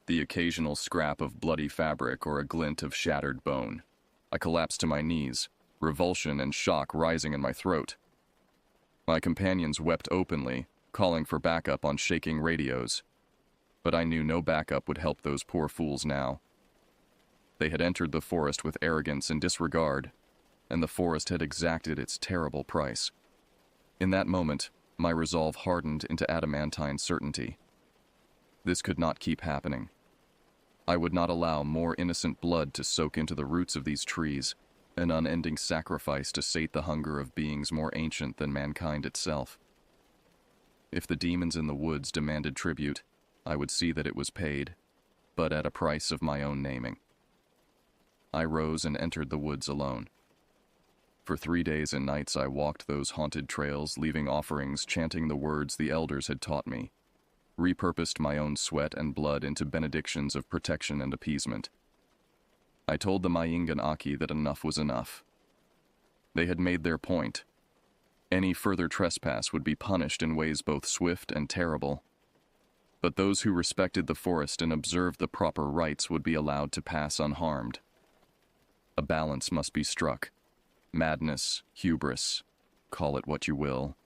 The occasional scrap of bloody fabric or a glint of shattered bone. I collapsed to my knees, revulsion and shock rising in my throat. My companions wept openly, calling for backup on shaking radios. But I knew no backup would help those poor fools now. They had entered the forest with arrogance and disregard, and the forest had exacted its terrible price. In that moment, my resolve hardened into adamantine certainty. This could not keep happening. I would not allow more innocent blood to soak into the roots of these trees, an unending sacrifice to sate the hunger of beings more ancient than mankind itself. If the demons in the woods demanded tribute, I would see that it was paid, but at a price of my own naming. I rose and entered the woods alone. For 3 days and nights I walked those haunted trails, leaving offerings chanting the words the elders had taught me, repurposed my own sweat and blood into benedictions of protection and appeasement. I told the Mayingan Aki that enough was enough. They had made their point. Any further trespass would be punished in ways both swift and terrible. But those who respected the forest and observed the proper rites would be allowed to pass unharmed. A balance must be struck. Madness, hubris, call it what you will.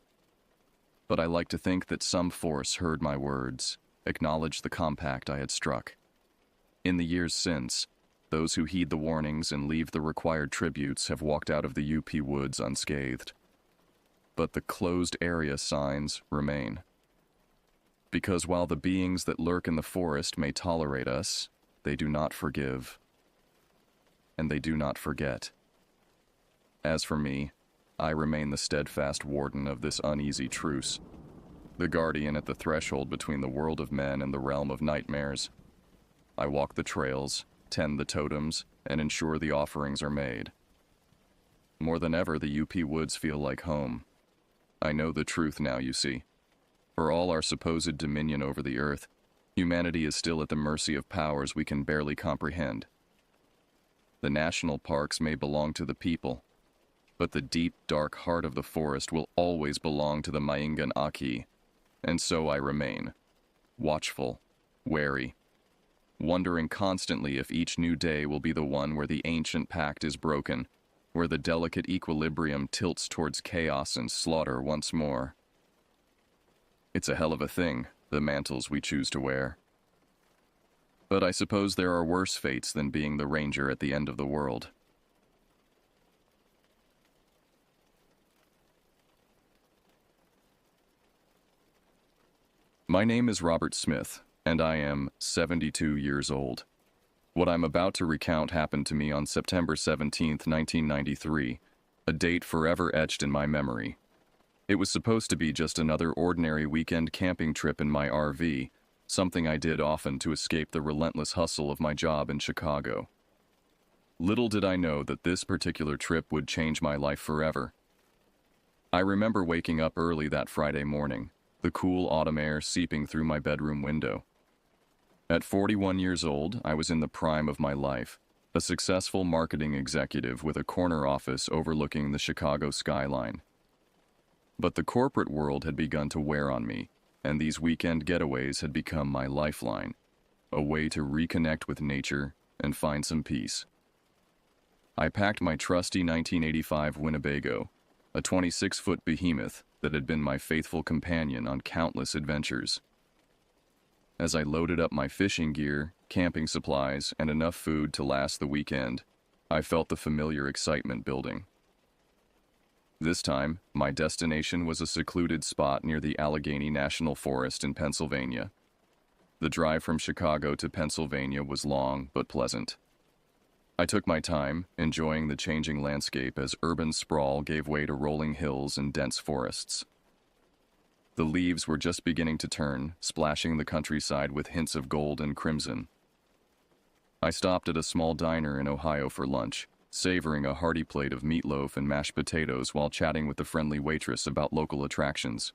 But I like to think that some force heard my words, acknowledged the compact I had struck. In the years since, those who heed the warnings and leave the required tributes have walked out of the UP woods unscathed. But the closed area signs remain. Because while the beings that lurk in the forest may tolerate us, they do not forgive. And they do not forget. As for me, I remain the steadfast warden of this uneasy truce, the guardian at the threshold between the world of men and the realm of nightmares. I walk the trails, tend the totems, and ensure the offerings are made. More than ever, the UP woods feel like home. I know the truth now, you see. For all our supposed dominion over the earth, humanity is still at the mercy of powers we can barely comprehend. The national parks may belong to the people, but the deep, dark heart of the forest will always belong to the Mayingan Aki, and so I remain, watchful, wary, wondering constantly if each new day will be the one where the ancient pact is broken, where the delicate equilibrium tilts towards chaos and slaughter once more. It's a hell of a thing, the mantles we choose to wear. But I suppose there are worse fates than being the ranger at the end of the world. My name is Robert Smith, and I am 72 years old. What I'm about to recount happened to me on September 17, 1993, a date forever etched in my memory. It was supposed to be just another ordinary weekend camping trip in my RV, something I did often to escape the relentless hustle of my job in Chicago. Little did I know that this particular trip would change my life forever. I remember waking up early that Friday morning, the cool autumn air seeping through my bedroom window. At 41 years old, I was in the prime of my life, a successful marketing executive with a corner office overlooking the Chicago skyline. But the corporate world had begun to wear on me, and these weekend getaways had become my lifeline, a way to reconnect with nature and find some peace. I packed my trusty 1985 Winnebago, a 26-foot behemoth that had been my faithful companion on countless adventures. As I loaded up my fishing gear, camping supplies, and enough food to last the weekend, I felt the familiar excitement building. This time, my destination was a secluded spot near the Allegheny National Forest in Pennsylvania. The drive from Chicago to Pennsylvania was long but pleasant. I took my time, enjoying the changing landscape as urban sprawl gave way to rolling hills and dense forests. The leaves were just beginning to turn, splashing the countryside with hints of gold and crimson. I stopped at a small diner in Ohio for lunch, savoring a hearty plate of meatloaf and mashed potatoes while chatting with the friendly waitress about local attractions.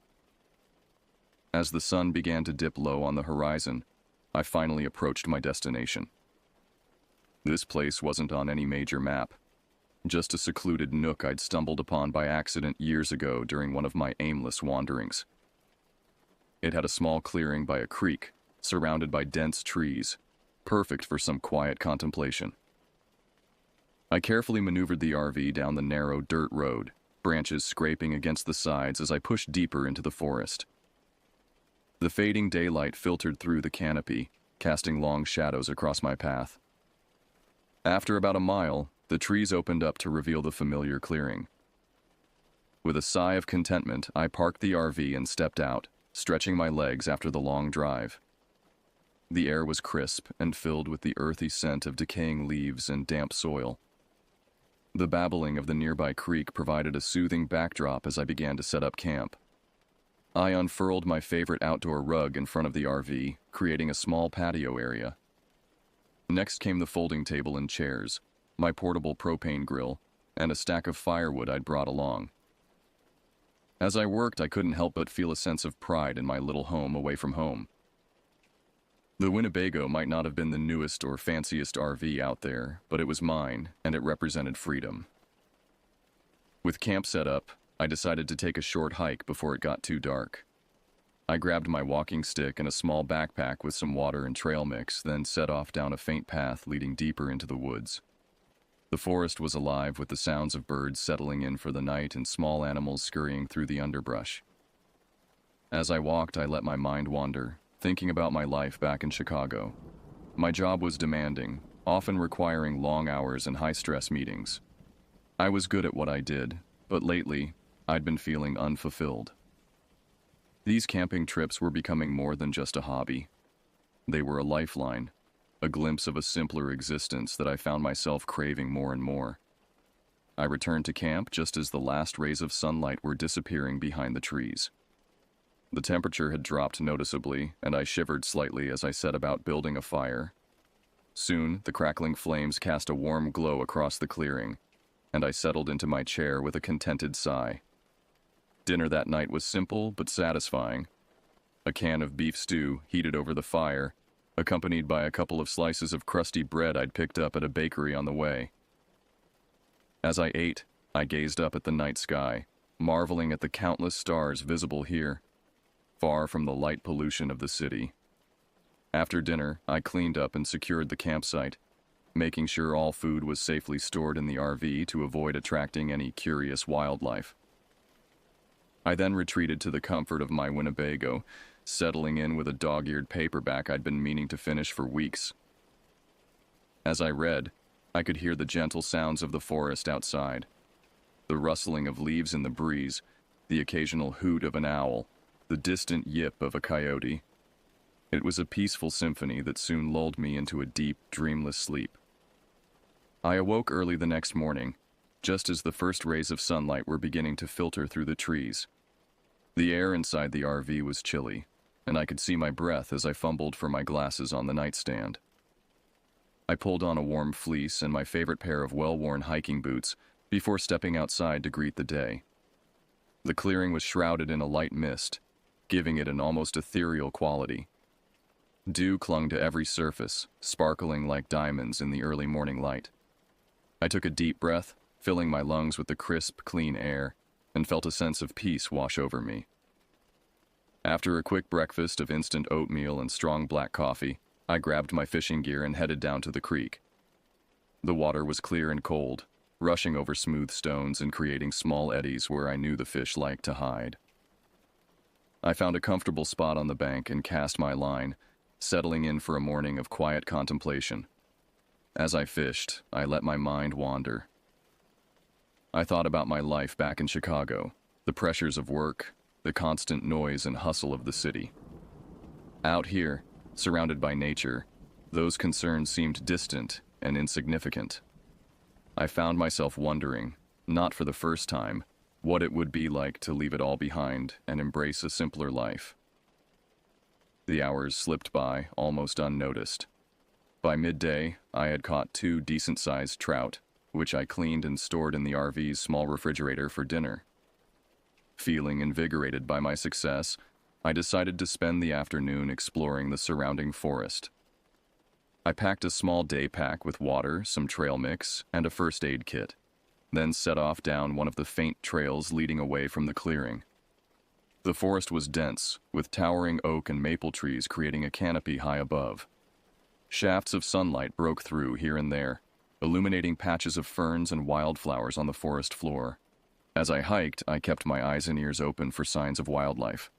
As the sun began to dip low on the horizon, I finally approached my destination. This place wasn't on any major map, just a secluded nook I'd stumbled upon by accident years ago during one of my aimless wanderings. It had a small clearing by a creek, surrounded by dense trees, perfect for some quiet contemplation. I carefully maneuvered the RV down the narrow dirt road, branches scraping against the sides as I pushed deeper into the forest. The fading daylight filtered through the canopy, casting long shadows across my path. After about a mile, the trees opened up to reveal the familiar clearing. With a sigh of contentment, I parked the RV and stepped out, stretching my legs after the long drive. The air was crisp and filled with the earthy scent of decaying leaves and damp soil. The babbling of the nearby creek provided a soothing backdrop as I began to set up camp. I unfurled my favorite outdoor rug in front of the RV, creating a small patio area. Next came the folding table and chairs, my portable propane grill, and a stack of firewood I'd brought along. As I worked, I couldn't help but feel a sense of pride in my little home away from home. The Winnebago might not have been the newest or fanciest RV out there, but it was mine, and it represented freedom. With camp set up, I decided to take a short hike before it got too dark. I grabbed my walking stick and a small backpack with some water and trail mix, then set off down a faint path leading deeper into the woods. The forest was alive with the sounds of birds settling in for the night and small animals scurrying through the underbrush. As I walked, I let my mind wander, thinking about my life back in Chicago. My job was demanding, often requiring long hours and high-stress meetings. I was good at what I did, but lately, I'd been feeling unfulfilled. These camping trips were becoming more than just a hobby. They were a lifeline, a glimpse of a simpler existence that I found myself craving more and more. I returned to camp just as the last rays of sunlight were disappearing behind the trees. The temperature had dropped noticeably, and I shivered slightly as I set about building a fire. Soon, the crackling flames cast a warm glow across the clearing, and I settled into my chair with a contented sigh. Dinner that night was simple but satisfying. A can of beef stew heated over the fire, accompanied by a couple of slices of crusty bread I'd picked up at a bakery on the way. As I ate, I gazed up at the night sky, marveling at the countless stars visible here, far from the light pollution of the city. After dinner, I cleaned up and secured the campsite, making sure all food was safely stored in the RV to avoid attracting any curious wildlife. I then retreated to the comfort of my Winnebago, settling in with a dog-eared paperback I'd been meaning to finish for weeks. As I read, I could hear the gentle sounds of the forest outside, the rustling of leaves in the breeze, the occasional hoot of an owl, the distant yip of a coyote. It was a peaceful symphony that soon lulled me into a deep, dreamless sleep. I awoke early the next morning, just as the first rays of sunlight were beginning to filter through the trees. The air inside the RV was chilly, and I could see my breath as I fumbled for my glasses on the nightstand. I pulled on a warm fleece and my favorite pair of well-worn hiking boots before stepping outside to greet the day. The clearing was shrouded in a light mist, giving it an almost ethereal quality. Dew clung to every surface, sparkling like diamonds in the early morning light. I took a deep breath, filling my lungs with the crisp, clean air, and felt a sense of peace wash over me. After a quick breakfast of instant oatmeal and strong black coffee, I grabbed my fishing gear and headed down to the creek. The water was clear and cold, rushing over smooth stones and creating small eddies where I knew the fish liked to hide. I found a comfortable spot on the bank and cast my line, settling in for a morning of quiet contemplation. As I fished, I let my mind wander. I thought about my life back in Chicago, the pressures of work, the constant noise and hustle of the city. Out here, surrounded by nature, those concerns seemed distant and insignificant. I found myself wondering, not for the first time, what it would be like to leave it all behind and embrace a simpler life. The hours slipped by, almost unnoticed. By midday, I had caught 2 decent-sized trout, which I cleaned and stored in the RV's small refrigerator for dinner. Feeling invigorated by my success, I decided to spend the afternoon exploring the surrounding forest. I packed a small day pack with water, some trail mix, and a first aid kit, then set off down one of the faint trails leading away from the clearing. The forest was dense, with towering oak and maple trees creating a canopy high above. Shafts of sunlight broke through here and there, illuminating patches of ferns and wildflowers on the forest floor. As I hiked, I kept my eyes and ears open for signs of wildlife.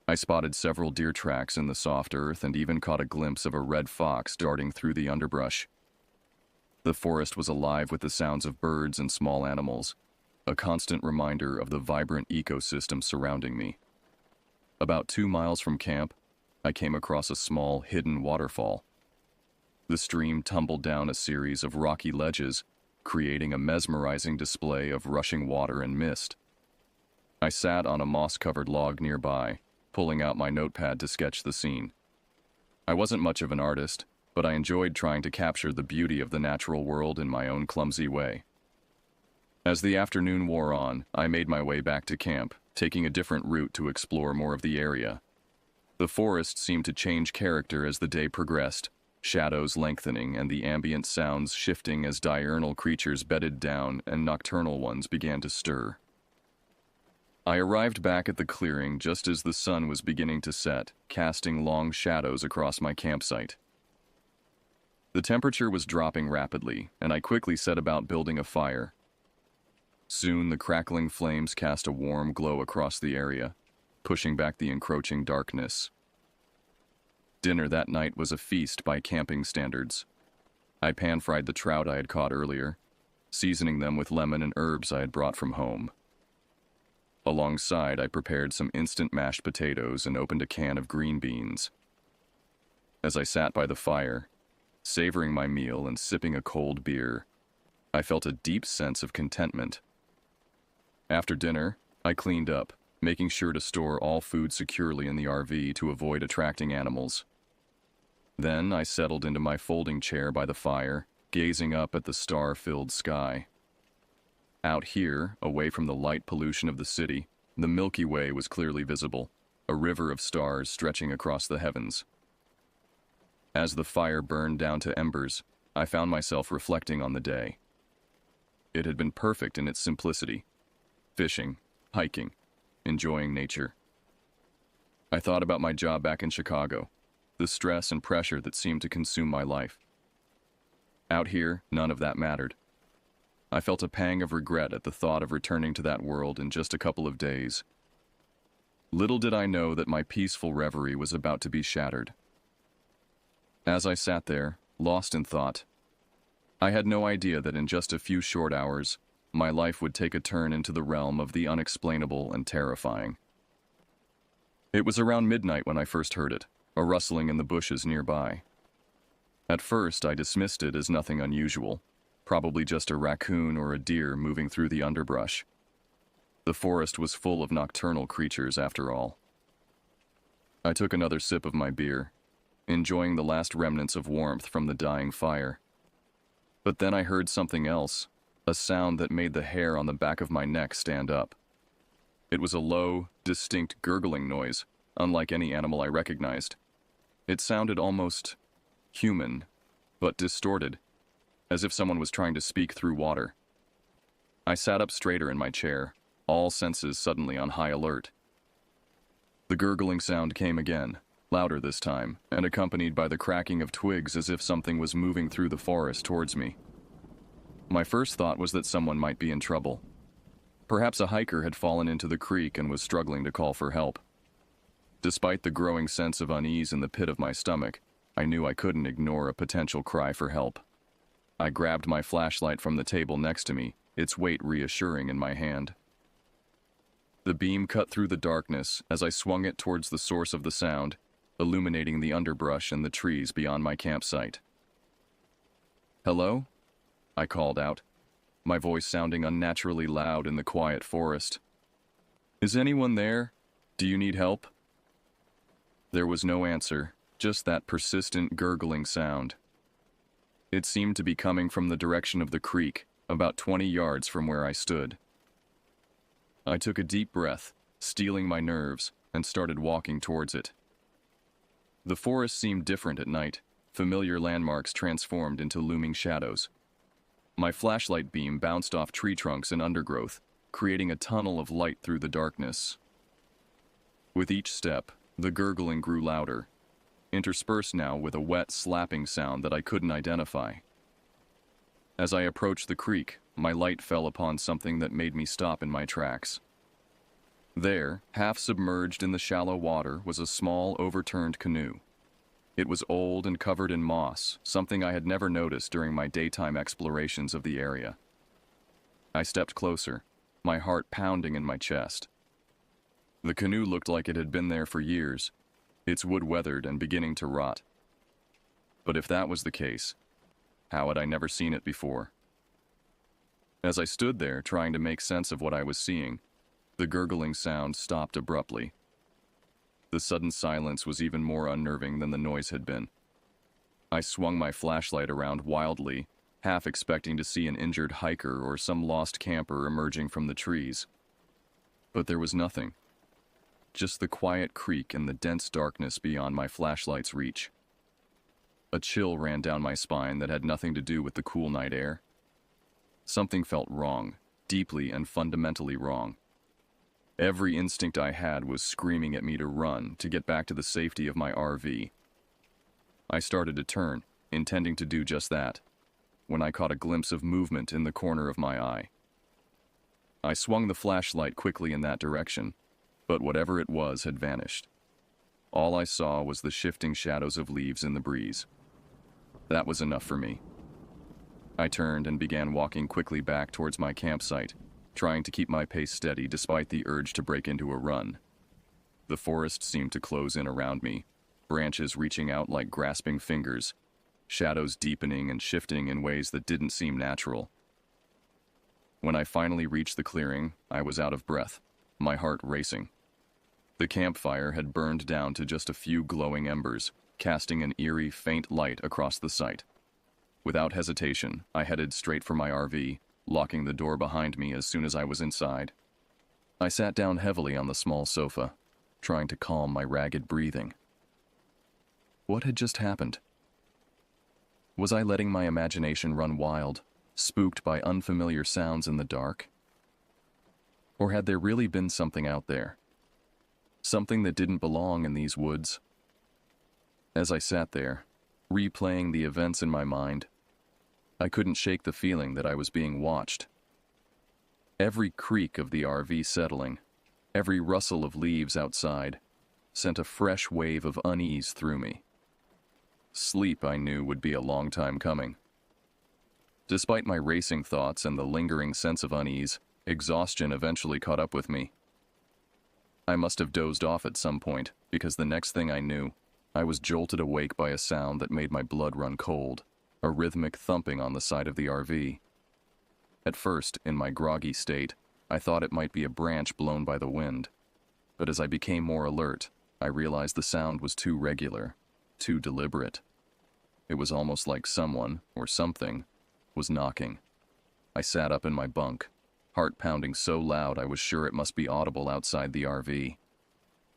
I spotted several deer tracks in the soft earth and even caught a glimpse of a red fox darting through the underbrush. The forest was alive with the sounds of birds and small animals, a constant reminder of the vibrant ecosystem surrounding me. About 2 miles from camp, I came across a small, hidden waterfall. The stream tumbled down a series of rocky ledges, creating a mesmerizing display of rushing water and mist. I sat on a moss-covered log nearby, pulling out my notepad to sketch the scene. I wasn't much of an artist, but I enjoyed trying to capture the beauty of the natural world in my own clumsy way. As the afternoon wore on, I made my way back to camp, taking a different route to explore more of the area. The forest seemed to change character as the day progressed, shadows lengthening and the ambient sounds shifting as diurnal creatures bedded down and nocturnal ones began to stir. I arrived back at the clearing just as the sun was beginning to set, casting long shadows across my campsite. The temperature was dropping rapidly, and I quickly set about building a fire. Soon the crackling flames cast a warm glow across the area, pushing back the encroaching darkness. Dinner that night was a feast by camping standards. I pan-fried the trout I had caught earlier, seasoning them with lemon and herbs I had brought from home. Alongside, I prepared some instant mashed potatoes and opened a can of green beans. As I sat by the fire, savoring my meal and sipping a cold beer, I felt a deep sense of contentment. After dinner, I cleaned up, making sure to store all food securely in the RV to avoid attracting animals. Then I settled into my folding chair by the fire, gazing up at the star-filled sky. Out here, away from the light pollution of the city, the Milky Way was clearly visible, a river of stars stretching across the heavens. As the fire burned down to embers, I found myself reflecting on the day. It had been perfect in its simplicity. Fishing, hiking, enjoying nature. I thought about my job back in Chicago, the stress and pressure that seemed to consume my life. Out here, none of that mattered. I felt a pang of regret at the thought of returning to that world in just a couple of days. Little did I know that my peaceful reverie was about to be shattered. As I sat there, lost in thought, I had no idea that in just a few short hours, my life would take a turn into the realm of the unexplainable and terrifying. It was around midnight when I first heard it, a rustling in the bushes nearby. At first, I dismissed it as nothing unusual, probably just a raccoon or a deer moving through the underbrush. The forest was full of nocturnal creatures, after all. I took another sip of my beer, enjoying the last remnants of warmth from the dying fire. But then I heard something else, a sound that made the hair on the back of my neck stand up. It was a low, distinct gurgling noise, unlike any animal I recognized. It sounded almost human, but distorted, as if someone was trying to speak through water. I sat up straighter in my chair, all senses suddenly on high alert. The gurgling sound came again, louder this time, and accompanied by the cracking of twigs as if something was moving through the forest towards me. My first thought was that someone might be in trouble. Perhaps a hiker had fallen into the creek and was struggling to call for help. Despite the growing sense of unease in the pit of my stomach, I knew I couldn't ignore a potential cry for help. I grabbed my flashlight from the table next to me, its weight reassuring in my hand. The beam cut through the darkness as I swung it towards the source of the sound, illuminating the underbrush and the trees beyond my campsite. "Hello?" I called out, my voice sounding unnaturally loud in the quiet forest. "Is anyone there? Do you need help?" There was no answer, just that persistent gurgling sound. It seemed to be coming from the direction of the creek, about 20 yards from where I stood. I took a deep breath, steeling my nerves, and started walking towards it. The forest seemed different at night, familiar landmarks transformed into looming shadows. My flashlight beam bounced off tree trunks and undergrowth, creating a tunnel of light through the darkness. With each step, the gurgling grew louder, interspersed now with a wet slapping sound that I couldn't identify. As I approached the creek, my light fell upon something that made me stop in my tracks. There, half submerged in the shallow water, was a small, overturned canoe. It was old and covered in moss, something I had never noticed during my daytime explorations of the area. I stepped closer, my heart pounding in my chest. The canoe looked like it had been there for years, its wood weathered and beginning to rot. But if that was the case, how had I never seen it before? As I stood there trying to make sense of what I was seeing, the gurgling sound stopped abruptly. The sudden silence was even more unnerving than the noise had been. I swung my flashlight around wildly, half expecting to see an injured hiker or some lost camper emerging from the trees. But there was nothing. Just the quiet creek and the dense darkness beyond my flashlight's reach. A chill ran down my spine that had nothing to do with the cool night air. Something felt wrong, deeply and fundamentally wrong. Every instinct I had was screaming at me to run, to get back to the safety of my RV. I started to turn, intending to do just that, when I caught a glimpse of movement in the corner of my eye. I swung the flashlight quickly in that direction, but whatever it was had vanished. All I saw was the shifting shadows of leaves in the breeze. That was enough for me. I turned and began walking quickly back towards my campsite, trying to keep my pace steady despite the urge to break into a run. The forest seemed to close in around me, branches reaching out like grasping fingers, shadows deepening and shifting in ways that didn't seem natural. When I finally reached the clearing, I was out of breath, my heart racing. The campfire had burned down to just a few glowing embers, casting an eerie, faint light across the site. Without hesitation, I headed straight for my RV, locking the door behind me as soon as I was inside. I sat down heavily on the small sofa, trying to calm my ragged breathing. What had just happened? Was I letting my imagination run wild, spooked by unfamiliar sounds in the dark? Or had there really been something out there? Something that didn't belong in these woods? As I sat there, replaying the events in my mind, I couldn't shake the feeling that I was being watched. Every creak of the RV settling, every rustle of leaves outside, sent a fresh wave of unease through me. Sleep, I knew, would be a long time coming. Despite my racing thoughts and the lingering sense of unease, exhaustion eventually caught up with me. I must have dozed off at some point, because the next thing I knew, I was jolted awake by a sound that made my blood run cold, a rhythmic thumping on the side of the RV. At first, in my groggy state, I thought it might be a branch blown by the wind. But as I became more alert, I realized the sound was too regular, too deliberate. It was almost like someone, or something, was knocking. I sat up in my bunk, heart pounding so loud I was sure it must be audible outside the RV.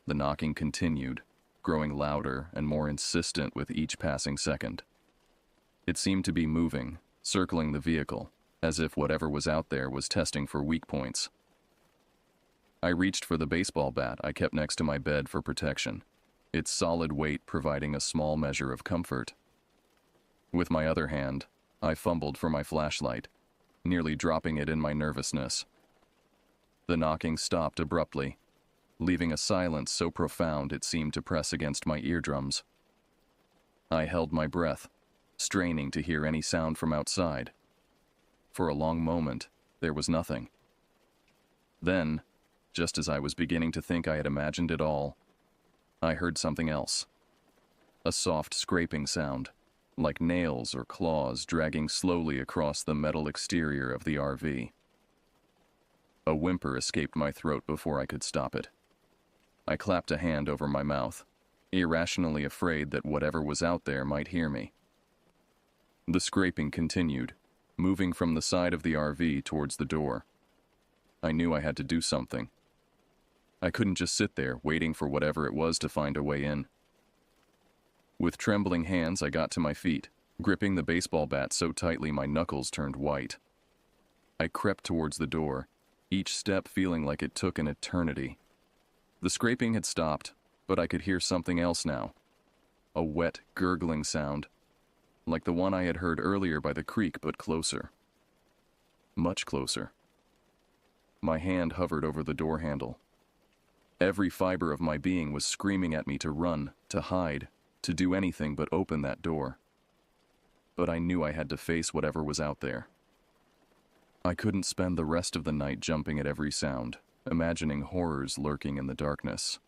The knocking continued, growing louder and more insistent with each passing second. It seemed to be moving, circling the vehicle, as if whatever was out there was testing for weak points. I reached for the baseball bat I kept next to my bed for protection, its solid weight providing a small measure of comfort. With my other hand, I fumbled for my flashlight, nearly dropping it in my nervousness. The knocking stopped abruptly, leaving a silence so profound it seemed to press against my eardrums. I held my breath, straining to hear any sound from outside. For a long moment, there was nothing. Then, just as I was beginning to think I had imagined it all, I heard something else. A soft scraping sound, like nails or claws dragging slowly across the metal exterior of the RV. A whimper escaped my throat before I could stop it. I clapped a hand over my mouth, irrationally afraid that whatever was out there might hear me. The scraping continued, moving from the side of the RV towards the door. I knew I had to do something. I couldn't just sit there waiting for whatever it was to find a way in. With trembling hands, I got to my feet, gripping the baseball bat so tightly my knuckles turned white. I crept towards the door, each step feeling like it took an eternity. The scraping had stopped, but I could hear something else now. A wet, gurgling sound, like the one I had heard earlier by the creek, but closer. Much closer. My hand hovered over the door handle. Every fiber of my being was screaming at me to run, to hide, to do anything but open that door. But I knew I had to face whatever was out there. I couldn't spend the rest of the night jumping at every sound, imagining horrors lurking in the darkness.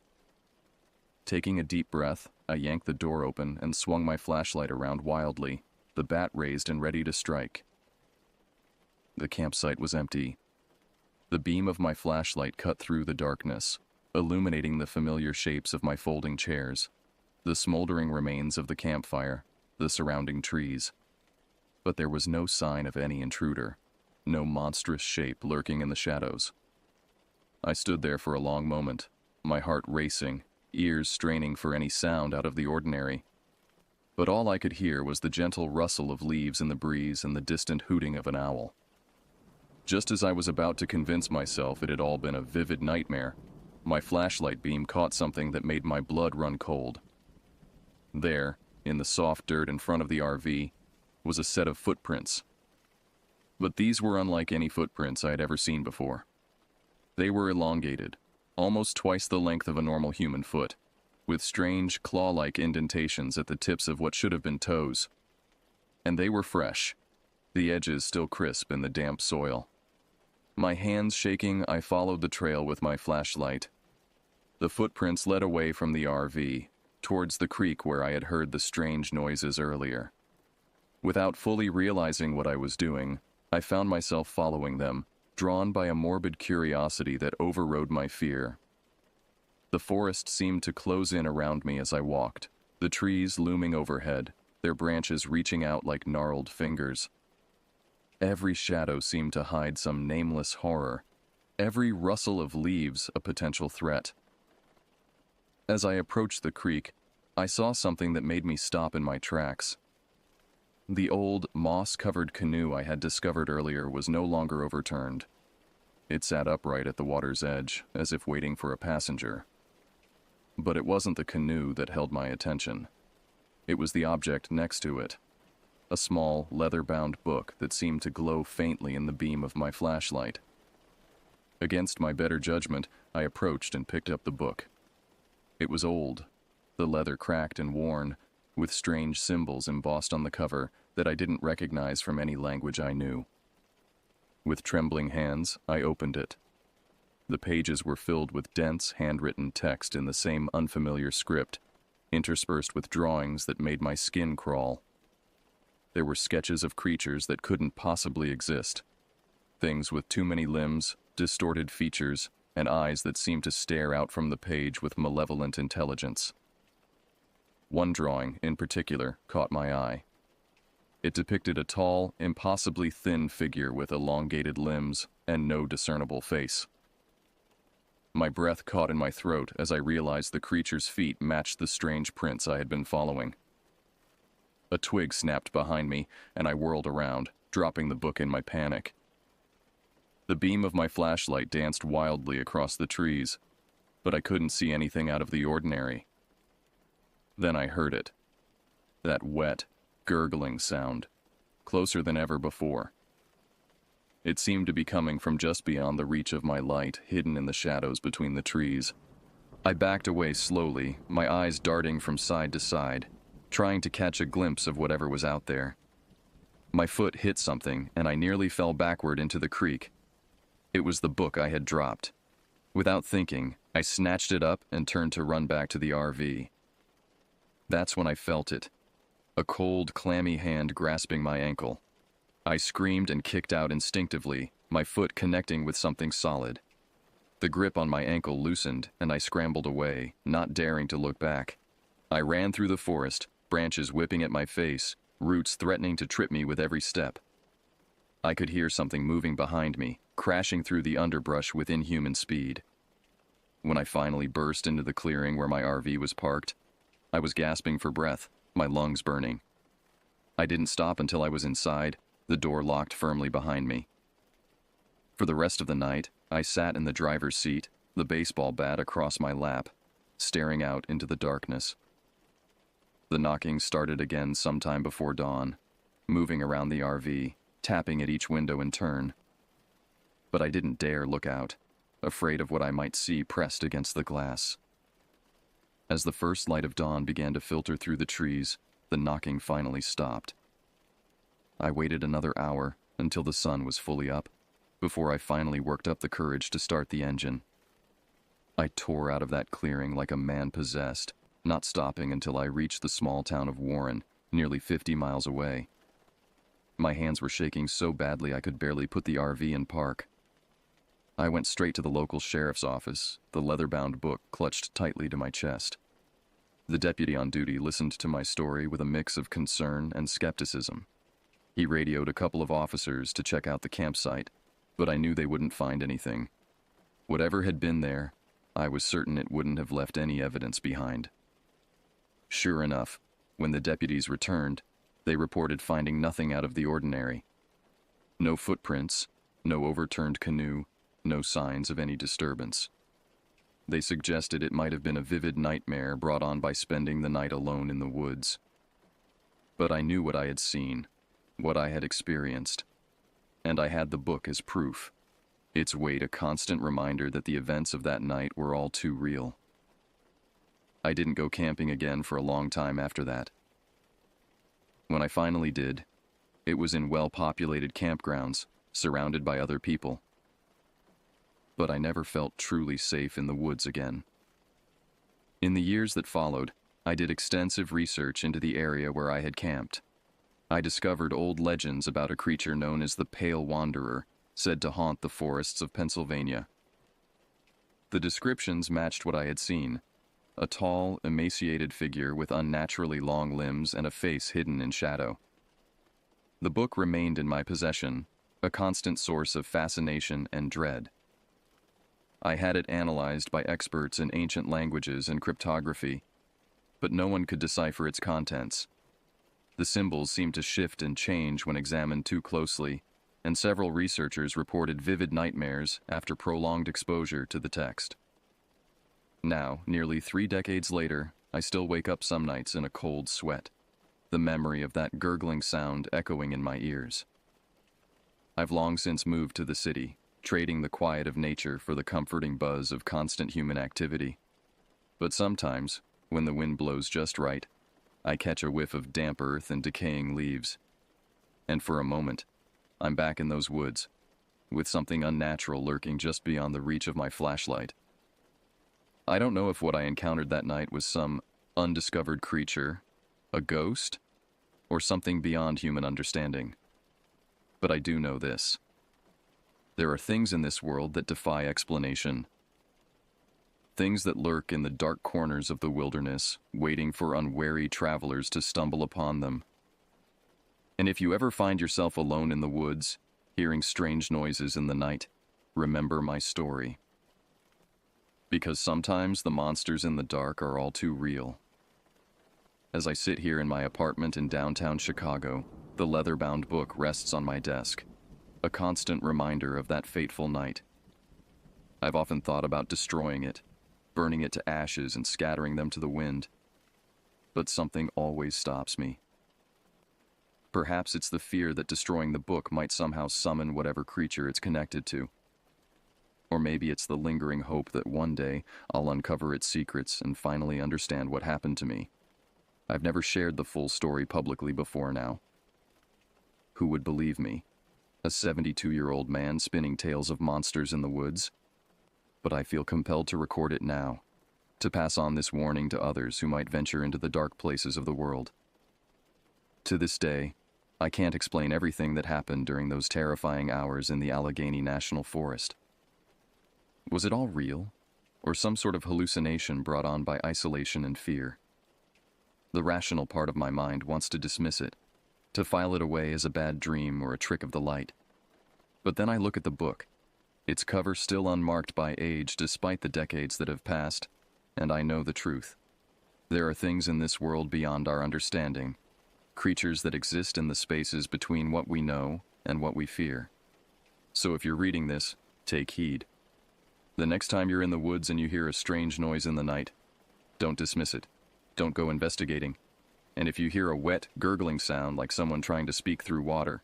Taking a deep breath, I yanked the door open and swung my flashlight around wildly, the bat raised and ready to strike. The campsite was empty. The beam of my flashlight cut through the darkness, illuminating the familiar shapes of my folding chairs, the smoldering remains of the campfire, the surrounding trees. But there was no sign of any intruder, no monstrous shape lurking in the shadows. I stood there for a long moment, my heart racing, ears straining for any sound out of the ordinary. But all I could hear was the gentle rustle of leaves in the breeze and the distant hooting of an owl. Just as I was about to convince myself it had all been a vivid nightmare, my flashlight beam caught something that made my blood run cold. There, in the soft dirt in front of the RV, was a set of footprints. But these were unlike any footprints I had ever seen before. They were elongated, almost twice the length of a normal human foot, with strange, claw-like indentations at the tips of what should have been toes. And they were fresh, the edges still crisp in the damp soil. My hands shaking, I followed the trail with my flashlight. The footprints led away from the RV, towards the creek where I had heard the strange noises earlier. Without fully realizing what I was doing, I found myself following them, drawn by a morbid curiosity that overrode my fear. The forest seemed to close in around me as I walked, the trees looming overhead, their branches reaching out like gnarled fingers. Every shadow seemed to hide some nameless horror, every rustle of leaves a potential threat. As I approached the creek, I saw something that made me stop in my tracks. The old, moss-covered canoe I had discovered earlier was no longer overturned. It sat upright at the water's edge, as if waiting for a passenger. But it wasn't the canoe that held my attention. It was the object next to it. a small, leather-bound book that seemed to glow faintly in the beam of my flashlight. Against my better judgment, I approached and picked up the book. It was old, the leather cracked and worn, with strange symbols embossed on the cover that I didn't recognize from any language I knew. With trembling hands, I opened it. The pages were filled with dense, handwritten text in the same unfamiliar script, interspersed with drawings that made my skin crawl. There were sketches of creatures that couldn't possibly exist. Things with too many limbs, distorted features, and eyes that seemed to stare out from the page with malevolent intelligence. One drawing, in particular, caught my eye. It depicted a tall, impossibly thin figure with elongated limbs and no discernible face. My breath caught in my throat as I realized the creature's feet matched the strange prints I had been following. A twig snapped behind me, and I whirled around, dropping the book in my panic. The beam of my flashlight danced wildly across the trees, but I couldn't see anything out of the ordinary. Then I heard it. That wet, gurgling sound, closer than ever before. It seemed to be coming from just beyond the reach of my light, hidden in the shadows between the trees. I backed away slowly, my eyes darting from side to side, trying to catch a glimpse of whatever was out there. My foot hit something, and I nearly fell backward into the creek. It was the book I had dropped. Without thinking, I snatched it up and turned to run back to the RV. That's when I felt it. A cold, clammy hand grasping my ankle. I screamed and kicked out instinctively, my foot connecting with something solid. The grip on my ankle loosened, and I scrambled away, not daring to look back. I ran through the forest, branches whipping at my face, roots threatening to trip me with every step. I could hear something moving behind me, crashing through the underbrush with inhuman speed. When I finally burst into the clearing where my RV was parked, I was gasping for breath, my lungs burning. I didn't stop until I was inside, the door locked firmly behind me. For the rest of the night, I sat in the driver's seat, the baseball bat across my lap, staring out into the darkness. The knocking started again sometime before dawn, moving around the RV, tapping at each window in turn. But I didn't dare look out, afraid of what I might see pressed against the glass. As the first light of dawn began to filter through the trees, the knocking finally stopped. I waited another hour until the sun was fully up, before I finally worked up the courage to start the engine. I tore out of that clearing like a man possessed, not stopping until I reached the small town of Warren, nearly 50 miles away. My hands were shaking so badly I could barely put the RV in park. I went straight to the local sheriff's office, the leather-bound book clutched tightly to my chest. The deputy on duty listened to my story with a mix of concern and skepticism. He radioed a couple of officers to check out the campsite, but I knew they wouldn't find anything. Whatever had been there, I was certain it wouldn't have left any evidence behind. Sure enough, when the deputies returned, they reported finding nothing out of the ordinary. No footprints, no overturned canoe, no signs of any disturbance. They suggested it might have been a vivid nightmare brought on by spending the night alone in the woods. But I knew what I had seen, what I had experienced, and I had the book as proof, its weight a constant reminder that the events of that night were all too real. I didn't go camping again for a long time after that. When I finally did, it was in well-populated campgrounds, surrounded by other people. But I never felt truly safe in the woods again. In the years that followed, I did extensive research into the area where I had camped. I discovered old legends about a creature known as the Pale Wanderer, said to haunt the forests of Pennsylvania. The descriptions matched what I had seen: a tall, emaciated figure with unnaturally long limbs and a face hidden in shadow. The book remained in my possession, a constant source of fascination and dread. I had it analyzed by experts in ancient languages and cryptography, but no one could decipher its contents. The symbols seemed to shift and change when examined too closely, and several researchers reported vivid nightmares after prolonged exposure to the text. Now, nearly 3 decades later, I still wake up some nights in a cold sweat. the memory of that gurgling sound echoing in my ears. I've long since moved to the city, trading the quiet of nature for the comforting buzz of constant human activity. But sometimes, when the wind blows just right, I catch a whiff of damp earth and decaying leaves. And for a moment, I'm back in those woods, with something unnatural lurking just beyond the reach of my flashlight. I don't know if what I encountered that night was some undiscovered creature, a ghost, or something beyond human understanding. But I do know this. There are things in this world that defy explanation. Things that lurk in the dark corners of the wilderness, waiting for unwary travelers to stumble upon them. And if you ever find yourself alone in the woods, hearing strange noises in the night, remember my story. Because sometimes the monsters in the dark are all too real. As I sit here in my apartment in downtown Chicago, the leather-bound book rests on my desk, a constant reminder of that fateful night. I've often thought about destroying it, burning it to ashes and scattering them to the wind. But something always stops me. Perhaps it's the fear that destroying the book might somehow summon whatever creature it's connected to. Or maybe it's the lingering hope that one day I'll uncover its secrets and finally understand what happened to me. I've never shared the full story publicly before now. Who would believe me? A 72-year-old man spinning tales of monsters in the woods? But I feel compelled to record it now, to pass on this warning to others who might venture into the dark places of the world. To this day, I can't explain everything that happened during those terrifying hours in the Allegheny National Forest. Was it all real, or some sort of hallucination brought on by isolation and fear? The rational part of my mind wants to dismiss it, to file it away as a bad dream or a trick of the light. But then I look at the book, its cover still unmarked by age despite the decades that have passed, and I know the truth. There are things in this world beyond our understanding, creatures that exist in the spaces between what we know and what we fear. So if you're reading this, take heed. The next time you're in the woods and you hear a strange noise in the night, don't dismiss it. Don't go investigating. And if you hear a wet, gurgling sound like someone trying to speak through water,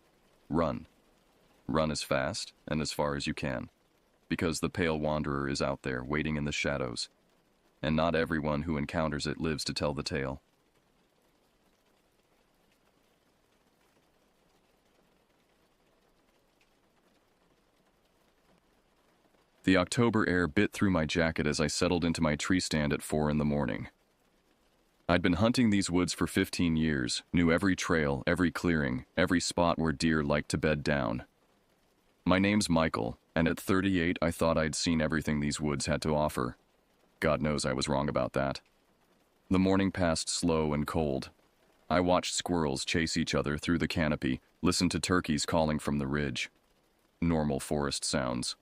run. Run as fast and as far as you can, because the pale wanderer is out there waiting in the shadows, and not everyone who encounters it lives to tell the tale. The October air bit through my jacket as I settled into my tree stand at 4 in the morning. I'd been hunting these woods for 15 years, knew every trail, every clearing, every spot where deer liked to bed down. My name's Michael, and at 38 I thought I'd seen everything these woods had to offer. God knows I was wrong about that. The morning passed slow and cold. I watched squirrels chase each other through the canopy, listened to turkeys calling from the ridge. Normal forest sounds.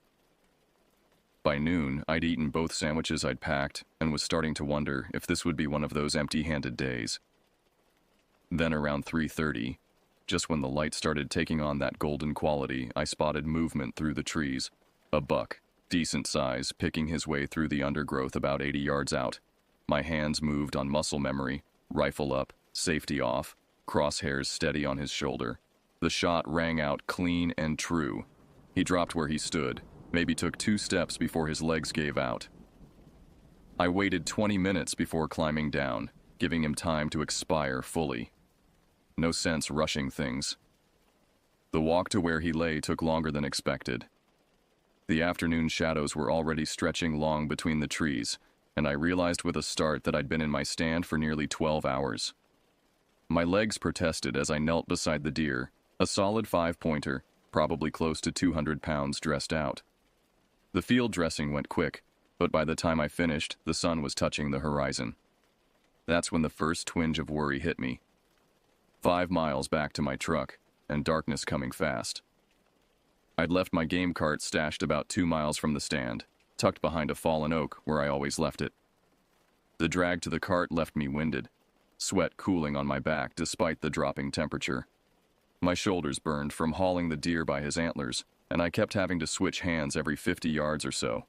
By noon, I'd eaten both sandwiches I'd packed and was starting to wonder if this would be one of those empty-handed days. Then around 3:30, just when the light started taking on that golden quality, I spotted movement through the trees. A buck, decent size, picking his way through the undergrowth about 80 yards out. My hands moved on muscle memory, rifle up, safety off, crosshairs steady on his shoulder. The shot rang out clean and true. He dropped where he stood, maybe took 2 steps before his legs gave out. I waited 20 minutes before climbing down, giving him time to expire fully. No sense rushing things. The walk to where he lay took longer than expected. The afternoon shadows were already stretching long between the trees, and I realized with a start that I'd been in my stand for nearly 12 hours. My legs protested as I knelt beside the deer, a solid 5-pointer, probably close to 200 pounds dressed out. The field dressing went quick, but by the time I finished, the sun was touching the horizon. That's when the first twinge of worry hit me. 5 miles back to my truck, and darkness coming fast. I'd left my game cart stashed about 2 miles from the stand, tucked behind a fallen oak where I always left it. The drag to the cart left me winded, sweat cooling on my back despite the dropping temperature. My shoulders burned from hauling the deer by his antlers, and I kept having to switch hands every 50 yards or so.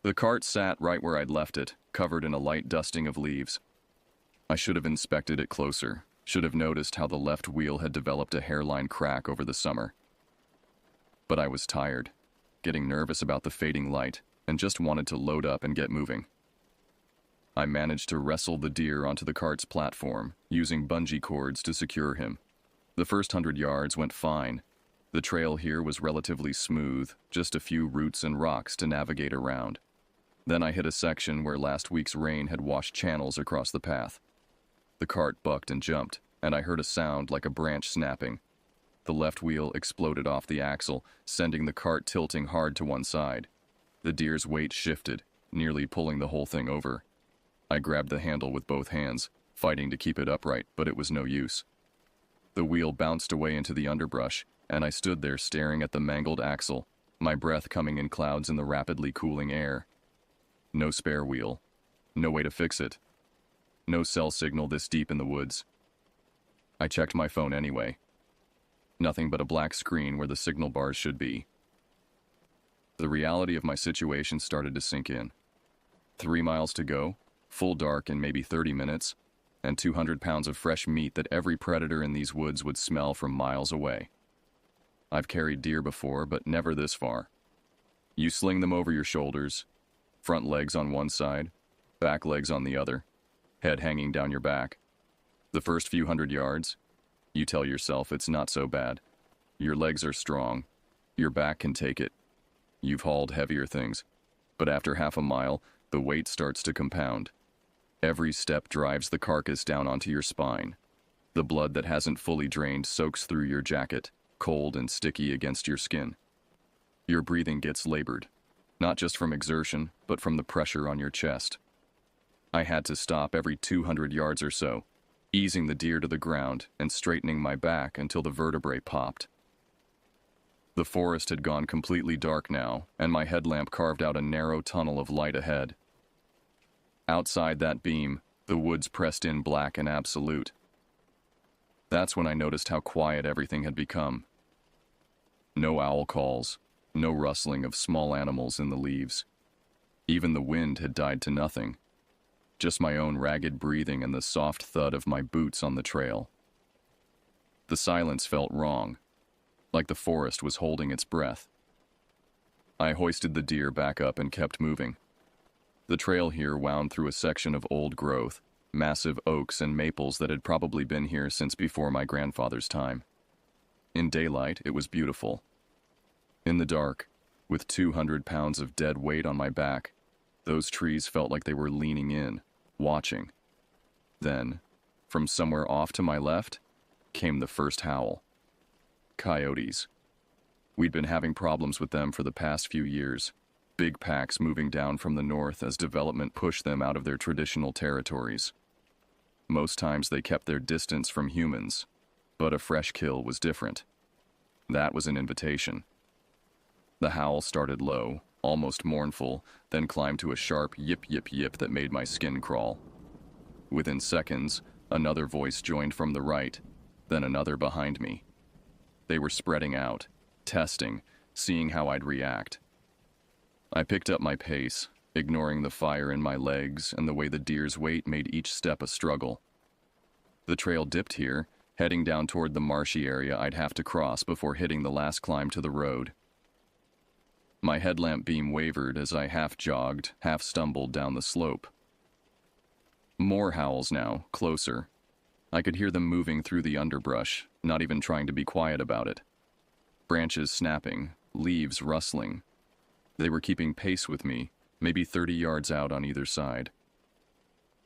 The cart sat right where I'd left it, covered in a light dusting of leaves. I should have inspected it closer, Should have noticed how the left wheel had developed a hairline crack over the summer. But I was tired, getting nervous about the fading light, and just wanted to load up and get moving. I managed to wrestle the deer onto the cart's platform, using bungee cords to secure him. The first 100 yards went fine. The trail here was relatively smooth, just a few roots and rocks to navigate around. Then I hit a section where last week's rain had washed channels across the path. The cart bucked and jumped, and I heard a sound like a branch snapping. The left wheel exploded off the axle, sending the cart tilting hard to one side. The deer's weight shifted, nearly pulling the whole thing over. I grabbed the handle with both hands, fighting to keep it upright, but it was no use. The wheel bounced away into the underbrush, and I stood there staring at the mangled axle, my breath coming in clouds in the rapidly cooling air. No spare wheel. No way to fix it. No cell signal this deep in the woods. I checked my phone anyway. Nothing but a black screen where the signal bars should be. The reality of my situation started to sink in. 3 miles to go, full dark in maybe 30 minutes, and 200 pounds of fresh meat that every predator in these woods would smell from miles away. I've carried deer before, but never this far. You sling them over your shoulders, front legs on one side, back legs on the other, head hanging down your back. The first few 100 yards, you tell yourself it's not so bad. Your legs are strong. Your back can take it. You've hauled heavier things. But after half a mile, the weight starts to compound. Every step drives the carcass down onto your spine. The blood that hasn't fully drained soaks through your jacket, cold and sticky against your skin. Your breathing gets labored, not just from exertion, but from the pressure on your chest. I had to stop every 200 yards or so, easing the deer to the ground and straightening my back until the vertebrae popped. The forest had gone completely dark now, and my headlamp carved out a narrow tunnel of light ahead. Outside that beam, the woods pressed in black and absolute. That's when I noticed how quiet everything had become. No owl calls, no rustling of small animals in the leaves. Even the wind had died to nothing. Just my own ragged breathing and the soft thud of my boots on the trail. The silence felt wrong, like the forest was holding its breath. I hoisted the deer back up and kept moving. The trail here wound through a section of old growth, massive oaks and maples that had probably been here since before my grandfather's time. In daylight, it was beautiful. In the dark, with 200 pounds of dead weight on my back, those trees felt like they were leaning in, watching. Then, from somewhere off to my left, came the first howl. Coyotes. We'd been having problems with them for the past few years. Big packs moving down from the north as development pushed them out of their traditional territories. Most times they kept their distance from humans, but a fresh kill was different. That was an invitation. The howl started low, almost mournful, then climbed to a sharp yip yip yip that made my skin crawl. Within seconds, another voice joined from the right, then another behind me. They were spreading out, testing, seeing how I'd react. I picked up my pace, ignoring the fire in my legs and the way the deer's weight made each step a struggle. The trail dipped here, heading down toward the marshy area I'd have to cross before hitting the last climb to the road. My headlamp beam wavered as I half jogged, half stumbled down the slope. More howls now, closer. I could hear them moving through the underbrush, not even trying to be quiet about it. Branches snapping, leaves rustling. They were keeping pace with me, maybe 30 yards out on either side.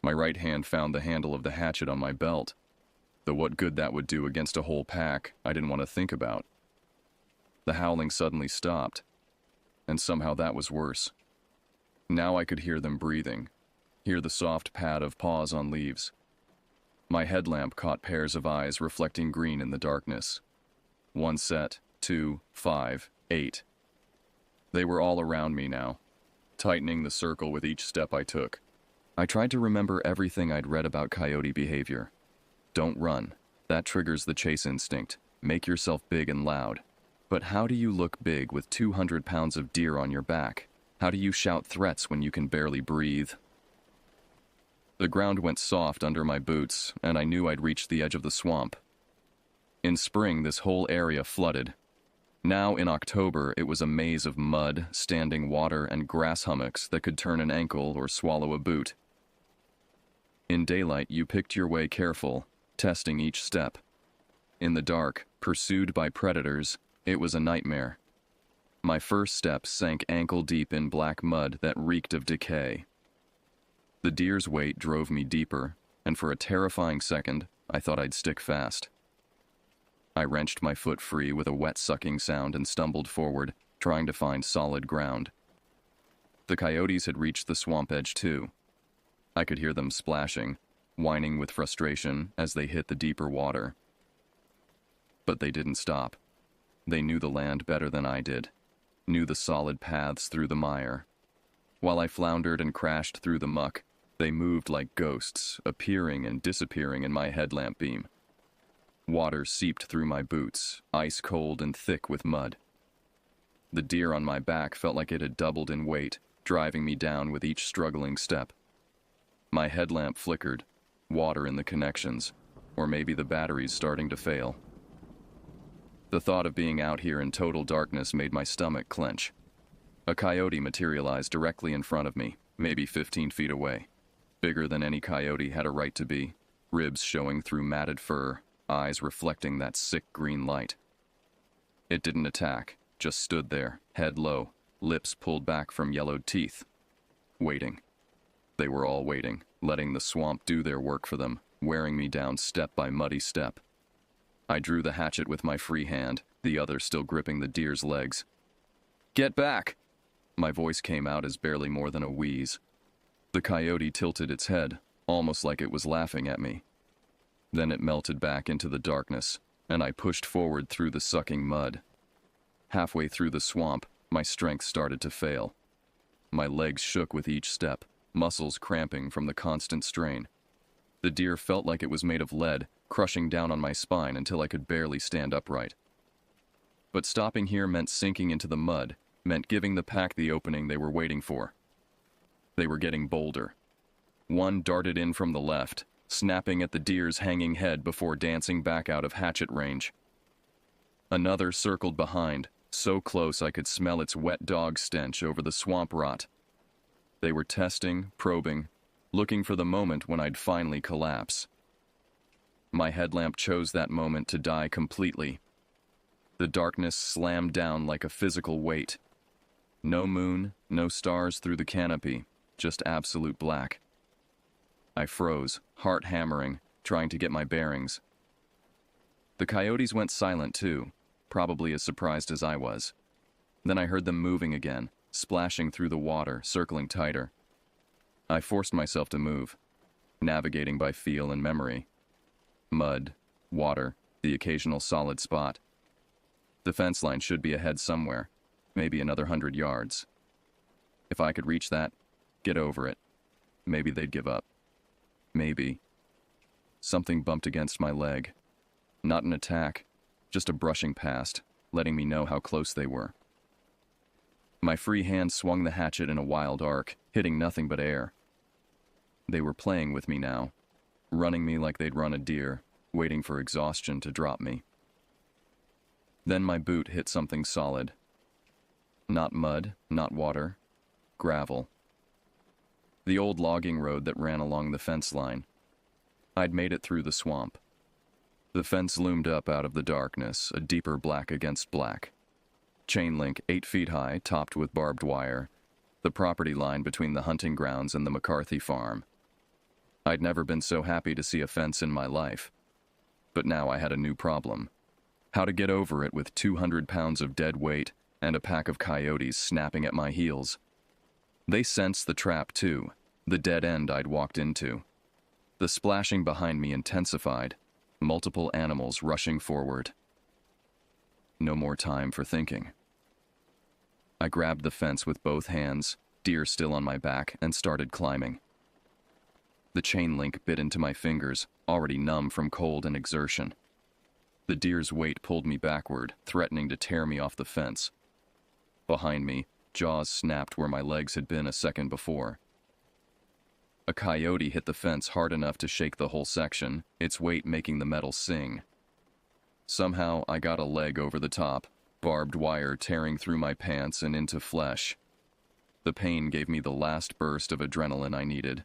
My right hand found the handle of the hatchet on my belt, though what good that would do against a whole pack, I didn't want to think about. The howling suddenly stopped, and somehow that was worse. Now I could hear them breathing, hear the soft pad of paws on leaves. My headlamp caught pairs of eyes reflecting green in the darkness. 1 set, 2, 5, 8. They were all around me now, tightening the circle with each step I took. I tried to remember everything I'd read about coyote behavior. Don't run. That triggers the chase instinct. Make yourself big and loud. But how do you look big with 200 pounds of deer on your back? How do you shout threats when you can barely breathe? The ground went soft under my boots, and I knew I'd reached the edge of the swamp. In spring, this whole area flooded. Now, in October, it was a maze of mud, standing water, and grass hummocks that could turn an ankle or swallow a boot. In daylight, you picked your way careful, testing each step. In the dark, pursued by predators, it was a nightmare. My first step sank ankle-deep in black mud that reeked of decay. The deer's weight drove me deeper, and for a terrifying second, I thought I'd stick fast. I wrenched my foot free with a wet sucking sound and stumbled forward, trying to find solid ground. The coyotes had reached the swamp edge too. I could hear them splashing, whining with frustration as they hit the deeper water. But they didn't stop. They knew the land better than I did, knew the solid paths through the mire. While I floundered and crashed through the muck, they moved like ghosts, appearing and disappearing in my headlamp beam. Water seeped through my boots, ice cold and thick with mud. The deer on my back felt like it had doubled in weight, driving me down with each struggling step. My headlamp flickered, water in the connections, or maybe the batteries starting to fail. The thought of being out here in total darkness made my stomach clench. A coyote materialized directly in front of me, maybe 15 feet away. Bigger than any coyote had a right to be, ribs showing through matted fur, eyes reflecting that sick green light. It didn't attack, just stood there, head low, lips pulled back from yellowed teeth. Waiting. They were all waiting, letting the swamp do their work for them, wearing me down step by muddy step. I drew the hatchet with my free hand, the other still gripping the deer's legs. "Get back!" My voice came out as barely more than a wheeze. The coyote tilted its head, almost like it was laughing at me. Then it melted back into the darkness, and I pushed forward through the sucking mud. Halfway through the swamp, my strength started to fail. My legs shook with each step, muscles cramping from the constant strain. The deer felt like it was made of lead, crushing down on my spine until I could barely stand upright. But stopping here meant sinking into the mud, meant giving the pack the opening they were waiting for. They were getting bolder. One darted in from the left, snapping at the deer's hanging head before dancing back out of hatchet range. Another circled behind, so close I could smell its wet dog stench over the swamp rot. They were testing, probing, looking for the moment when I'd finally collapse. My headlamp chose that moment to die completely. The darkness slammed down like a physical weight. No moon, no stars through the canopy, just absolute black. I froze, heart hammering, trying to get my bearings. The coyotes went silent too, probably as surprised as I was. Then I heard them moving again, splashing through the water, circling tighter. I forced myself to move, navigating by feel and memory. Mud, water, the occasional solid spot. The fence line should be ahead somewhere, maybe another 100 yards. If I could reach that, get over it, maybe they'd give up. Maybe. Something bumped against my leg. Not an attack, just a brushing past, letting me know how close they were. My free hand swung the hatchet in a wild arc, hitting nothing but air. They were playing with me now, running me like they'd run a deer, waiting for exhaustion to drop me. Then my boot hit something solid. Not mud, not water, gravel. The old logging road that ran along the fence line. I'd made it through the swamp. The fence loomed up out of the darkness, a deeper black against black. Chain link 8 feet high, topped with barbed wire. The property line between the hunting grounds and the McCarthy farm. I'd never been so happy to see a fence in my life. But now I had a new problem. How to get over it with 200 pounds of dead weight and a pack of coyotes snapping at my heels. They sensed the trap too, the dead end I'd walked into. The splashing behind me intensified, multiple animals rushing forward. No more time for thinking. I grabbed the fence with both hands, deer still on my back, and started climbing. The chain link bit into my fingers, already numb from cold and exertion. The deer's weight pulled me backward, threatening to tear me off the fence. Behind me, jaws snapped where my legs had been a second before. A coyote hit the fence hard enough to shake the whole section, its weight making the metal sing. Somehow, I got a leg over the top, barbed wire tearing through my pants and into flesh. The pain gave me the last burst of adrenaline I needed.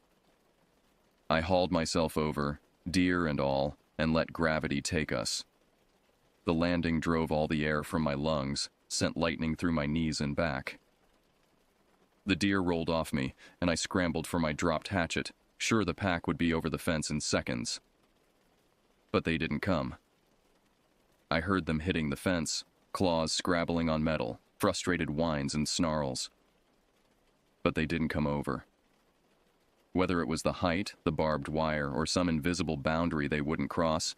I hauled myself over, deer and all, and let gravity take us. The landing drove all the air from my lungs, sent lightning through my knees and back. The deer rolled off me, and I scrambled for my dropped hatchet, sure the pack would be over the fence in seconds. But they didn't come. I heard them hitting the fence, claws scrabbling on metal, frustrated whines and snarls. But they didn't come over. Whether it was the height, the barbed wire, or some invisible boundary they wouldn't cross,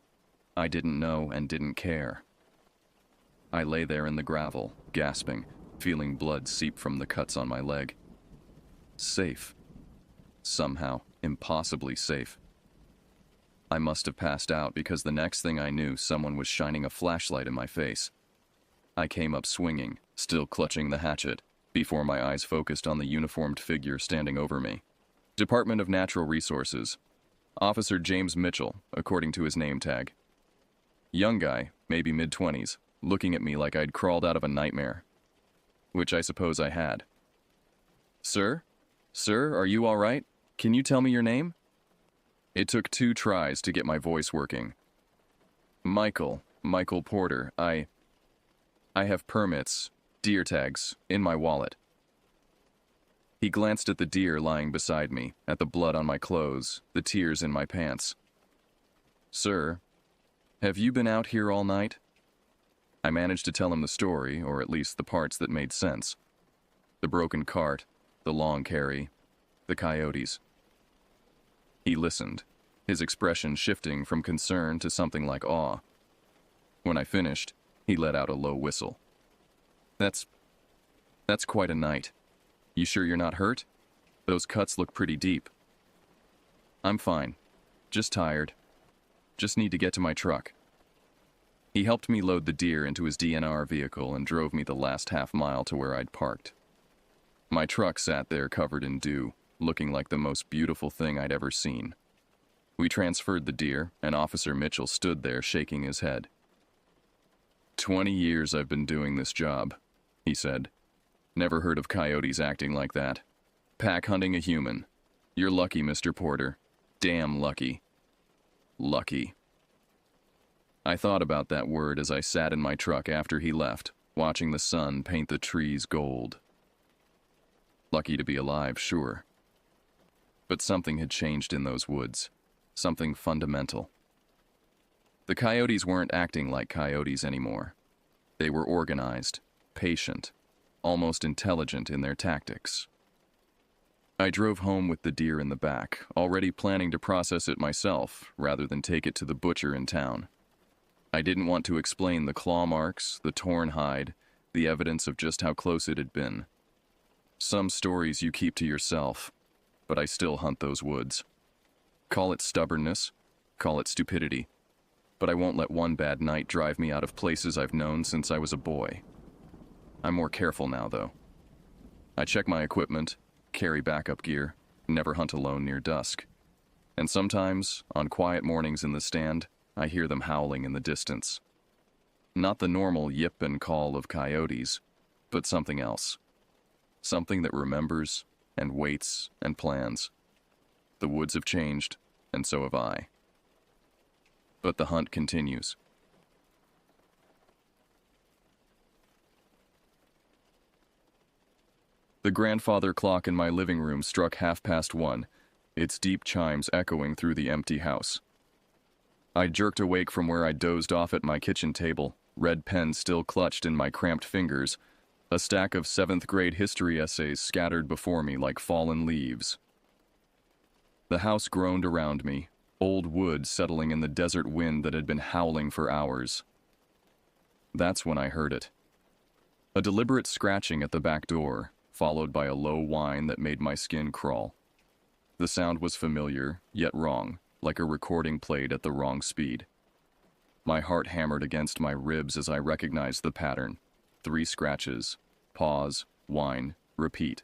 I didn't know and didn't care. I lay there in the gravel, gasping, feeling blood seep from the cuts on my leg. Safe. Somehow, impossibly safe. I must have passed out because the next thing I knew, someone was shining a flashlight in my face. I came up swinging, still clutching the hatchet, before my eyes focused on the uniformed figure standing over me. Department of Natural Resources. Officer James Mitchell, according to his name tag. Young guy, maybe mid-20s, looking at me like I'd crawled out of a nightmare. Which I suppose I had. Sir? Sir, are you all right? Can you tell me your name? It took 2 tries to get my voice working. Michael Porter. I have permits, deer tags, in my wallet. He glanced at the deer lying beside me, at the blood on my clothes, the tears in my pants. Sir, have you been out here all night? I managed to tell him the story, or at least the parts that made sense. The broken cart, the long carry, the coyotes. He listened, his expression shifting from concern to something like awe. When I finished, he let out a low whistle. That's quite a night. You sure you're not hurt? Those cuts look pretty deep. I'm fine. Just tired. Just need to get to my truck. He helped me load the deer into his DNR vehicle and drove me the last half mile to where I'd parked. My truck sat there covered in dew, looking like the most beautiful thing I'd ever seen. We transferred the deer, and Officer Mitchell stood there shaking his head. 20 years I've been doing this job, he said. Never heard of coyotes acting like that. Pack hunting a human. You're lucky, Mr. Porter. Damn lucky. Lucky. I thought about that word as I sat in my truck after he left, watching the sun paint the trees gold. Lucky to be alive, sure. But something had changed in those woods. Something fundamental. The coyotes weren't acting like coyotes anymore. They were organized, patient, almost intelligent in their tactics. I drove home with the deer in the back, already planning to process it myself rather than take it to the butcher in town. I didn't want to explain the claw marks, the torn hide, the evidence of just how close it had been. Some stories you keep to yourself, but I still hunt those woods. Call it stubbornness, call it stupidity, but I won't let one bad night drive me out of places I've known since I was a boy. I'm more careful now, though. I check my equipment, carry backup gear, never hunt alone near dusk. And sometimes, on quiet mornings in the stand, I hear them howling in the distance. Not the normal yip and call of coyotes, but something else. Something that remembers and waits and plans. The woods have changed, and so have I. But the hunt continues. The grandfather clock in my living room struck 1:30, its deep chimes echoing through the empty house. I jerked awake from where I dozed off at my kitchen table, red pen still clutched in my cramped fingers, a stack of 7th grade history essays scattered before me like fallen leaves. The house groaned around me, old wood settling in the desert wind that had been howling for hours. That's when I heard it. A deliberate scratching at the back door, followed by a low whine that made my skin crawl. The sound was familiar, yet wrong, like a recording played at the wrong speed. My heart hammered against my ribs as I recognized the pattern. 3 scratches, pause, whine, repeat.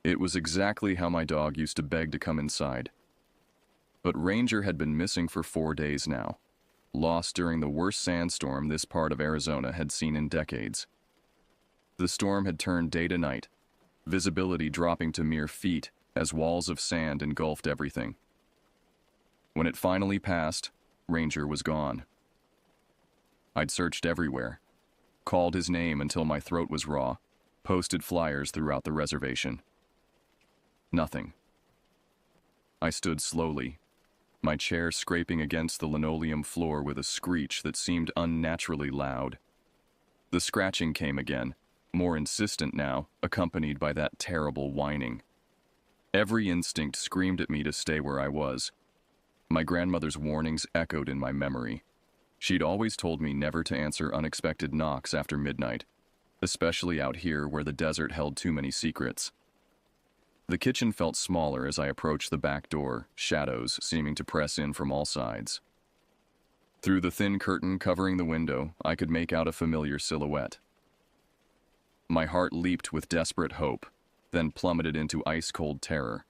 It was exactly how my dog used to beg to come inside. But Ranger had been missing for 4 days now, lost during the worst sandstorm this part of Arizona had seen in decades. The storm had turned day to night, visibility dropping to mere feet as walls of sand engulfed everything. When it finally passed, Ranger was gone. I'd searched everywhere, called his name until my throat was raw, posted flyers throughout the reservation. Nothing. I stood slowly, my chair scraping against the linoleum floor with a screech that seemed unnaturally loud. The scratching came again, more insistent now, accompanied by that terrible whining. Every instinct screamed at me to stay where I was. My grandmother's warnings echoed in my memory. She'd always told me never to answer unexpected knocks after midnight, especially out here where the desert held too many secrets. The kitchen felt smaller as I approached the back door, shadows seeming to press in from all sides. Through the thin curtain covering the window, I could make out a familiar silhouette. My heart leaped with desperate hope, then plummeted into ice-cold terror.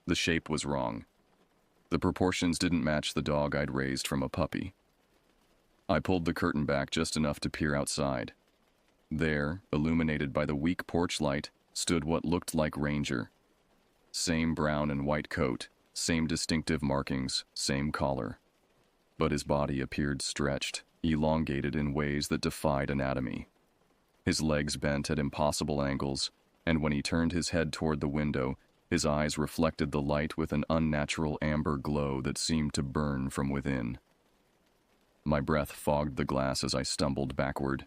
The shape was wrong. The proportions didn't match the dog I'd raised from a puppy. I pulled the curtain back just enough to peer outside. There, illuminated by the weak porch light, stood what looked like Ranger. Same brown and white coat, same distinctive markings, same collar. But his body appeared stretched, elongated in ways that defied anatomy. His legs bent at impossible angles, and when he turned his head toward the window, his eyes reflected the light with an unnatural amber glow that seemed to burn from within. My breath fogged the glass as I stumbled backward.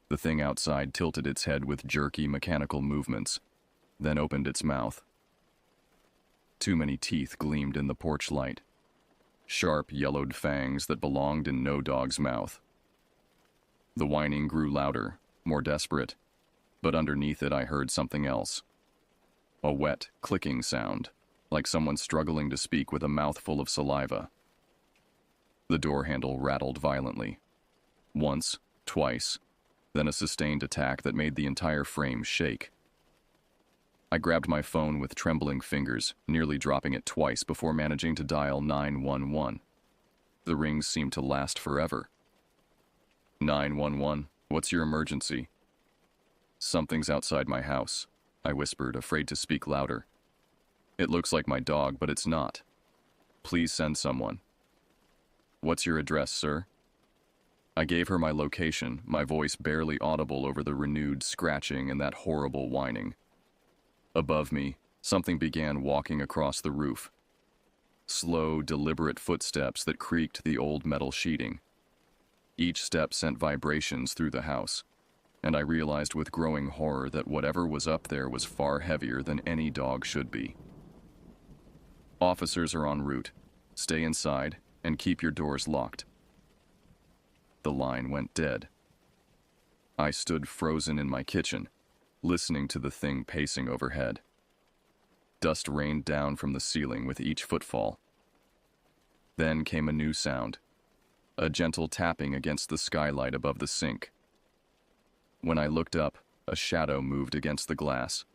The thing outside tilted its head with jerky mechanical movements, then opened its mouth. Too many teeth gleamed in the porch light. Sharp, yellowed fangs that belonged in no dog's mouth. The whining grew louder, more desperate, but underneath it I heard something else. A wet, clicking sound, like someone struggling to speak with a mouthful of saliva. The door handle rattled violently. Once, twice, then a sustained attack that made the entire frame shake. I grabbed my phone with trembling fingers, nearly dropping it twice before managing to dial 911. The rings seemed to last forever. 911, what's your emergency? Something's outside my house, I whispered, afraid to speak louder. It looks like my dog, but it's not. Please send someone. What's your address, sir? I gave her my location, my voice barely audible over the renewed scratching and that horrible whining. Above me, something began walking across the roof. Slow, deliberate footsteps that creaked the old metal sheeting. Each step sent vibrations through the house, and I realized with growing horror that whatever was up there was far heavier than any dog should be. Officers are en route. Stay inside and keep your doors locked. The line went dead. I stood frozen in my kitchen, listening to the thing pacing overhead. Dust rained down from the ceiling with each footfall. Then came a new sound, a gentle tapping against the skylight above the sink. When I looked up, a shadow moved against the glass.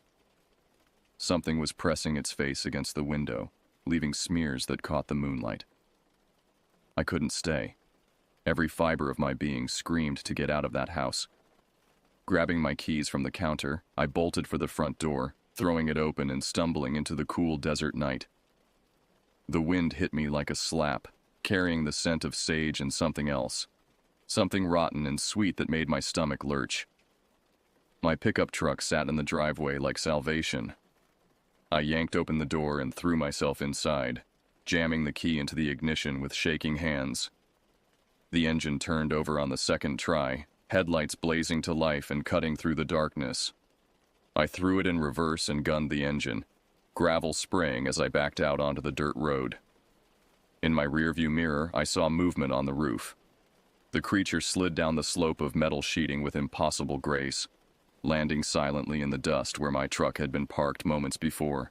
Something was pressing its face against the window, leaving smears that caught the moonlight. I couldn't stay. Every fiber of my being screamed to get out of that house. Grabbing my keys from the counter, I bolted for the front door, throwing it open and stumbling into the cool desert night. The wind hit me like a slap, carrying the scent of sage and something else. Something rotten and sweet that made my stomach lurch. My pickup truck sat in the driveway like salvation. I yanked open the door and threw myself inside, jamming the key into the ignition with shaking hands. The engine turned over on the second try, headlights blazing to life and cutting through the darkness. I threw it in reverse and gunned the engine, gravel spraying as I backed out onto the dirt road. In my rearview mirror, I saw movement on the roof. The creature slid down the slope of metal sheeting with impossible grace, landing silently in the dust where my truck had been parked moments before.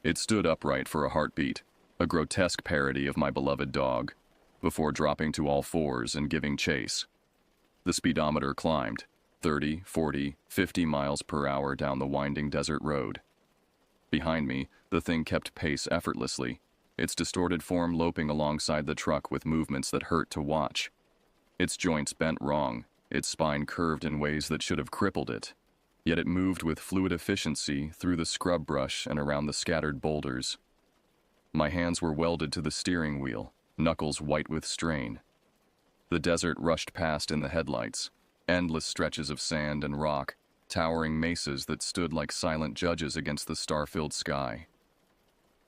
It stood upright for a heartbeat, a grotesque parody of my beloved dog, before dropping to all fours and giving chase. The speedometer climbed, 30, 40, 50 miles per hour down the winding desert road. Behind me, the thing kept pace effortlessly, its distorted form loping alongside the truck with movements that hurt to watch. Its joints bent wrong, its spine curved in ways that should have crippled it. Yet it moved with fluid efficiency through the scrub brush and around the scattered boulders. My hands were welded to the steering wheel, knuckles white with strain. The desert rushed past in the headlights, endless stretches of sand and rock, towering mesas that stood like silent judges against the star-filled sky.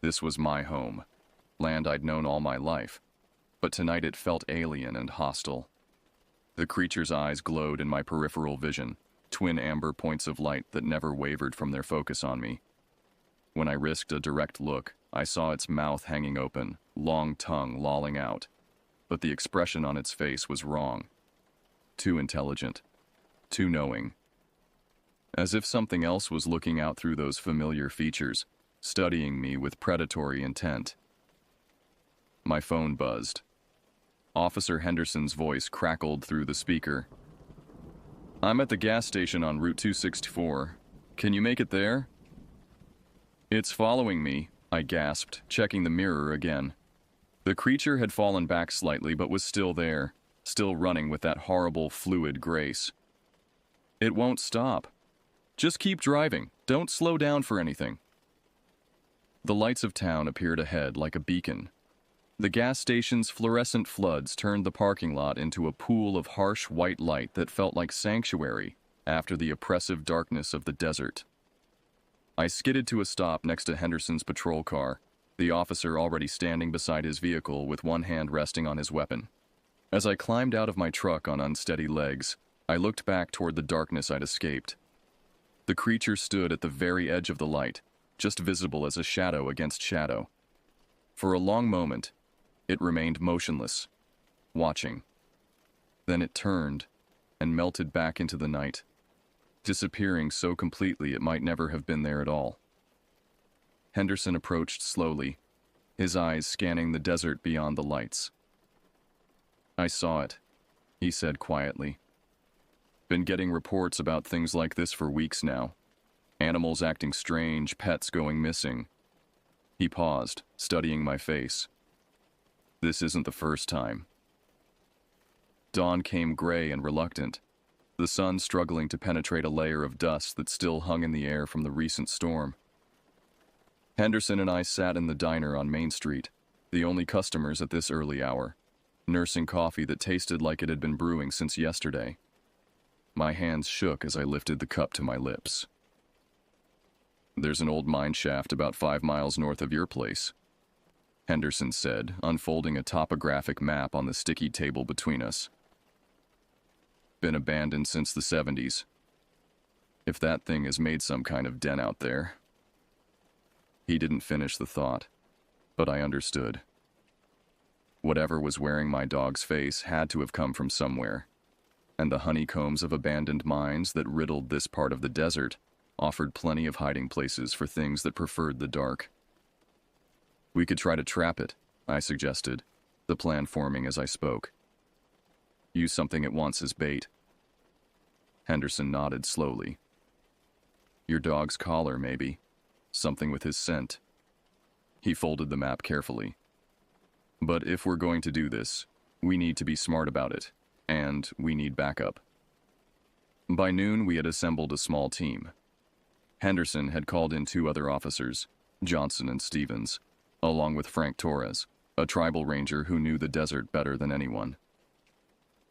This was my home, land I'd known all my life, but tonight it felt alien and hostile. The creature's eyes glowed in my peripheral vision, twin amber points of light that never wavered from their focus on me. When I risked a direct look, I saw its mouth hanging open, long tongue lolling out, but the expression on its face was wrong. Too intelligent, too knowing. As if something else was looking out through those familiar features, studying me with predatory intent. My phone buzzed. Officer Henderson's voice crackled through the speaker. "I'm at the gas station on Route 264. Can you make it there?" "It's following me," I gasped, checking the mirror again. The creature had fallen back slightly but was still there, still running with that horrible fluid grace. "It won't stop. Just keep driving. Don't slow down for anything." The lights of town appeared ahead like a beacon. The gas station's fluorescent floods turned the parking lot into a pool of harsh white light that felt like sanctuary after the oppressive darkness of the desert. I skidded to a stop next to Henderson's patrol car, the officer already standing beside his vehicle with one hand resting on his weapon. As I climbed out of my truck on unsteady legs, I looked back toward the darkness I'd escaped. The creature stood at the very edge of the light, just visible as a shadow against shadow. For a long moment, it remained motionless, watching. Then it turned and melted back into the night, disappearing so completely it might never have been there at all. Henderson approached slowly, his eyes scanning the desert beyond the lights. "I saw it," he said quietly. "Been getting reports about things like this for weeks now. Animals acting strange, pets going missing." He paused, studying my face. "This isn't the first time." Dawn came gray and reluctant, the sun struggling to penetrate a layer of dust that still hung in the air from the recent storm. Henderson and I sat in the diner on Main Street, the only customers at this early hour, nursing coffee that tasted like it had been brewing since yesterday. My hands shook as I lifted the cup to my lips. "There's an old mine shaft about 5 miles north of your place," Henderson said, unfolding a topographic map on the sticky table between us. "Been abandoned since the 70s. If that thing has made some kind of den out there." He didn't finish the thought, but I understood. Whatever was wearing my dog's face had to have come from somewhere, and the honeycombs of abandoned mines that riddled this part of the desert offered plenty of hiding places for things that preferred the dark. "We could try to trap it," I suggested, the plan forming as I spoke. "Use something it wants as bait." Henderson nodded slowly. "Your dog's collar, maybe. Something with his scent." He folded the map carefully. "But if we're going to do this, we need to be smart about it, and we need backup." By noon, we had assembled a small team. Henderson had called in 2 other officers, Johnson and Stevens, along with Frank Torres, a tribal ranger who knew the desert better than anyone.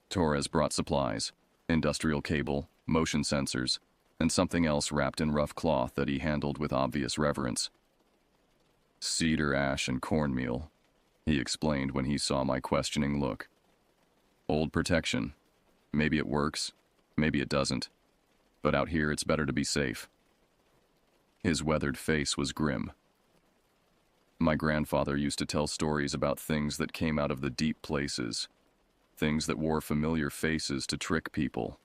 Torres brought supplies, industrial cable, motion sensors, and something else wrapped in rough cloth that he handled with obvious reverence. "Cedar ash and cornmeal," he explained when he saw my questioning look. "Old protection. Maybe it works, maybe it doesn't. But out here it's better to be safe." His weathered face was grim. My grandfather used to tell stories about things that came out of the deep places, things that wore familiar faces to trick people.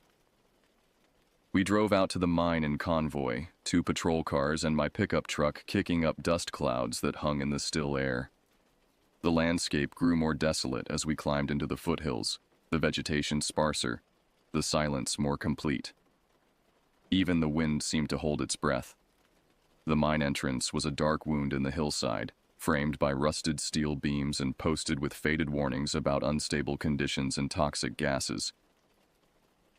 We drove out to the mine in convoy, 2 patrol cars and my pickup truck kicking up dust clouds that hung in the still air. The landscape grew more desolate as we climbed into the foothills, the vegetation sparser, the silence more complete. Even the wind seemed to hold its breath. The mine entrance was a dark wound in the hillside, framed by rusted steel beams and posted with faded warnings about unstable conditions and toxic gases.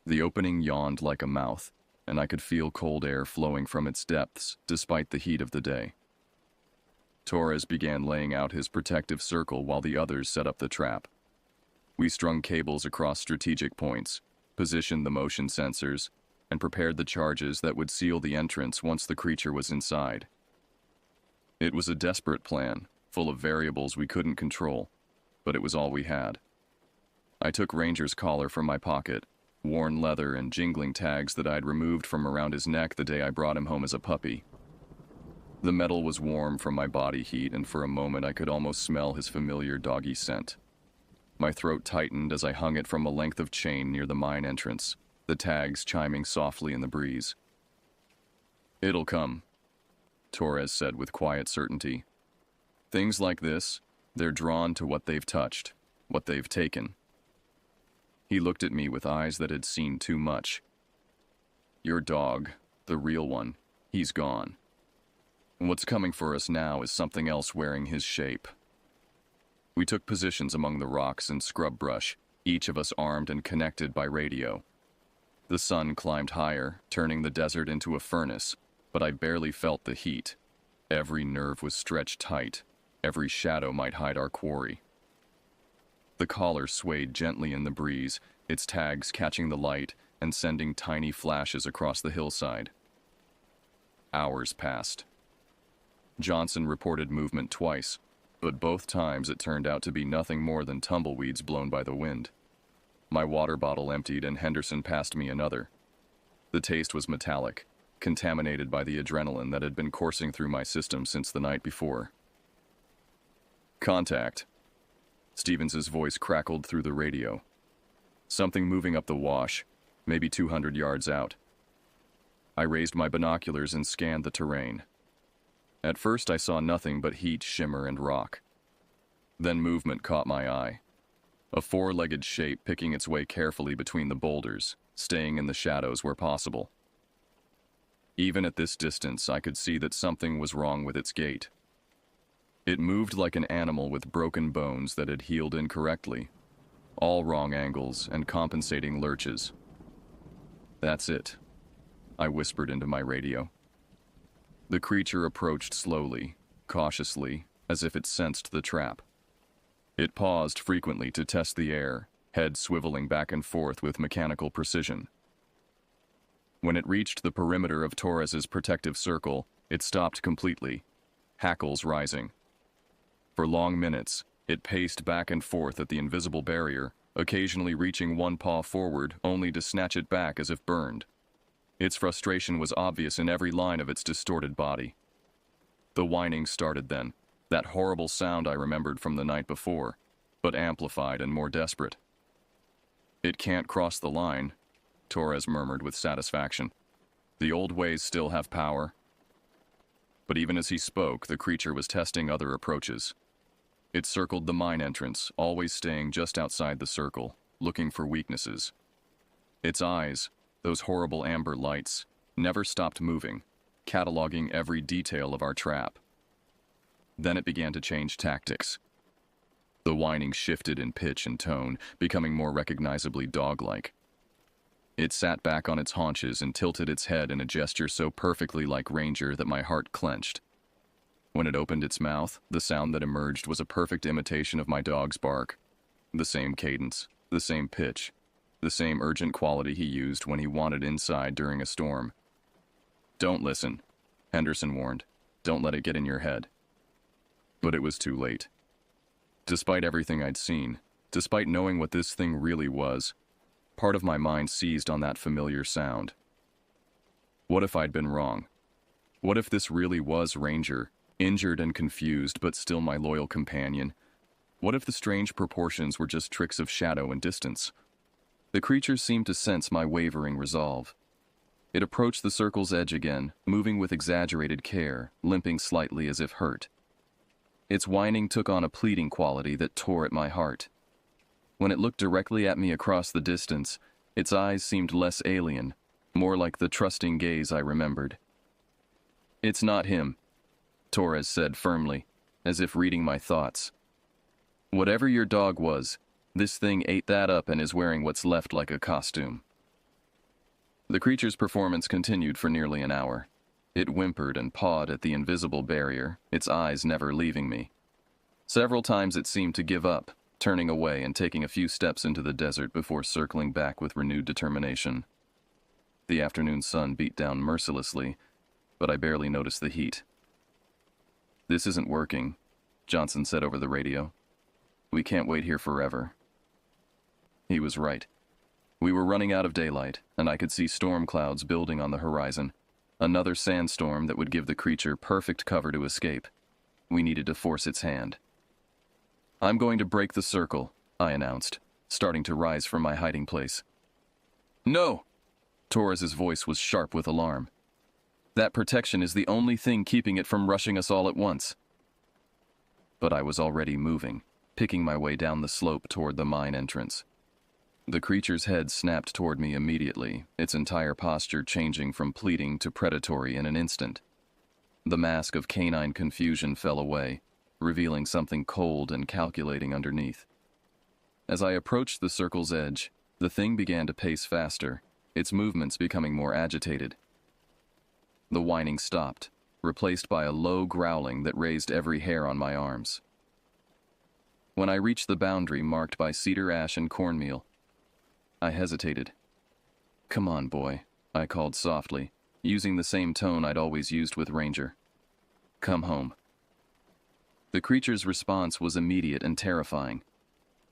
The opening yawned like a mouth, and I could feel cold air flowing from its depths despite the heat of the day. Torres began laying out his protective circle while the others set up the trap. We strung cables across strategic points, positioned the motion sensors, and prepared the charges that would seal the entrance once the creature was inside. It was a desperate plan, full of variables we couldn't control, but it was all we had. I took Ranger's collar from my pocket, worn leather and jingling tags that I'd removed from around his neck the day I brought him home as a puppy. The metal was warm from my body heat, and for a moment I could almost smell his familiar doggy scent. My throat tightened as I hung it from a length of chain near the mine entrance, the tags chiming softly in the breeze. "It'll come," Torres said with quiet certainty. "Things like this, they're drawn to what they've touched, what they've taken." He looked at me with eyes that had seen too much. "Your dog, the real one, he's gone. What's coming for us now is something else wearing his shape." We took positions among the rocks and scrub brush, each of us armed and connected by radio. The sun climbed higher, turning the desert into a furnace, but I barely felt the heat. Every nerve was stretched tight. Every shadow might hide our quarry. The collar swayed gently in the breeze, its tags catching the light and sending tiny flashes across the hillside. Hours passed. Johnson reported movement twice, but both times it turned out to be nothing more than tumbleweeds blown by the wind. My water bottle emptied and Henderson passed me another. The taste was metallic, contaminated by the adrenaline that had been coursing through my system since the night before. "Contact." Stevens's voice crackled through the radio. "Something moving up the wash, maybe 200 yards out." I raised my binoculars and scanned the terrain. At first I saw nothing but heat, shimmer, and rock. Then movement caught my eye. A four-legged shape picking its way carefully between the boulders, staying in the shadows where possible. Even at this distance, I could see that something was wrong with its gait. It moved like an animal with broken bones that had healed incorrectly, all wrong angles and compensating lurches. "That's it," I whispered into my radio. The creature approached slowly, cautiously, as if it sensed the trap. It paused frequently to test the air, head swiveling back and forth with mechanical precision. When it reached the perimeter of Torres's protective circle, it stopped completely, hackles rising. For long minutes, it paced back and forth at the invisible barrier, occasionally reaching one paw forward only to snatch it back as if burned. Its frustration was obvious in every line of its distorted body. The whining started then, that horrible sound I remembered from the night before, but amplified and more desperate. "It can't cross the line," Torres murmured with satisfaction. "The old ways still have power." But even as he spoke, the creature was testing other approaches. It circled the mine entrance, always staying just outside the circle, looking for weaknesses. Its eyes, those horrible amber lights, never stopped moving, cataloging every detail of our trap. Then it began to change tactics. The whining shifted in pitch and tone, becoming more recognizably dog-like. It sat back on its haunches and tilted its head in a gesture so perfectly like Ranger that my heart clenched. When it opened its mouth, the sound that emerged was a perfect imitation of my dog's bark. The same cadence, the same pitch, the same urgent quality he used when he wanted inside during a storm. "Don't listen," Henderson warned. "Don't let it get in your head." But it was too late. Despite everything I'd seen, despite knowing what this thing really was, part of my mind seized on that familiar sound. What if I'd been wrong? What if this really was Ranger, injured and confused but still my loyal companion? What if the strange proportions were just tricks of shadow and distance? The creature seemed to sense my wavering resolve. It approached the circle's edge again, moving with exaggerated care, limping slightly as if hurt. Its whining took on a pleading quality that tore at my heart. When it looked directly at me across the distance, its eyes seemed less alien, more like the trusting gaze I remembered. It's not him, Torres said firmly, as if reading my thoughts. Whatever your dog was, this thing ate that up and is wearing what's left like a costume. The creature's performance continued for nearly an hour. It whimpered and pawed at the invisible barrier, its eyes never leaving me. Several times it seemed to give up, turning away and taking a few steps into the desert before circling back with renewed determination. The afternoon sun beat down mercilessly, but I barely noticed the heat. "This isn't working," Johnson said over the radio. "We can't wait here forever." He was right. We were running out of daylight, and I could see storm clouds building on the horizon. Another sandstorm that would give the creature perfect cover to escape. We needed to force its hand. "I'm going to break the circle," I announced, starting to rise from my hiding place. "No!" Torres's voice was sharp with alarm. "That protection is the only thing keeping it from rushing us all at once." But I was already moving, picking my way down the slope toward the mine entrance. The creature's head snapped toward me immediately, its entire posture changing from pleading to predatory in an instant. The mask of canine confusion fell away, revealing something cold and calculating underneath. As I approached the circle's edge, the thing began to pace faster, its movements becoming more agitated. The whining stopped, replaced by a low growling that raised every hair on my arms. When I reached the boundary marked by cedar ash and cornmeal, I hesitated. "Come on, boy," I called softly, using the same tone I'd always used with Ranger. "Come home." The creature's response was immediate and terrifying.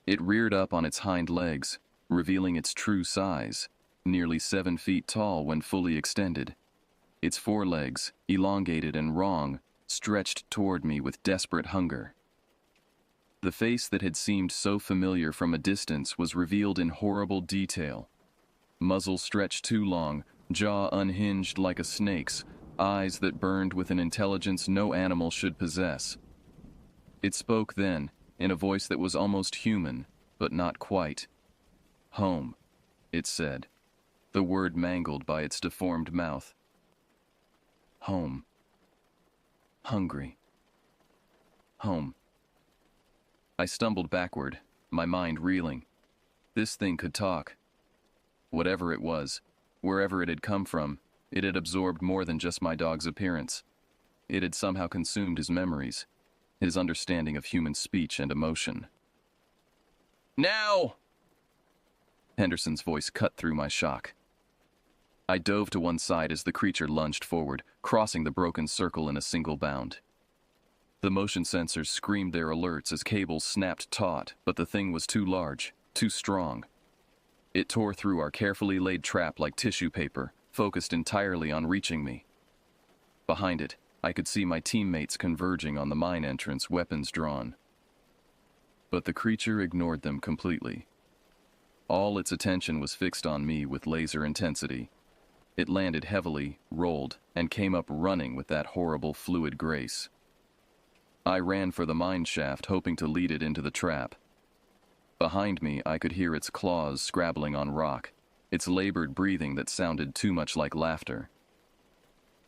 It reared up on its hind legs, revealing its true size, nearly 7 feet tall when fully extended. Its forelegs, elongated and wrong, stretched toward me with desperate hunger. The face that had seemed so familiar from a distance was revealed in horrible detail. Muzzle stretched too long, jaw unhinged like a snake's, eyes that burned with an intelligence no animal should possess. It spoke then, in a voice that was almost human, but not quite. "Home," it said, the word mangled by its deformed mouth. "Home. Hungry. Home." I stumbled backward, my mind reeling. This thing could talk. Whatever it was, wherever it had come from, it had absorbed more than just my dog's appearance. It had somehow consumed his memories, his understanding of human speech and emotion. "Now!" Henderson's voice cut through my shock. I dove to one side as the creature lunged forward, crossing the broken circle in a single bound. The motion sensors screamed their alerts as cables snapped taut, but the thing was too large, too strong. It tore through our carefully laid trap like tissue paper, focused entirely on reaching me. Behind it, I could see my teammates converging on the mine entrance, weapons drawn. But the creature ignored them completely. All its attention was fixed on me with laser intensity. It landed heavily, rolled, and came up running with that horrible fluid grace. I ran for the mine shaft, hoping to lead it into the trap. Behind me, I could hear its claws scrabbling on rock, its labored breathing that sounded too much like laughter.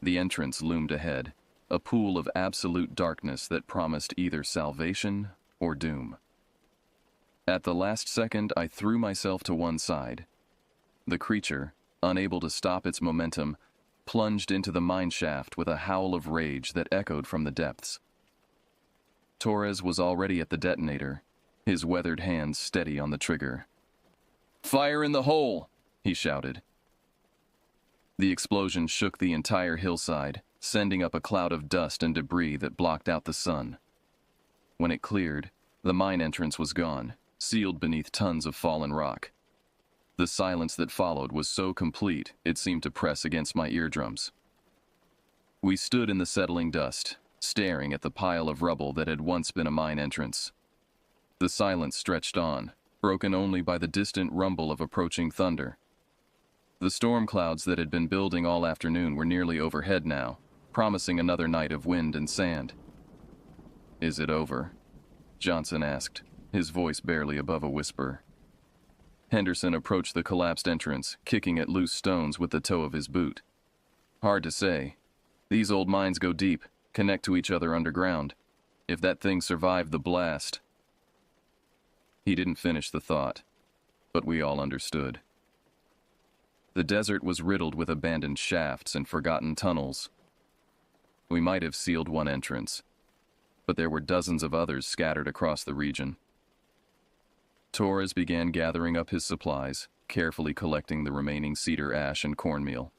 The entrance loomed ahead, a pool of absolute darkness that promised either salvation or doom. At the last second, I threw myself to one side. The creature, unable to stop its momentum, plunged into the mine shaft with a howl of rage that echoed from the depths. Torres was already at the detonator, his weathered hands steady on the trigger. "Fire in the hole!" he shouted. The explosion shook the entire hillside, sending up a cloud of dust and debris that blocked out the sun. When it cleared, the mine entrance was gone, sealed beneath tons of fallen rock. The silence that followed was so complete it seemed to press against my eardrums. We stood in the settling dust, staring at the pile of rubble that had once been a mine entrance. The silence stretched on, broken only by the distant rumble of approaching thunder. The storm clouds that had been building all afternoon were nearly overhead now, promising another night of wind and sand. "Is it over?" Johnson asked, his voice barely above a whisper. Henderson approached the collapsed entrance, kicking at loose stones with the toe of his boot. "Hard to say. These old mines go deep, connect to each other underground. If that thing survived the blast. He didn't finish the thought, but we all understood. The desert was riddled with abandoned shafts and forgotten tunnels. We might have sealed one entrance, but there were dozens of others scattered across the region. Torres began gathering up his supplies, carefully collecting the remaining cedar ash and cornmeal.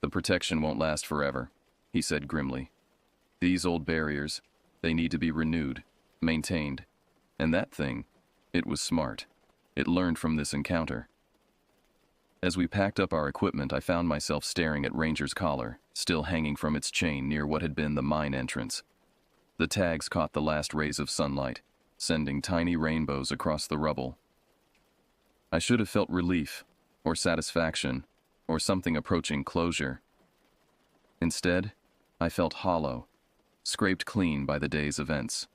The protection won't last forever, he said grimly. These old barriers, they need to be renewed, maintained. And that thing, it was smart. It learned from this encounter. As we packed up our equipment, I found myself staring at Ranger's collar, still hanging from its chain near what had been the mine entrance. The tags caught the last rays of sunlight, sending tiny rainbows across the rubble. I should have felt relief, or satisfaction, or something approaching closure. Instead, I felt hollow, scraped clean by the day's events.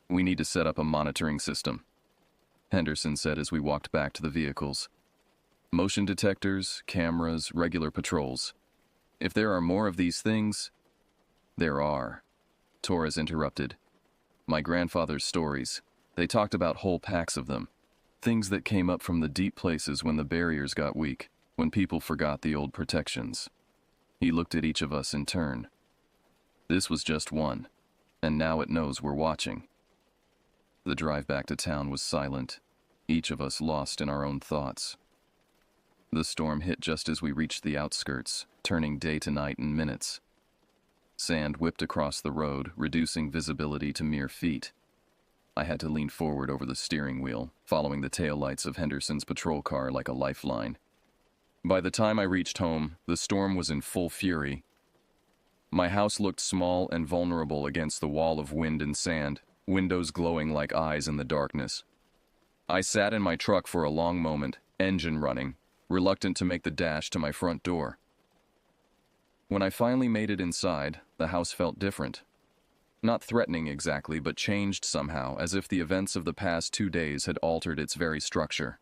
We need to set up a monitoring system, Henderson said as we walked back to the vehicles. Motion detectors, cameras, regular patrols. If there are more of these things, there are. Torres interrupted. My grandfather's stories. They talked about whole packs of them. Things that came up from the deep places when the barriers got weak, when people forgot the old protections. He looked at each of us in turn. This was just one, and now it knows we're watching. The drive back to town was silent, each of us lost in our own thoughts. The storm hit just as we reached the outskirts, turning day to night in minutes. Sand whipped across the road, reducing visibility to mere feet. I had to lean forward over the steering wheel, following the taillights of Henderson's patrol car like a lifeline. By the time I reached home, the storm was in full fury. My house looked small and vulnerable against the wall of wind and sand, windows glowing like eyes in the darkness. I sat in my truck for a long moment, engine running, reluctant to make the dash to my front door. When I finally made it inside, the house felt different. Not threatening exactly, but changed somehow, as if the events of the past 2 days had altered its very structure.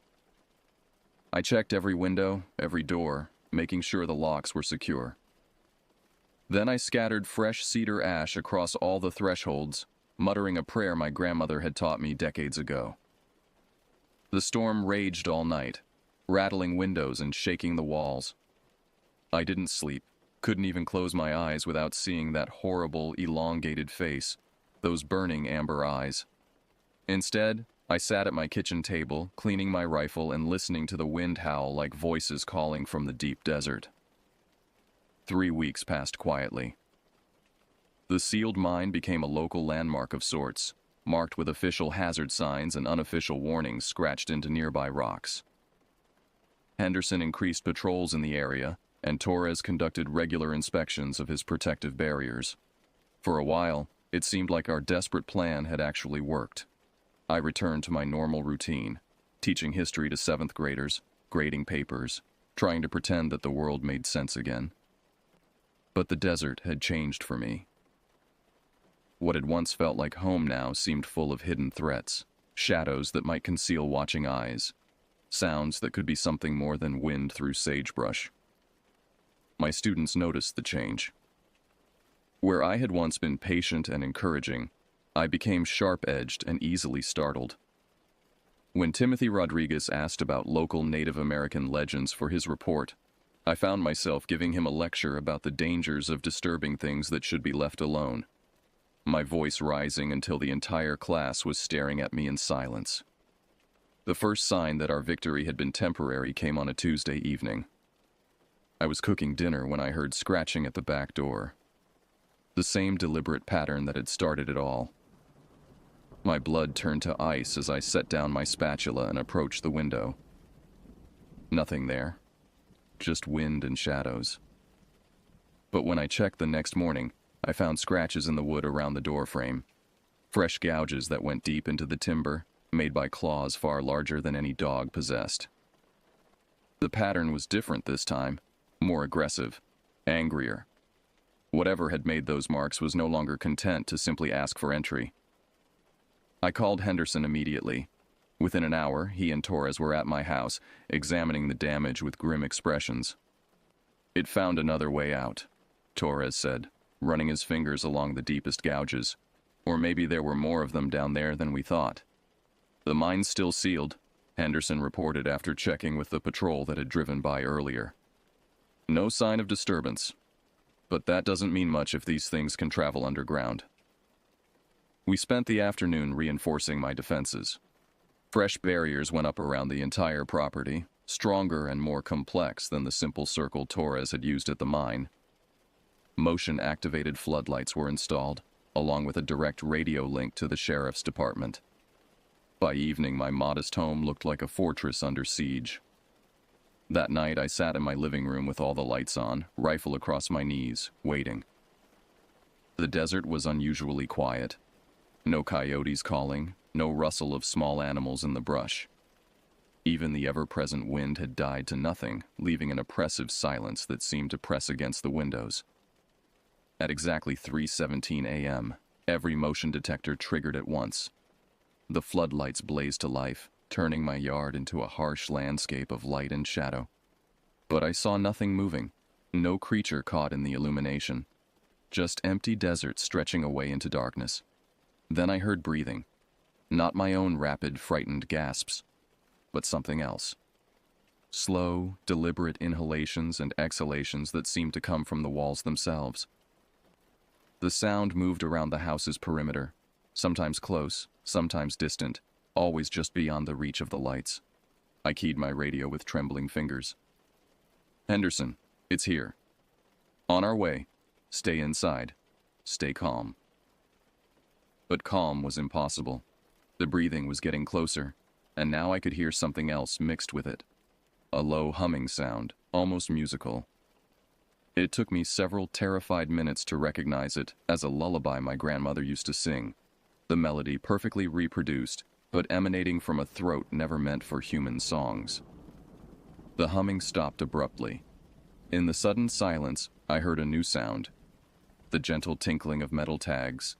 I checked every window, every door, making sure the locks were secure. Then I scattered fresh cedar ash across all the thresholds, muttering a prayer my grandmother had taught me decades ago. The storm raged all night, rattling windows and shaking the walls. I didn't sleep, couldn't even close my eyes without seeing that horrible, elongated face, those burning amber eyes. Instead, I sat at my kitchen table, cleaning my rifle and listening to the wind howl like voices calling from the deep desert. 3 weeks passed quietly. The sealed mine became a local landmark of sorts, marked with official hazard signs and unofficial warnings scratched into nearby rocks. Henderson increased patrols in the area, and Torres conducted regular inspections of his protective barriers. For a while, it seemed like our desperate plan had actually worked. I returned to my normal routine, teaching history to 7th graders, grading papers, trying to pretend that the world made sense again. But the desert had changed for me. What had once felt like home now seemed full of hidden threats, shadows that might conceal watching eyes, sounds that could be something more than wind through sagebrush. My students noticed the change. Where I had once been patient and encouraging, I became sharp-edged and easily startled. When Timothy Rodriguez asked about local Native American legends for his report, I found myself giving him a lecture about the dangers of disturbing things that should be left alone, my voice rising until the entire class was staring at me in silence. The first sign that our victory had been temporary came on a Tuesday evening. I was cooking dinner when I heard scratching at the back door. The same deliberate pattern that had started it all. My blood turned to ice as I set down my spatula and approached the window. Nothing there. Just wind and shadows. But when I checked the next morning, I found scratches in the wood around the door frame. Fresh gouges that went deep into the timber, made by claws far larger than any dog possessed. The pattern was different this time, more aggressive, angrier. Whatever had made those marks was no longer content to simply ask for entry. I called Henderson immediately. Within an hour, he and Torres were at my house, examining the damage with grim expressions. It found another way out. Torres said, running his fingers along the deepest gouges. Or maybe there were more of them down there than we thought. The mine's still sealed, Henderson reported after checking with the patrol that had driven by earlier. No sign of disturbance. But that doesn't mean much if these things can travel underground. We spent the afternoon reinforcing my defenses. Fresh barriers went up around the entire property, stronger and more complex than the simple circle Torres had used at the mine. Motion-activated floodlights were installed, along with a direct radio link to the sheriff's department. By evening, my modest home looked like a fortress under siege. That night, I sat in my living room with all the lights on, rifle across my knees, waiting. The desert was unusually quiet. No coyotes calling, no rustle of small animals in the brush. Even the ever-present wind had died to nothing, leaving an oppressive silence that seemed to press against the windows. At exactly 3:17 a.m., every motion detector triggered at once. The floodlights blazed to life, turning my yard into a harsh landscape of light and shadow. But I saw nothing moving, no creature caught in the illumination. Just empty desert stretching away into darkness. Then I heard breathing. Not my own rapid, frightened gasps, but something else. Slow, deliberate inhalations and exhalations that seemed to come from the walls themselves. The sound moved around the house's perimeter, sometimes close, sometimes distant, always just beyond the reach of the lights. I keyed my radio with trembling fingers. Henderson, it's here. On our way. Stay inside. Stay calm. But calm was impossible. The breathing was getting closer, and now I could hear something else mixed with it. A low humming sound, almost musical. It took me several terrified minutes to recognize it as a lullaby my grandmother used to sing, the melody perfectly reproduced, but emanating from a throat never meant for human songs. The humming stopped abruptly. In the sudden silence, I heard a new sound, the gentle tinkling of metal tags,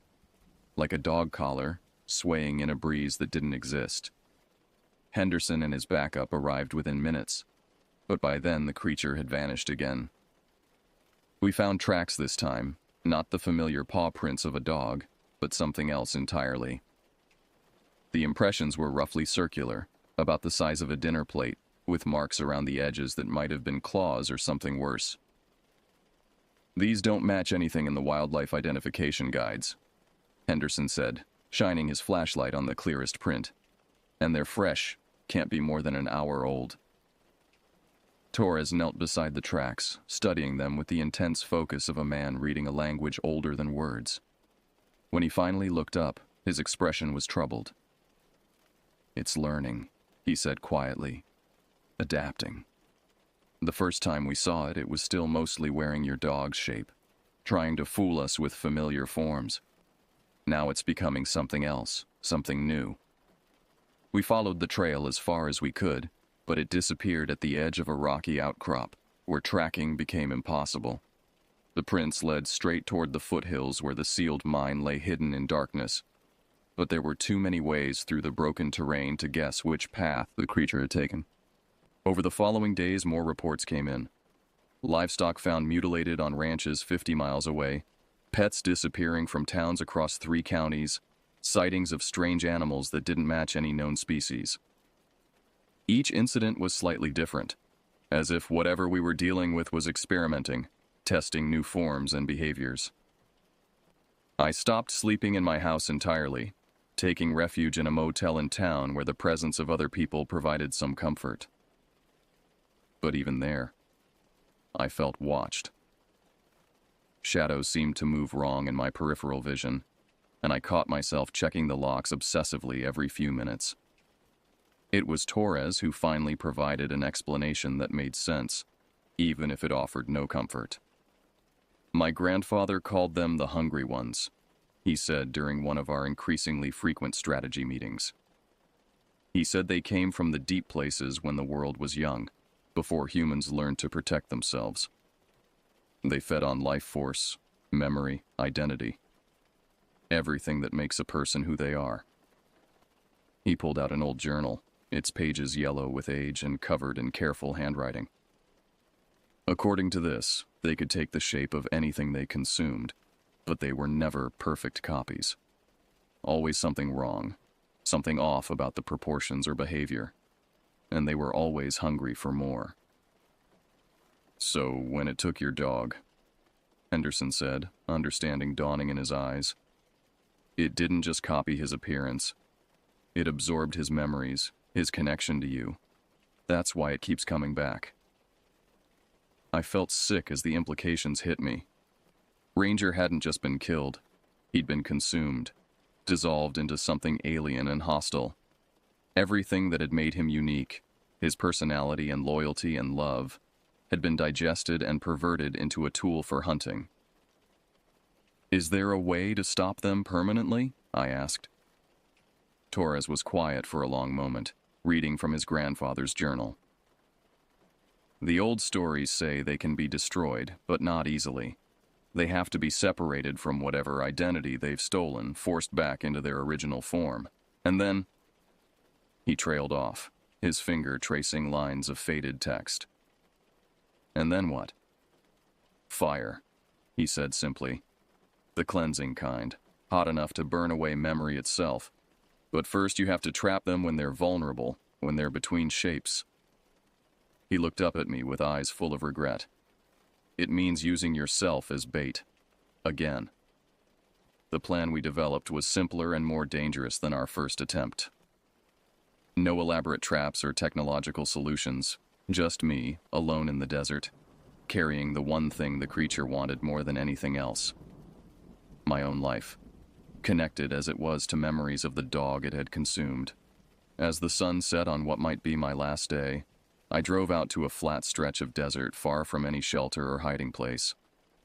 like a dog collar, swaying in a breeze that didn't exist. Henderson and his backup arrived within minutes, but by then the creature had vanished again. We found tracks this time, not the familiar paw prints of a dog, but something else entirely. The impressions were roughly circular, about the size of a dinner plate, with marks around the edges that might have been claws or something worse. These don't match anything in the wildlife identification guides, Henderson said, shining his flashlight on the clearest print. And they're fresh, can't be more than an hour old. Torres knelt beside the tracks, studying them with the intense focus of a man reading a language older than words. When he finally looked up, his expression was troubled. It's learning, he said quietly. Adapting. The first time we saw it, it was still mostly wearing your dog's shape, trying to fool us with familiar forms. Now it's becoming something else, something new. We followed the trail as far as we could, but it disappeared at the edge of a rocky outcrop, where tracking became impossible. The prints led straight toward the foothills where the sealed mine lay hidden in darkness, but there were too many ways through the broken terrain to guess which path the creature had taken. Over the following days, more reports came in. Livestock found mutilated on ranches 50 miles away, pets disappearing from towns across 3 counties, sightings of strange animals that didn't match any known species. Each incident was slightly different, as if whatever we were dealing with was experimenting, testing new forms and behaviors. I stopped sleeping in my house entirely, taking refuge in a motel in town where the presence of other people provided some comfort. But even there, I felt watched. Shadows seemed to move wrong in my peripheral vision, and I caught myself checking the locks obsessively every few minutes. It was Torres who finally provided an explanation that made sense, even if it offered no comfort. My grandfather called them the Hungry Ones, he said during one of our increasingly frequent strategy meetings. He said they came from the deep places when the world was young, before humans learned to protect themselves. They fed on life force, memory, identity. Everything that makes a person who they are. He pulled out an old journal, its pages yellow with age and covered in careful handwriting. According to this, They could take the shape of anything they consumed, but they were never perfect copies. Always something wrong, something off about the proportions or behavior, and they were always hungry for more. "So when it took your dog," Henderson said, understanding dawning in his eyes, "it didn't just copy his appearance. It absorbed his memories, his connection to you. That's why it keeps coming back." I felt sick as the implications hit me. Ranger hadn't just been killed. He'd been consumed, dissolved into something alien and hostile. Everything that had made him unique, his personality and loyalty and love, had been digested and perverted into a tool for hunting. "Is there a way to stop them permanently?" I asked. Torres was quiet for a long moment, reading from his grandfather's journal. "The old stories say they can be destroyed, but not easily. They have to be separated from whatever identity they've stolen, forced back into their original form. And then—" He trailed off, his finger tracing lines of faded text. "And then what?" "Fire," he said simply. "The cleansing kind, hot enough to burn away memory itself. But first you have to trap them when they're vulnerable, when they're between shapes." He looked up at me with eyes full of regret. "It means using yourself as bait. Again." The plan we developed was simpler and more dangerous than our first attempt. No elaborate traps or technological solutions, just me, alone in the desert, carrying the one thing the creature wanted more than anything else. My own life, connected as it was to memories of the dog it had consumed. As the sun set on what might be my last day, I drove out to a flat stretch of desert far from any shelter or hiding place.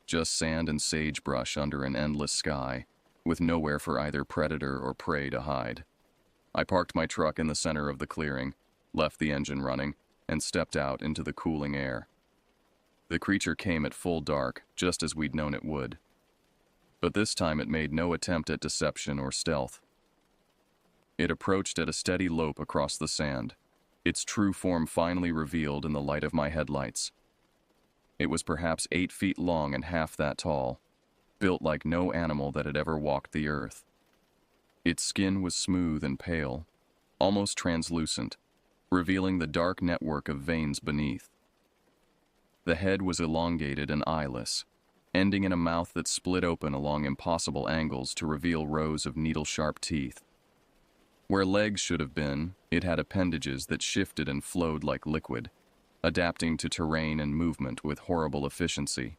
Just sand and sagebrush under an endless sky, with nowhere for either predator or prey to hide. I parked my truck in the center of the clearing, left the engine running, and stepped out into the cooling air. The creature came at full dark, just as we'd known it would. But this time it made no attempt at deception or stealth. It approached at a steady lope across the sand, its true form finally revealed in the light of my headlights. It was perhaps 8 feet long and half that tall, built like no animal that had ever walked the earth. Its skin was smooth and pale, almost translucent, revealing the dark network of veins beneath. The head was elongated and eyeless, ending in a mouth that split open along impossible angles to reveal rows of needle-sharp teeth. Where legs should have been, it had appendages that shifted and flowed like liquid, adapting to terrain and movement with horrible efficiency.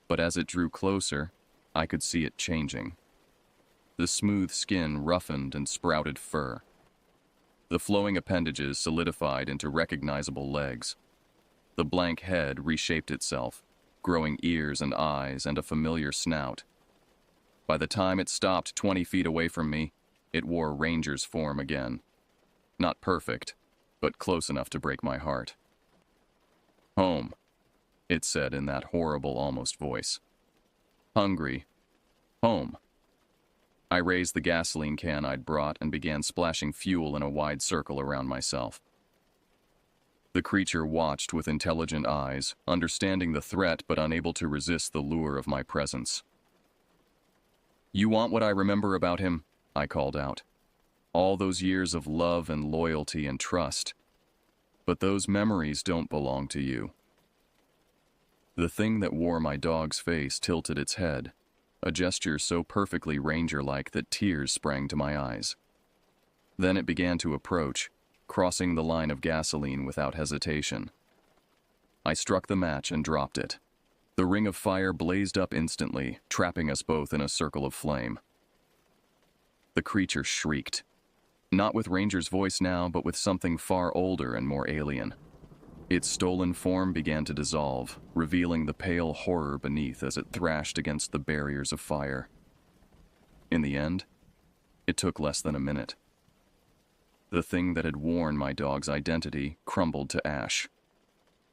But as it drew closer, I could see it changing. The smooth skin roughened and sprouted fur. The flowing appendages solidified into recognizable legs. The blank head reshaped itself, growing ears and eyes and a familiar snout. By the time it stopped 20 feet away from me, it wore Ranger's form again. Not perfect, but close enough to break my heart. "Home," it said in that horrible almost voice. "Hungry. Home." I raised the gasoline can I'd brought and began splashing fuel in a wide circle around myself. The creature watched with intelligent eyes, understanding the threat but unable to resist the lure of my presence. "You want what I remember about him?" I called out. "All those years of love and loyalty and trust. But those memories don't belong to you." The thing that wore my dog's face tilted its head, a gesture so perfectly Ranger-like that tears sprang to my eyes. Then it began to approach, crossing the line of gasoline without hesitation. I struck the match and dropped it. The ring of fire blazed up instantly, trapping us both in a circle of flame. The creature shrieked. Not with Ranger's voice now, but with something far older and more alien. Its stolen form began to dissolve, revealing the pale horror beneath as it thrashed against the barriers of fire. In the end, it took less than a minute. The thing that had worn my dog's identity crumbled to ash,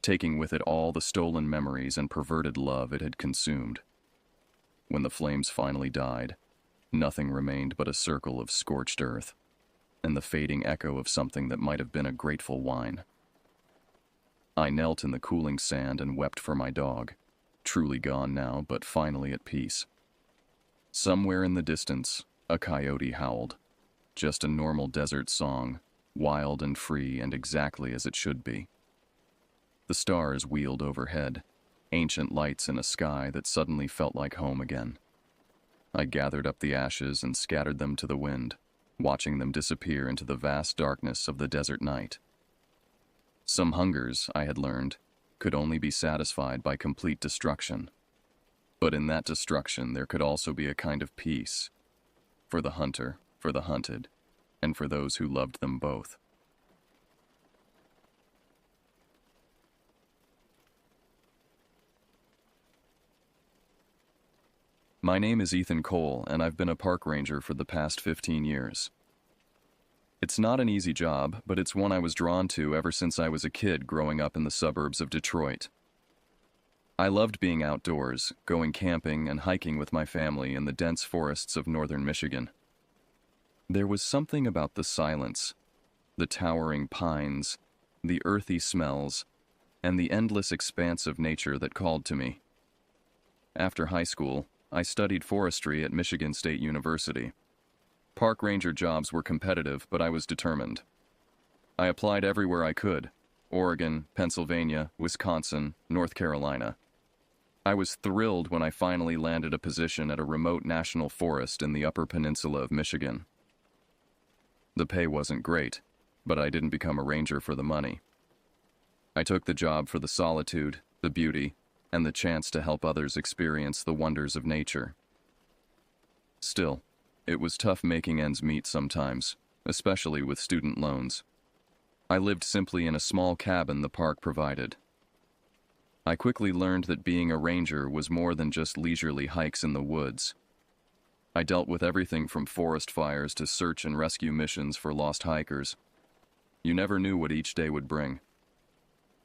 taking with it all the stolen memories and perverted love it had consumed. When the flames finally died, nothing remained but a circle of scorched earth, and the fading echo of something that might have been a grateful whine. I knelt in the cooling sand and wept for my dog, truly gone now, but finally at peace. Somewhere in the distance, a coyote howled. Just a normal desert song, wild and free and exactly as it should be. The stars wheeled overhead, ancient lights in a sky that suddenly felt like home again. I gathered up the ashes and scattered them to the wind, watching them disappear into the vast darkness of the desert night. Some hungers, I had learned, could only be satisfied by complete destruction. But in that destruction there could also be a kind of peace, for the hunter, for the hunted, and for those who loved them both. My name is Ethan Cole, and I've been a park ranger for the past 15 years. It's not an easy job, but it's one I was drawn to ever since I was a kid growing up in the suburbs of Detroit. I loved being outdoors, going camping and hiking with my family in the dense forests of northern Michigan. There was something about the silence, the towering pines, the earthy smells, and the endless expanse of nature that called to me. After high school, I studied forestry at Michigan State University. Park ranger jobs were competitive, but I was determined. I applied everywhere I could: Oregon, Pennsylvania, Wisconsin, North Carolina. I was thrilled when I finally landed a position at a remote national forest in the Upper Peninsula of Michigan. The pay wasn't great, but I didn't become a ranger for the money. I took the job for the solitude, the beauty, and the chance to help others experience the wonders of nature. Still, it was tough making ends meet sometimes, especially with student loans. I lived simply in a small cabin the park provided. I quickly learned that being a ranger was more than just leisurely hikes in the woods. I dealt with everything from forest fires to search and rescue missions for lost hikers. You never knew what each day would bring.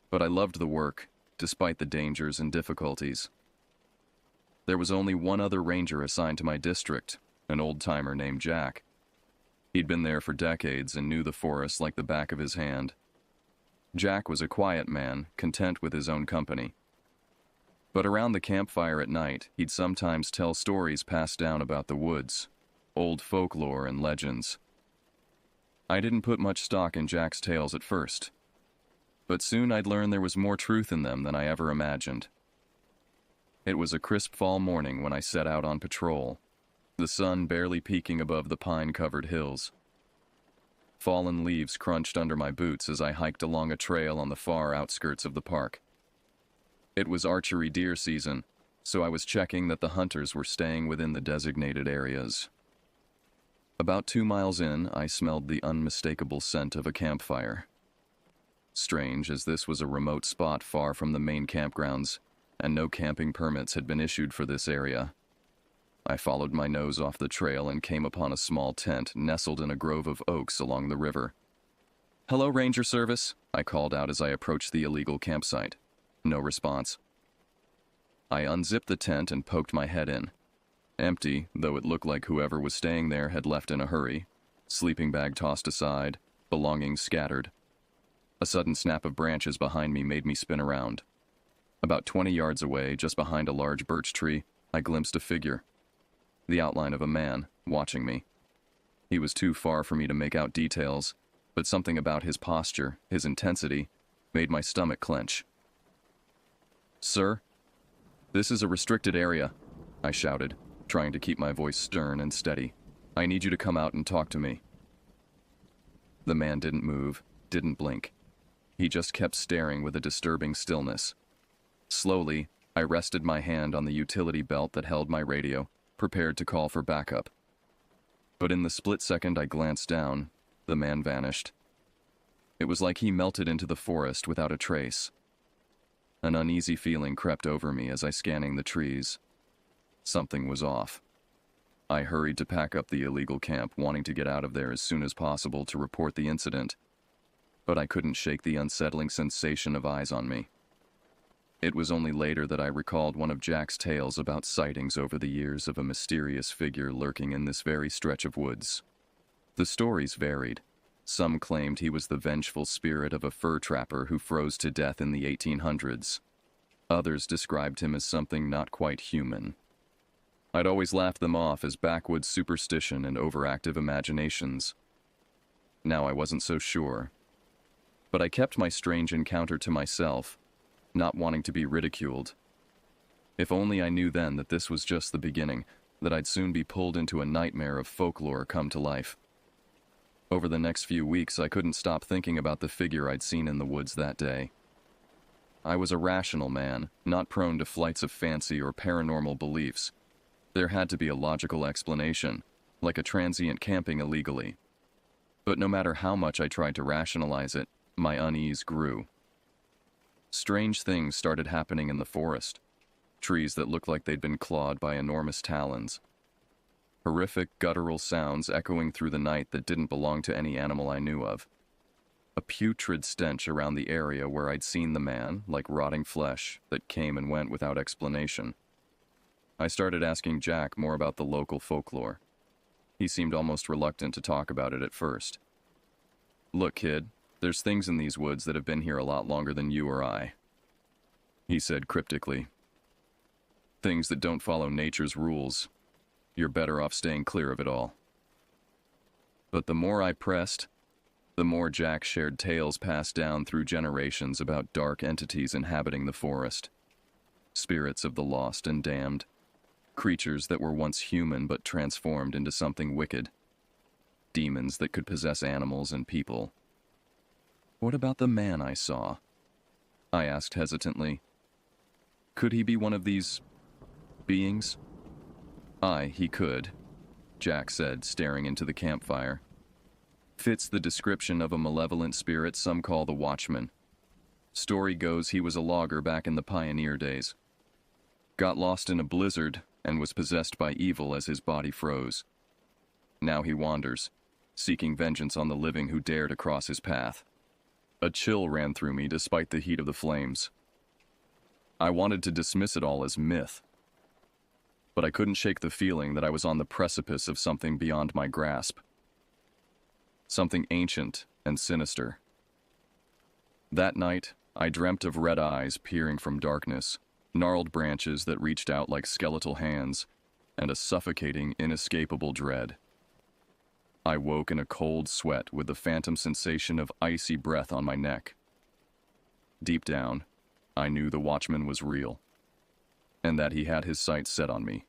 But I loved the work, despite the dangers and difficulties. There was only one other ranger assigned to my district, an old-timer named Jack. He'd been there for decades and knew the forest like the back of his hand. Jack was a quiet man, content with his own company. But around the campfire at night, he'd sometimes tell stories passed down about the woods, old folklore and legends. I didn't put much stock in Jack's tales at first, but soon I'd learn there was more truth in them than I ever imagined. It was a crisp fall morning when I set out on patrol, the sun barely peeking above the pine-covered hills. Fallen leaves crunched under my boots as I hiked along a trail on the far outskirts of the park. It was archery deer season, so I was checking that the hunters were staying within the designated areas. About 2 miles in, I smelled the unmistakable scent of a campfire. Strange, as this was a remote spot far from the main campgrounds, and no camping permits had been issued for this area. I followed my nose off the trail and came upon a small tent nestled in a grove of oaks along the river. "Hello, Ranger Service," I called out as I approached the illegal campsite. No response. I unzipped the tent and poked my head in. Empty, though it looked like whoever was staying there had left in a hurry. Sleeping bag tossed aside, belongings scattered. A sudden snap of branches behind me made me spin around. About 20 yards away, just behind a large birch tree, I glimpsed a figure. The outline of a man, watching me. He was too far for me to make out details, but something about his posture, his intensity, made my stomach clench. "Sir, this is a restricted area," I shouted, trying to keep my voice stern and steady. "I need you to come out and talk to me." The man didn't move, didn't blink. He just kept staring with a disturbing stillness. Slowly, I rested my hand on the utility belt that held my radio, prepared to call for backup. But in the split second I glanced down, the man vanished. It was like he melted into the forest without a trace. An uneasy feeling crept over me as I scanning the trees. Something was off. I hurried to pack up the illegal camp, wanting to get out of there as soon as possible to report the incident. But I couldn't shake the unsettling sensation of eyes on me. It was only later that I recalled one of Jack's tales about sightings over the years of a mysterious figure lurking in this very stretch of woods. The stories varied. Some claimed he was the vengeful spirit of a fur trapper who froze to death in the 1800s. Others described him as something not quite human. I'd always laughed them off as backwoods superstition and overactive imaginations. Now I wasn't so sure. But I kept my strange encounter to myself, not wanting to be ridiculed. If only I knew then that this was just the beginning, that I'd soon be pulled into a nightmare of folklore come to life. Over the next few weeks, I couldn't stop thinking about the figure I'd seen in the woods that day. I was a rational man, not prone to flights of fancy or paranormal beliefs. There had to be a logical explanation, like a transient camping illegally. But no matter how much I tried to rationalize it, my unease grew. Strange things started happening in the forest. Trees that looked like they'd been clawed by enormous talons. Horrific guttural sounds echoing through the night that didn't belong to any animal I knew of. A putrid stench around the area where I'd seen the man, like rotting flesh, that came and went without explanation. I started asking Jack more about the local folklore. He seemed almost reluctant to talk about it at first. "Look, kid, there's things in these woods that have been here a lot longer than you or I," he said cryptically. "Things that don't follow nature's rules. You're better off staying clear of it all." But the more I pressed, the more Jack shared tales passed down through generations about dark entities inhabiting the forest. Spirits of the lost and damned. Creatures that were once human but transformed into something wicked. Demons that could possess animals and people. "What about the man I saw?" I asked hesitantly. "Could he be one of these beings?" He could," Jack said, staring into the campfire. "Fits the description of a malevolent spirit some call the Watchman. Story goes he was a logger back in the pioneer days. Got lost in a blizzard and was possessed by evil as his body froze. Now he wanders, seeking vengeance on the living who dare to cross his path." A chill ran through me despite the heat of the flames. I wanted to dismiss it all as myth, but I couldn't shake the feeling that I was on the precipice of something beyond my grasp. Something ancient and sinister. That night, I dreamt of red eyes peering from darkness, gnarled branches that reached out like skeletal hands, and a suffocating, inescapable dread. I woke in a cold sweat with the phantom sensation of icy breath on my neck. Deep down, I knew the Watchman was real, and that he had his sights set on me.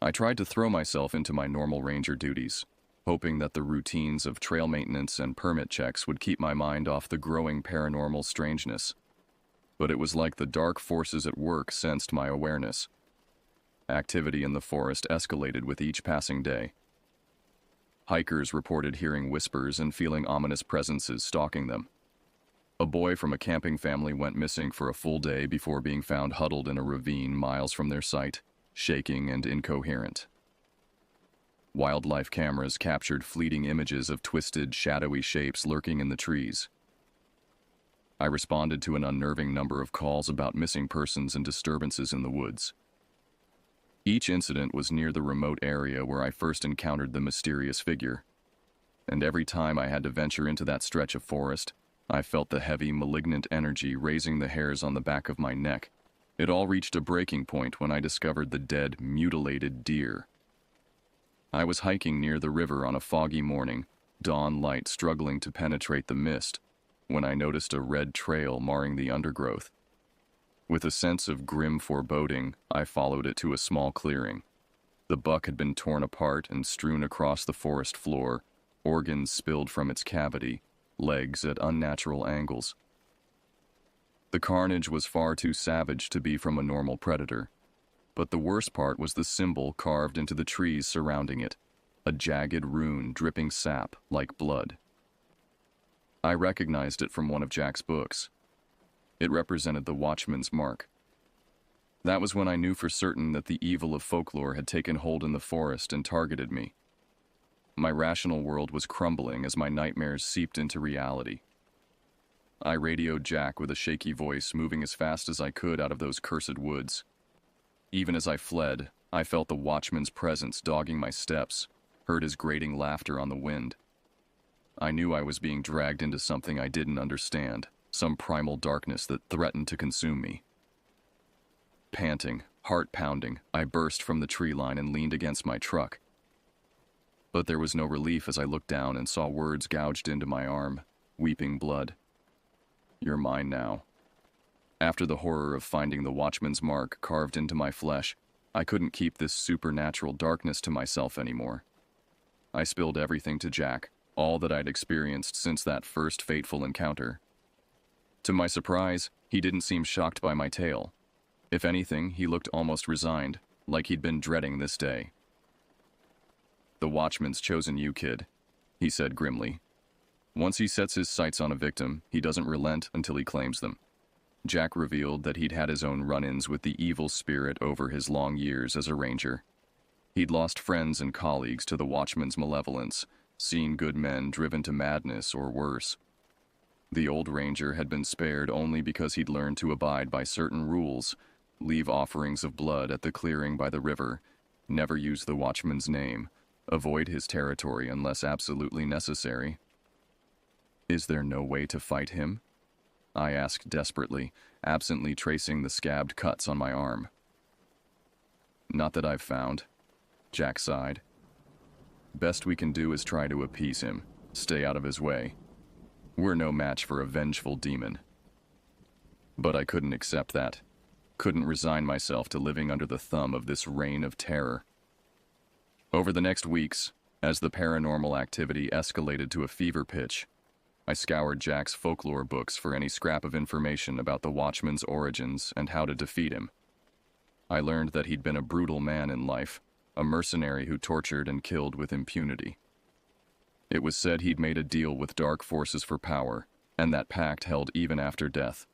I tried to throw myself into my normal ranger duties, hoping that the routines of trail maintenance and permit checks would keep my mind off the growing paranormal strangeness. But it was like the dark forces at work sensed my awareness. Activity in the forest escalated with each passing day. Hikers reported hearing whispers and feeling ominous presences stalking them. A boy from a camping family went missing for a full day before being found huddled in a ravine miles from their site, shaking and incoherent. Wildlife cameras captured fleeting images of twisted, shadowy shapes lurking in the trees. I responded to an unnerving number of calls about missing persons and disturbances in the woods. Each incident was near the remote area where I first encountered the mysterious figure, and every time I had to venture into that stretch of forest, I felt the heavy, malignant energy raising the hairs on the back of my neck. It all reached a breaking point when I discovered the dead, mutilated deer. I was hiking near the river on a foggy morning, dawn light struggling to penetrate the mist, when I noticed a red trail marring the undergrowth. With a sense of grim foreboding, I followed it to a small clearing. The buck had been torn apart and strewn across the forest floor, organs spilled from its cavity, legs at unnatural angles. The carnage was far too savage to be from a normal predator. But the worst part was the symbol carved into the trees surrounding it, a jagged rune dripping sap like blood. I recognized it from one of Jack's books. It represented the Watchman's mark. That was when I knew for certain that the evil of folklore had taken hold in the forest and targeted me. My rational world was crumbling as my nightmares seeped into reality. I radioed Jack with a shaky voice, moving as fast as I could out of those cursed woods. Even as I fled, I felt the Watchman's presence dogging my steps, heard his grating laughter on the wind. I knew I was being dragged into something I didn't understand, some primal darkness that threatened to consume me. Panting, heart pounding, I burst from the tree line and leaned against my truck. But there was no relief as I looked down and saw words gouged into my arm, weeping blood. "You're mine now." After the horror of finding the watchman's mark carved into my flesh, I couldn't keep this supernatural darkness to myself anymore. I spilled everything to Jack, all that I'd experienced since that first fateful encounter. To my surprise, he didn't seem shocked by my tale. If anything, he looked almost resigned, like he'd been dreading this day. "The watchman's chosen you, kid," he said grimly. "Once he sets his sights on a victim, he doesn't relent until he claims them." Jack revealed that he'd had his own run-ins with the evil spirit over his long years as a ranger. He'd lost friends and colleagues to the watchman's malevolence, seen good men driven to madness or worse. The old ranger had been spared only because he'd learned to abide by certain rules, leave offerings of blood at the clearing by the river, never use the watchman's name, avoid his territory unless absolutely necessary. "Is there no way to fight him?" I asked desperately, absently tracing the scabbed cuts on my arm. "Not that I've found," Jack sighed. "Best we can do is try to appease him, stay out of his way. We're no match for a vengeful demon." But I couldn't accept that. Couldn't resign myself to living under the thumb of this reign of terror. Over the next weeks, as the paranormal activity escalated to a fever pitch, I scoured Jack's folklore books for any scrap of information about the Watchman's origins and how to defeat him. I learned that he'd been a brutal man in life, a mercenary who tortured and killed with impunity. It was said he'd made a deal with dark forces for power, and that pact held even after death.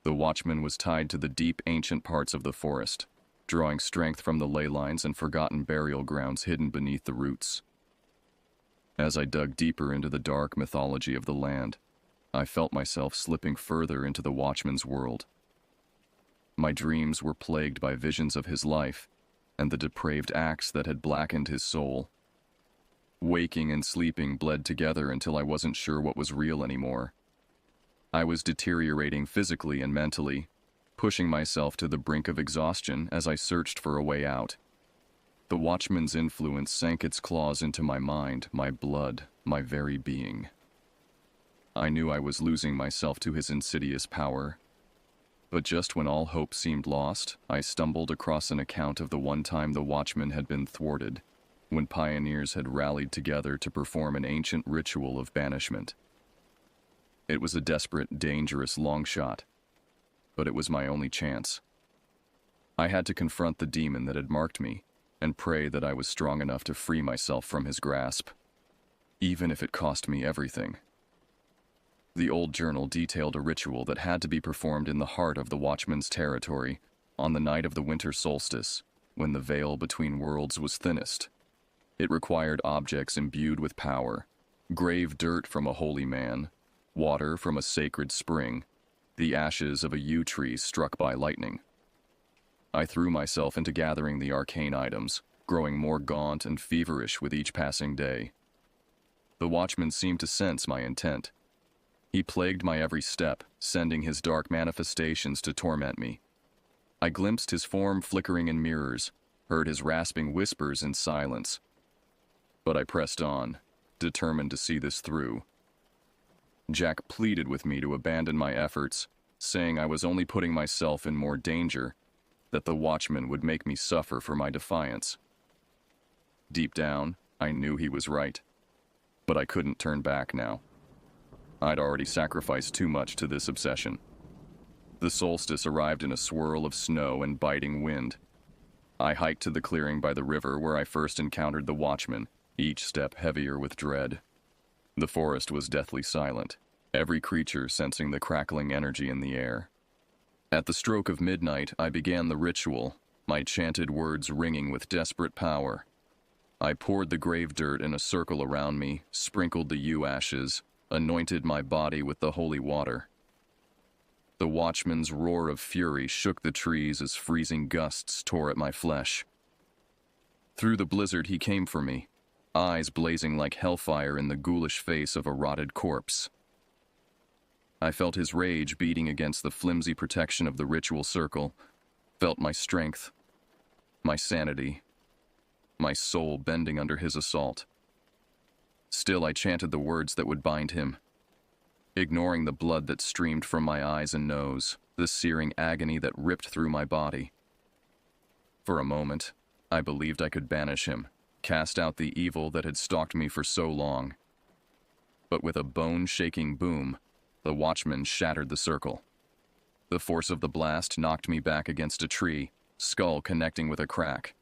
The Watchman was tied to the deep ancient parts of the forest, drawing strength from the ley lines and forgotten burial grounds hidden beneath the roots. As I dug deeper into the dark mythology of the land, I felt myself slipping further into the Watchman's world. My dreams were plagued by visions of his life and the depraved acts that had blackened his soul. Waking and sleeping bled together until I wasn't sure what was real anymore. I was deteriorating physically and mentally, pushing myself to the brink of exhaustion as I searched for a way out. The Watchman's influence sank its claws into my mind, my blood, my very being. I knew I was losing myself to his insidious power. But just when all hope seemed lost, I stumbled across an account of the one time the Watchman had been thwarted, when pioneers had rallied together to perform an ancient ritual of banishment. It was a desperate, dangerous long shot, but it was my only chance. I had to confront the demon that had marked me, and pray that I was strong enough to free myself from his grasp, even if it cost me everything. The old journal detailed a ritual that had to be performed in the heart of the Watchman's territory on the night of the winter solstice, when the veil between worlds was thinnest. It required objects imbued with power, grave dirt from a holy man, water from a sacred spring, the ashes of a yew tree struck by lightning. I threw myself into gathering the arcane items, growing more gaunt and feverish with each passing day. The Watchman seemed to sense my intent. He plagued my every step, sending his dark manifestations to torment me. I glimpsed his form flickering in mirrors, heard his rasping whispers in silence. But I pressed on, determined to see this through. Jack pleaded with me to abandon my efforts, saying I was only putting myself in more danger, that the Watchman would make me suffer for my defiance. Deep down, I knew he was right, but I couldn't turn back now. I'd already sacrificed too much to this obsession. The solstice arrived in a swirl of snow and biting wind. I hiked to the clearing by the river where I first encountered the Watchman, each step heavier with dread. The forest was deathly silent, every creature sensing the crackling energy in the air. At the stroke of midnight, I began the ritual, my chanted words ringing with desperate power. I poured the grave dirt in a circle around me, sprinkled the yew ashes, anointed my body with the holy water. The Watchman's roar of fury shook the trees as freezing gusts tore at my flesh. Through the blizzard he came for me, eyes blazing like hellfire in the ghoulish face of a rotted corpse. I felt his rage beating against the flimsy protection of the ritual circle, felt my strength, my sanity, my soul bending under his assault. Still, I chanted the words that would bind him, ignoring the blood that streamed from my eyes and nose, the searing agony that ripped through my body. For a moment, I believed I could banish him, cast out the evil that had stalked me for so long. But with a bone-shaking boom, the watchman shattered the circle. The force of the blast knocked me back against a tree, skull connecting with a crack.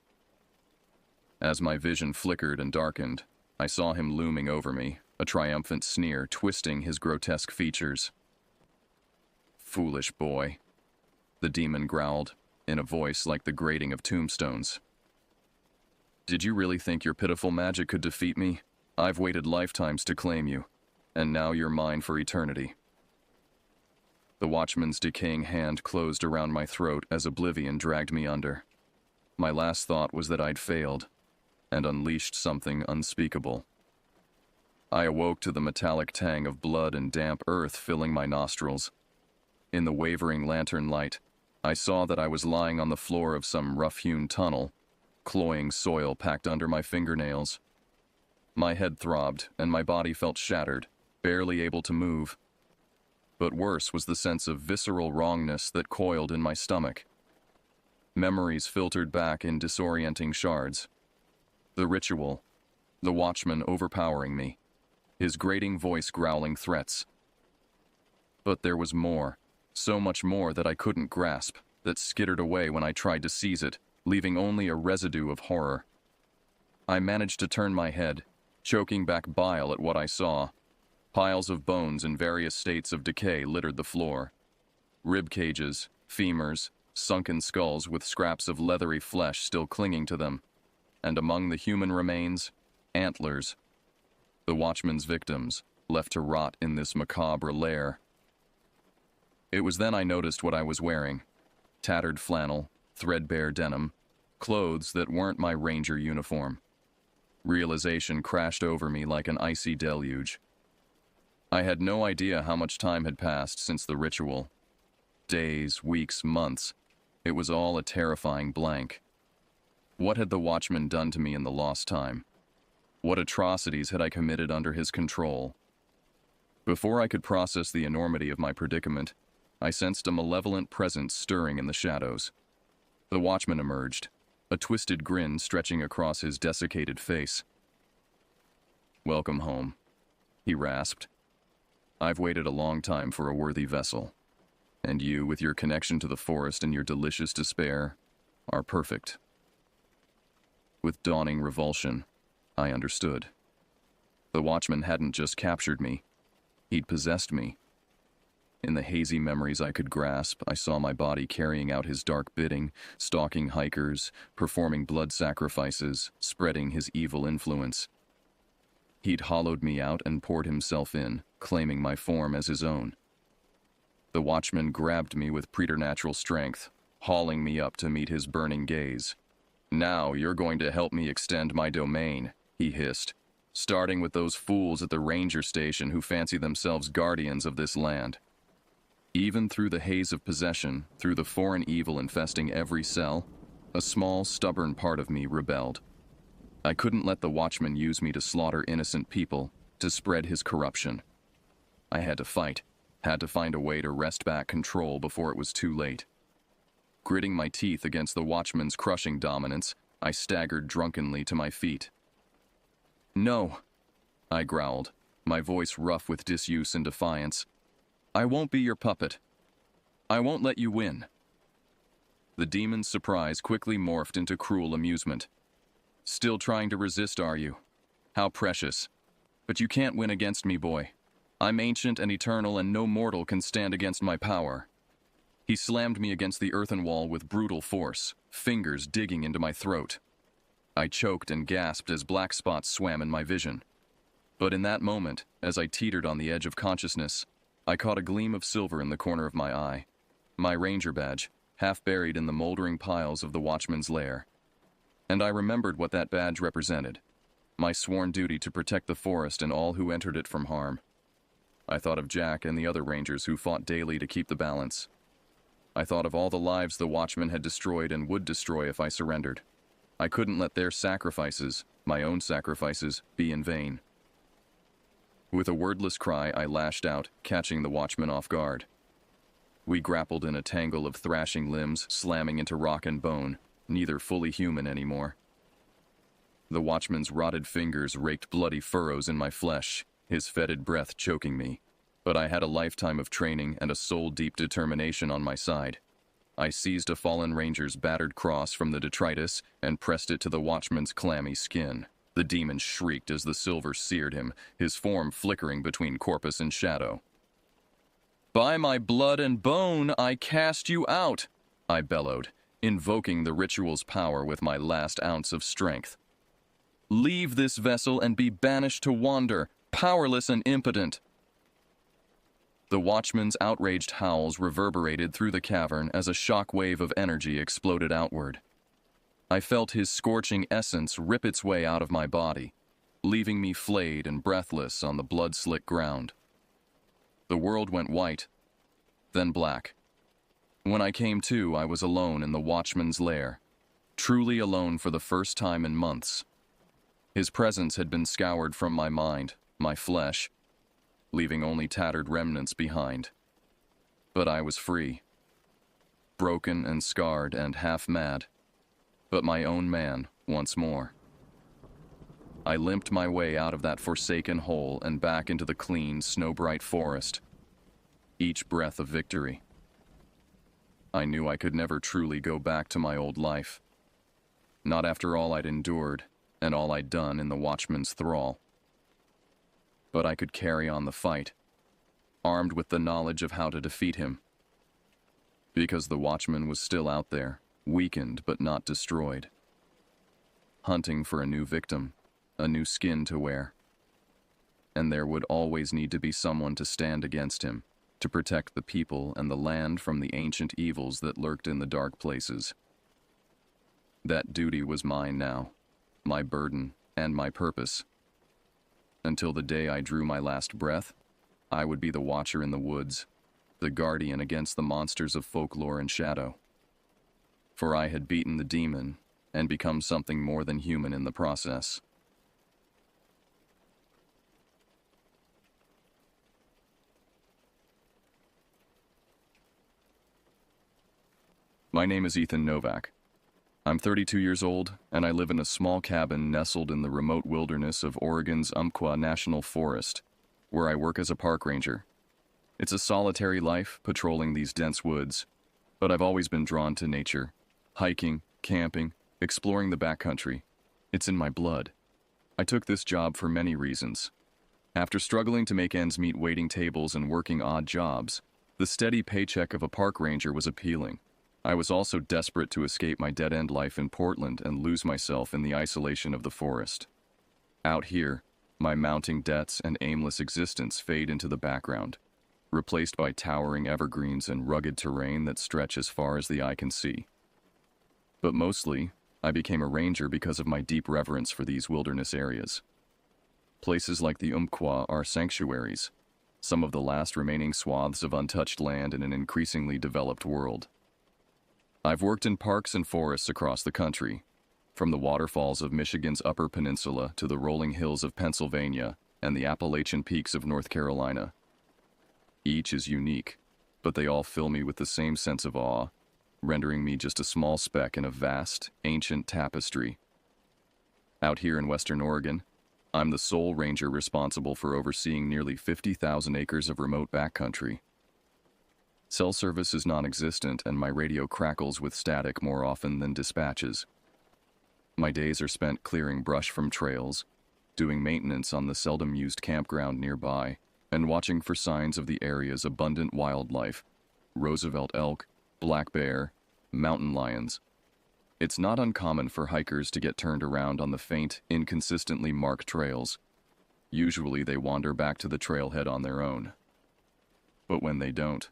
As my vision flickered and darkened, I saw him looming over me, a triumphant sneer twisting his grotesque features. "Foolish boy," the demon growled, in a voice like the grating of tombstones. "Did you really think your pitiful magic could defeat me? I've waited lifetimes to claim you, and now you're mine for eternity." The watchman's decaying hand closed around my throat as oblivion dragged me under. My last thought was that I'd failed, and unleashed something unspeakable. I awoke to the metallic tang of blood and damp earth filling my nostrils. In the wavering lantern light, I saw that I was lying on the floor of some rough-hewn tunnel, cloying soil packed under my fingernails. My head throbbed, and my body felt shattered, barely able to move. But worse was the sense of visceral wrongness that coiled in my stomach. Memories filtered back in disorienting shards. The ritual, the watchman overpowering me, his grating voice growling threats. But there was more, so much more that I couldn't grasp, that skittered away when I tried to seize it, leaving only a residue of horror. I managed to turn my head, choking back bile at what I saw. Piles of bones in various states of decay littered the floor. Rib cages, femurs, sunken skulls with scraps of leathery flesh still clinging to them. And among the human remains, antlers. The watchman's victims, left to rot in this macabre lair. It was then I noticed what I was wearing. Tattered flannel, threadbare denim, clothes that weren't my ranger uniform. Realization crashed over me like an icy deluge. I had no idea how much time had passed since the ritual. Days, weeks, months. It was all a terrifying blank. What had the watchman done to me in the lost time? What atrocities had I committed under his control? Before I could process the enormity of my predicament, I sensed a malevolent presence stirring in the shadows. The watchman emerged, a twisted grin stretching across his desiccated face. "Welcome home," he rasped. "I've waited a long time for a worthy vessel, and you, with your connection to the forest and your delicious despair, are perfect." With dawning revulsion, I understood. The watchman hadn't just captured me, he'd possessed me. In the hazy memories I could grasp, I saw my body carrying out his dark bidding, stalking hikers, performing blood sacrifices, spreading his evil influence. He'd hollowed me out and poured himself in, claiming my form as his own. The watchman grabbed me with preternatural strength, hauling me up to meet his burning gaze. "Now you're going to help me extend my domain," he hissed, "starting with those fools at the ranger station who fancy themselves guardians of this land." Even through the haze of possession, through the foreign evil infesting every cell, a small, stubborn part of me rebelled. I couldn't let the watchman use me to slaughter innocent people, to spread his corruption. I had to fight, had to find a way to wrest back control before it was too late. Gritting my teeth against the watchman's crushing dominance, I staggered drunkenly to my feet. "No," I growled, my voice rough with disuse and defiance. "I won't be your puppet. I won't let you win." The demon's surprise quickly morphed into cruel amusement. "Still trying to resist, are you? How precious. But you can't win against me, boy. I'm ancient and eternal, and no mortal can stand against my power." He slammed me against the earthen wall with brutal force, fingers digging into my throat. I choked and gasped as black spots swam in my vision. But in that moment, as I teetered on the edge of consciousness, I caught a gleam of silver in the corner of my eye. My ranger badge, half buried in the moldering piles of the watchman's lair. And I remembered what that badge represented. My sworn duty to protect the forest and all who entered it from harm. I thought of Jack and the other rangers who fought daily to keep the balance. I thought of all the lives the Watchmen had destroyed and would destroy if I surrendered. I couldn't let their sacrifices, my own sacrifices, be in vain. With a wordless cry, I lashed out, catching the Watchman off guard. We grappled in a tangle of thrashing limbs, slamming into rock and bone, neither fully human anymore. The Watchman's rotted fingers raked bloody furrows in my flesh, his fetid breath choking me. But I had a lifetime of training and a soul-deep determination on my side. I seized a fallen ranger's battered cross from the detritus and pressed it to the Watchman's clammy skin. The demon shrieked as the silver seared him, his form flickering between corpus and shadow. "By my blood and bone, I cast you out," I bellowed, invoking the ritual's power with my last ounce of strength. "Leave this vessel and be banished to wander, powerless and impotent." The Watchman's outraged howls reverberated through the cavern as a shock wave of energy exploded outward. I felt his scorching essence rip its way out of my body, leaving me flayed and breathless on the blood-slick ground. The world went white, then black. When I came to, I was alone in the Watchman's lair, truly alone for the first time in months. His presence had been scoured from my mind, my flesh, leaving only tattered remnants behind. But I was free. Broken and scarred and half mad, but my own man once more. I limped my way out of that forsaken hole and back into the clean, snow-bright forest, each breath of victory. I knew I could never truly go back to my old life. Not after all I'd endured and all I'd done in the Watchman's thrall. But I could carry on the fight, armed with the knowledge of how to defeat him. Because the Watchman was still out there, weakened but not destroyed, hunting for a new victim, a new skin to wear. And there would always need to be someone to stand against him, to protect the people and the land from the ancient evils that lurked in the dark places. That duty was mine now, my burden and my purpose. Until the day I drew my last breath, I would be the watcher in the woods, the guardian against the monsters of folklore and shadow. For I had beaten the demon and become something more than human in the process. My name is Ethan Novak. I'm 32 years old, and I live in a small cabin nestled in the remote wilderness of Oregon's Umpqua National Forest, where I work as a park ranger. It's a solitary life, patrolling these dense woods, but I've always been drawn to nature. Hiking, camping, exploring the backcountry. It's in my blood. I took this job for many reasons. After struggling to make ends meet waiting tables and working odd jobs, the steady paycheck of a park ranger was appealing. I was also desperate to escape my dead-end life in Portland and lose myself in the isolation of the forest. Out here, my mounting debts and aimless existence fade into the background, replaced by towering evergreens and rugged terrain that stretch as far as the eye can see. But mostly, I became a ranger because of my deep reverence for these wilderness areas. Places like the Umpqua are sanctuaries, some of the last remaining swaths of untouched land in an increasingly developed world. I've worked in parks and forests across the country, from the waterfalls of Michigan's Upper Peninsula to the rolling hills of Pennsylvania and the Appalachian peaks of North Carolina. Each is unique, but they all fill me with the same sense of awe, rendering me just a small speck in a vast, ancient tapestry. Out here in Western Oregon, I'm the sole ranger responsible for overseeing nearly 50,000 acres of remote backcountry. Cell service is non-existent, and my radio crackles with static more often than dispatches. My days are spent clearing brush from trails, doing maintenance on the seldom-used campground nearby, and watching for signs of the area's abundant wildlife: Roosevelt elk, black bear, mountain lions. It's not uncommon for hikers to get turned around on the faint, inconsistently marked trails. Usually they wander back to the trailhead on their own. But when they don't,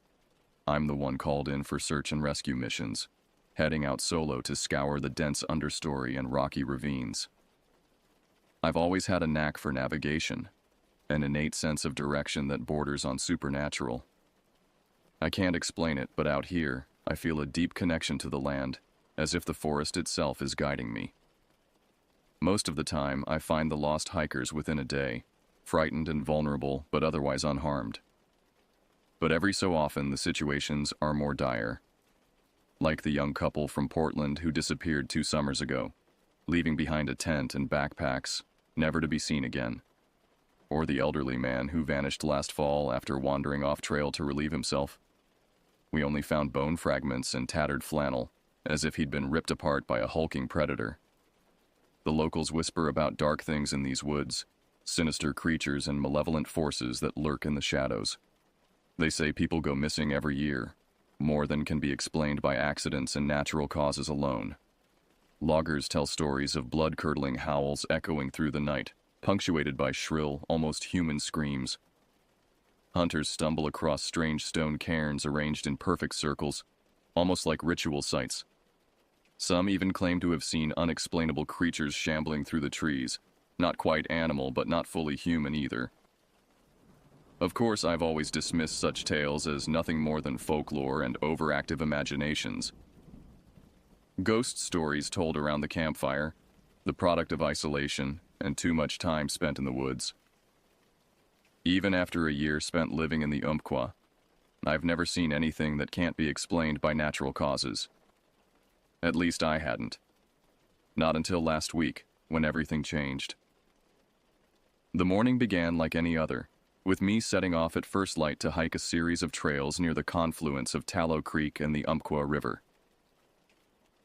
I'm the one called in for search and rescue missions, heading out solo to scour the dense understory and rocky ravines. I've always had a knack for navigation, an innate sense of direction that borders on supernatural. I can't explain it, but out here, I feel a deep connection to the land, as if the forest itself is guiding me. Most of the time, I find the lost hikers within a day, frightened and vulnerable, but otherwise unharmed. But every so often, the situations are more dire. Like the young couple from Portland who disappeared 2 summers ago, leaving behind a tent and backpacks, never to be seen again. Or the elderly man who vanished last fall after wandering off trail to relieve himself. We only found bone fragments and tattered flannel, as if he'd been ripped apart by a hulking predator. The locals whisper about dark things in these woods, sinister creatures and malevolent forces that lurk in the shadows. They say people go missing every year, more than can be explained by accidents and natural causes alone. Loggers tell stories of blood-curdling howls echoing through the night, punctuated by shrill, almost human screams. Hunters stumble across strange stone cairns arranged in perfect circles, almost like ritual sites. Some even claim to have seen unexplainable creatures shambling through the trees, not quite animal but not fully human either. Of course, I've always dismissed such tales as nothing more than folklore and overactive imaginations. Ghost stories told around the campfire, the product of isolation and too much time spent in the woods. Even after a year spent living in the Umpqua, I've never seen anything that can't be explained by natural causes. At least I hadn't. Not until last week, when everything changed. The morning began like any other, with me setting off at first light to hike a series of trails near the confluence of Tallow Creek and the Umpqua River.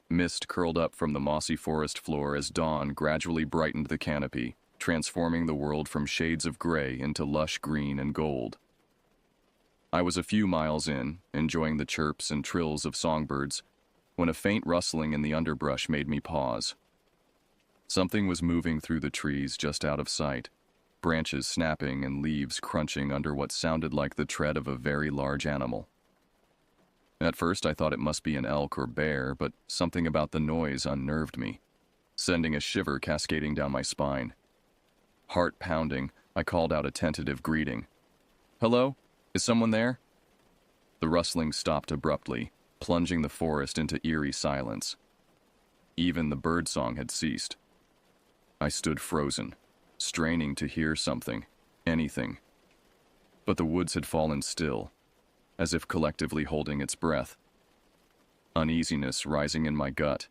Mist curled up from the mossy forest floor as dawn gradually brightened the canopy, transforming the world from shades of gray into lush green and gold. I was a few miles in, enjoying the chirps and trills of songbirds, when a faint rustling in the underbrush made me pause. Something was moving through the trees just out of sight, branches snapping and leaves crunching under what sounded like the tread of a very large animal. At first I thought it must be an elk or bear, but something about the noise unnerved me, sending a shiver cascading down my spine. Heart pounding, I called out a tentative greeting. "Hello? Is someone there?" The rustling stopped abruptly, plunging the forest into eerie silence. Even the birdsong had ceased. I stood frozen, straining to hear something, anything. But the woods had fallen still, as if collectively holding its breath. Uneasiness rising in my gut,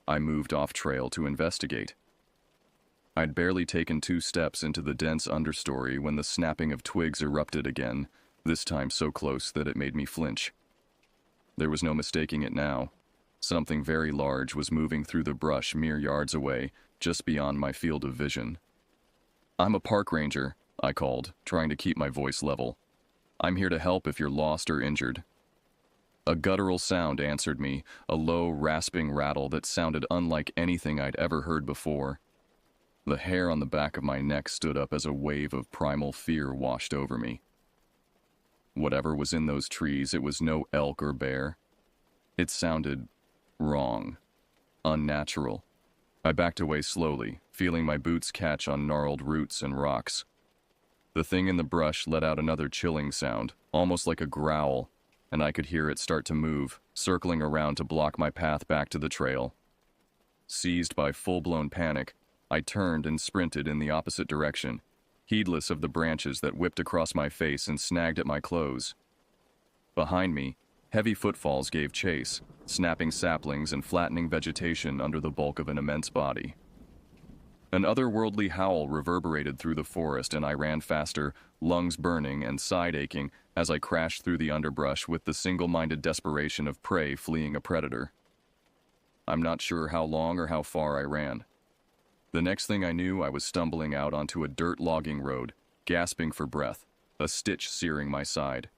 I moved off trail to investigate. I'd barely taken 2 steps into the dense understory when the snapping of twigs erupted again, this time so close that it made me flinch. There was no mistaking it now. Something very large was moving through the brush mere yards away, just beyond my field of vision. "I'm a park ranger," I called, trying to keep my voice level. "I'm here to help if you're lost or injured." A guttural sound answered me, a low, rasping rattle that sounded unlike anything I'd ever heard before. The hair on the back of my neck stood up as a wave of primal fear washed over me. Whatever was in those trees, it was no elk or bear. It sounded wrong, unnatural. I backed away slowly, feeling my boots catch on gnarled roots and rocks. The thing in the brush let out another chilling sound, almost like a growl, and I could hear it start to move, circling around to block my path back to the trail. Seized by full-blown panic, I turned and sprinted in the opposite direction, heedless of the branches that whipped across my face and snagged at my clothes. Behind me, heavy footfalls gave chase, snapping saplings and flattening vegetation under the bulk of an immense body. An otherworldly howl reverberated through the forest, and I ran faster, lungs burning and side aching as I crashed through the underbrush with the single-minded desperation of prey fleeing a predator. I'm not sure how long or how far I ran. The next thing I knew, I was stumbling out onto a dirt logging road, gasping for breath, a stitch searing my side.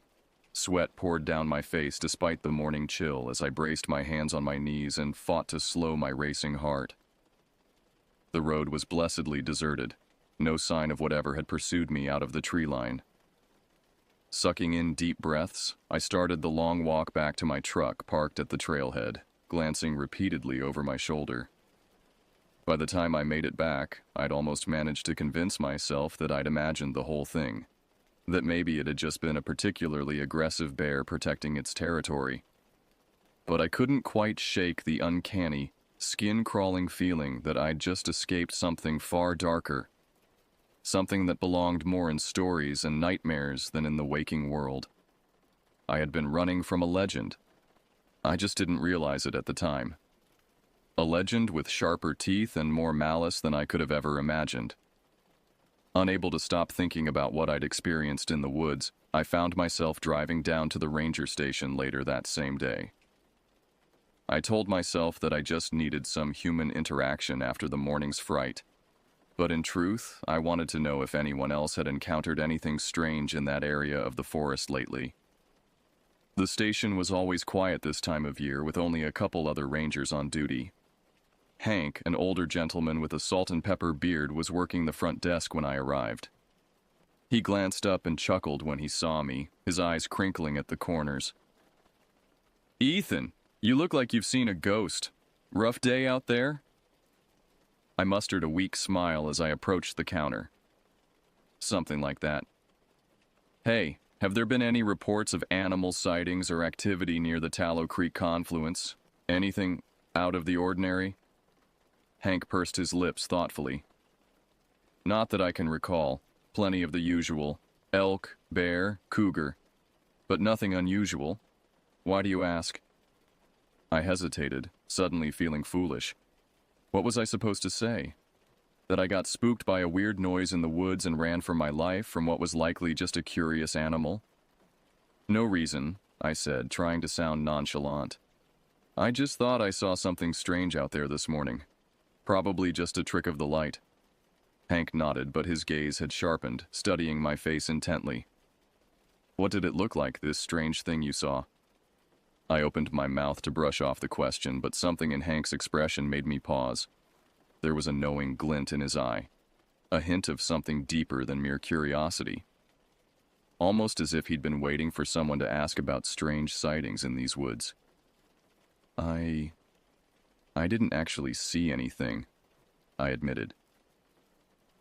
Sweat poured down my face despite the morning chill as I braced my hands on my knees and fought to slow my racing heart. The road was blessedly deserted. No sign of whatever had pursued me out of the tree line. Sucking in deep breaths, I started the long walk back to my truck parked at the trailhead, glancing repeatedly over my shoulder. By the time I made it back, I'd almost managed to convince myself that I'd imagined the whole thing. That maybe it had just been a particularly aggressive bear protecting its territory. But I couldn't quite shake the uncanny, skin-crawling feeling that I'd just escaped something far darker. Something that belonged more in stories and nightmares than in the waking world. I had been running from a legend. I just didn't realize it at the time. A legend with sharper teeth and more malice than I could have ever imagined. Unable to stop thinking about what I'd experienced in the woods, I found myself driving down to the ranger station later that same day. I told myself that I just needed some human interaction after the morning's fright. But in truth, I wanted to know if anyone else had encountered anything strange in that area of the forest lately. The station was always quiet this time of year, with only a couple other rangers on duty. Hank, an older gentleman with a salt and pepper beard, was working the front desk when I arrived. He glanced up and chuckled when he saw me, his eyes crinkling at the corners. "Ethan, you look like you've seen a ghost. Rough day out there?" I mustered a weak smile as I approached the counter. "Something like that." "Hey, have there been any reports of animal sightings or activity near the Tallow Creek confluence? Anything out of the ordinary?" Hank pursed his lips thoughtfully. "Not that I can recall. Plenty of the usual. Elk, bear, cougar. But nothing unusual. Why do you ask?" I hesitated, suddenly feeling foolish. What was I supposed to say? That I got spooked by a weird noise in the woods and ran for my life from what was likely just a curious animal? "No reason," I said, trying to sound nonchalant. "I just thought I saw something strange out there this morning. Probably just a trick of the light." Hank nodded, but his gaze had sharpened, studying my face intently. "What did it look like, this strange thing you saw?" I opened my mouth to brush off the question, but something in Hank's expression made me pause. There was a knowing glint in his eye, a hint of something deeper than mere curiosity. Almost as if he'd been waiting for someone to ask about strange sightings in these woods. I didn't actually see anything," I admitted.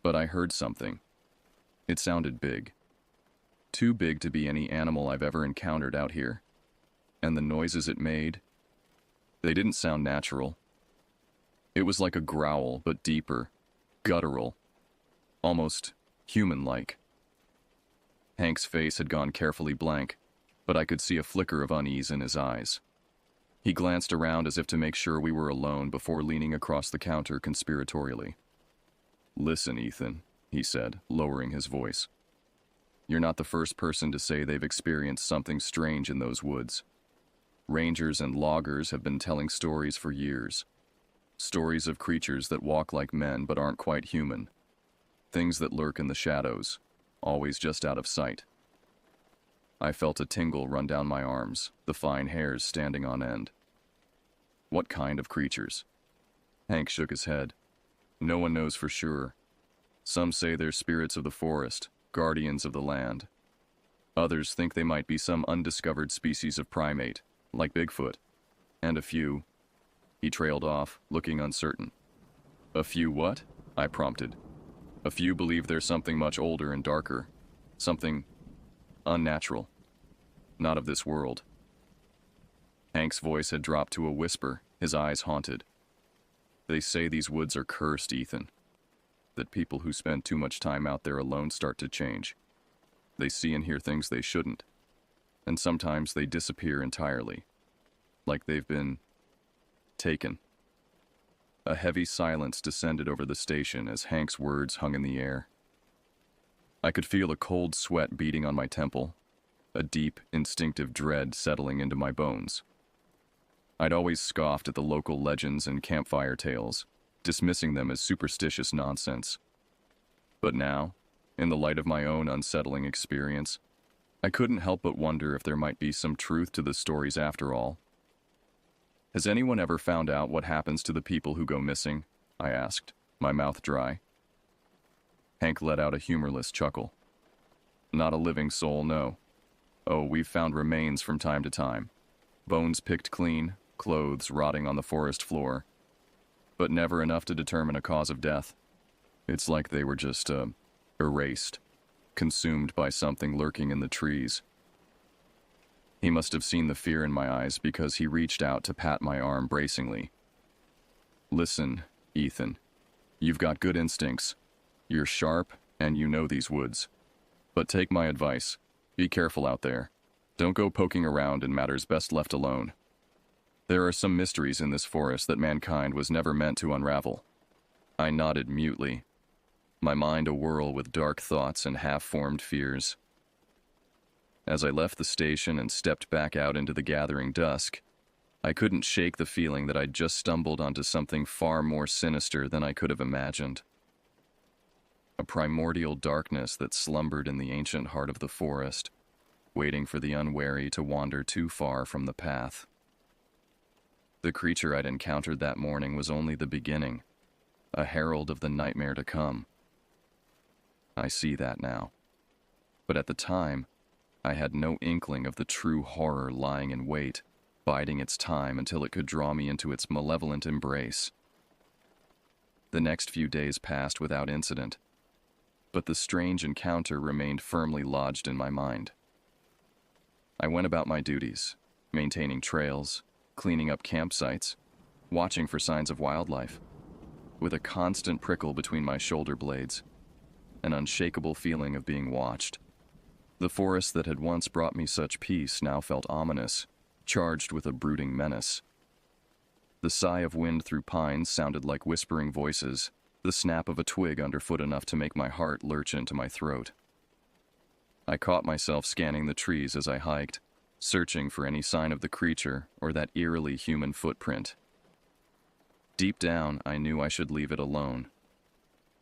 "But I heard something. It sounded big. Too big to be any animal I've ever encountered out here. And the noises it made, they didn't sound natural. It was like a growl, but deeper, guttural, almost human-like." Hank's face had gone carefully blank, but I could see a flicker of unease in his eyes. He glanced around as if to make sure we were alone before leaning across the counter conspiratorially. "Listen, Ethan," he said, lowering his voice. "You're not the first person to say they've experienced something strange in those woods. Rangers and loggers have been telling stories for years. Stories of creatures that walk like men but aren't quite human. Things that lurk in the shadows, always just out of sight." I felt a tingle run down my arms, the fine hairs standing on end. "What kind of creatures?" Hank shook his head. "No one knows for sure. Some say they're spirits of the forest, guardians of the land. Others think they might be some undiscovered species of primate, like Bigfoot. And a few..." He trailed off, looking uncertain. "A few what?" I prompted. "A few believe there's something much older and darker. Something unnatural. Not of this world." Hank's voice had dropped to a whisper, his eyes haunted. "They say these woods are cursed, Ethan. That people who spend too much time out there alone start to change. They see and hear things they shouldn't. And sometimes they disappear entirely. Like they've been taken." A heavy silence descended over the station as Hank's words hung in the air. I could feel a cold sweat beating on my temple, a deep, instinctive dread settling into my bones. I'd always scoffed at the local legends and campfire tales, dismissing them as superstitious nonsense. But now, in the light of my own unsettling experience, I couldn't help but wonder if there might be some truth to the stories after all. "Has anyone ever found out what happens to the people who go missing?" I asked, my mouth dry. Hank let out a humorless chuckle. "Not a living soul, no. Oh, we've found remains from time to time. Bones picked clean, clothes rotting on the forest floor. but never enough to determine a cause of death. It's like they were just, erased, consumed by something lurking in the trees. He must have seen the fear in my eyes because he reached out to pat my arm bracingly. Listen, Ethan, you've got good instincts. You're sharp, and you know these woods. But take my advice. Be careful out there. Don't go poking around in matters best left alone. There are some mysteries in this forest that mankind was never meant to unravel. I nodded mutely, my mind awhirl with dark thoughts and half-formed fears. As I left the station and stepped back out into the gathering dusk, I couldn't shake the feeling that I'd just stumbled onto something far more sinister than I could have imagined. A primordial darkness that slumbered in the ancient heart of the forest, waiting for the unwary to wander too far from the path. The creature I'd encountered that morning was only the beginning, a herald of the nightmare to come. I see that now. But at the time, I had no inkling of the true horror lying in wait, biding its time until it could draw me into its malevolent embrace. The next few days passed without incident, but the strange encounter remained firmly lodged in my mind. I went about my duties, maintaining trails, cleaning up campsites, watching for signs of wildlife, with a constant prickle between my shoulder blades, an unshakable feeling of being watched. The forest that had once brought me such peace now felt ominous, charged with a brooding menace. The sigh of wind through pines sounded like whispering voices, the snap of a twig underfoot enough to make my heart lurch into my throat. I caught myself scanning the trees as I hiked, searching for any sign of the creature or that eerily human footprint. Deep down, I knew I should leave it alone.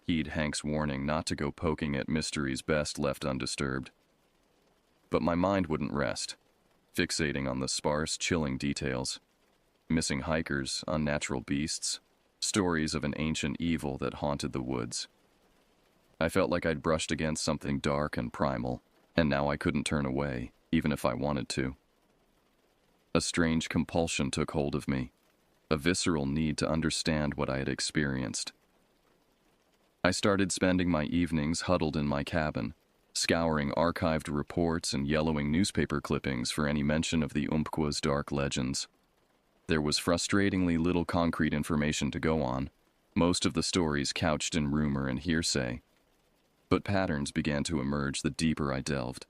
Heed Hank's warning not to go poking at mysteries best left undisturbed. But my mind wouldn't rest, fixating on the sparse, chilling details. Missing hikers, unnatural beasts, stories of an ancient evil that haunted the woods. I felt like I'd brushed against something dark and primal, and now I couldn't turn away, even if I wanted to. A strange compulsion took hold of me, a visceral need to understand what I had experienced. I started spending my evenings huddled in my cabin, scouring archived reports and yellowing newspaper clippings for any mention of the Umpqua's dark legends. There was frustratingly little concrete information to go on, most of the stories couched in rumor and hearsay. But patterns began to emerge the deeper I delved.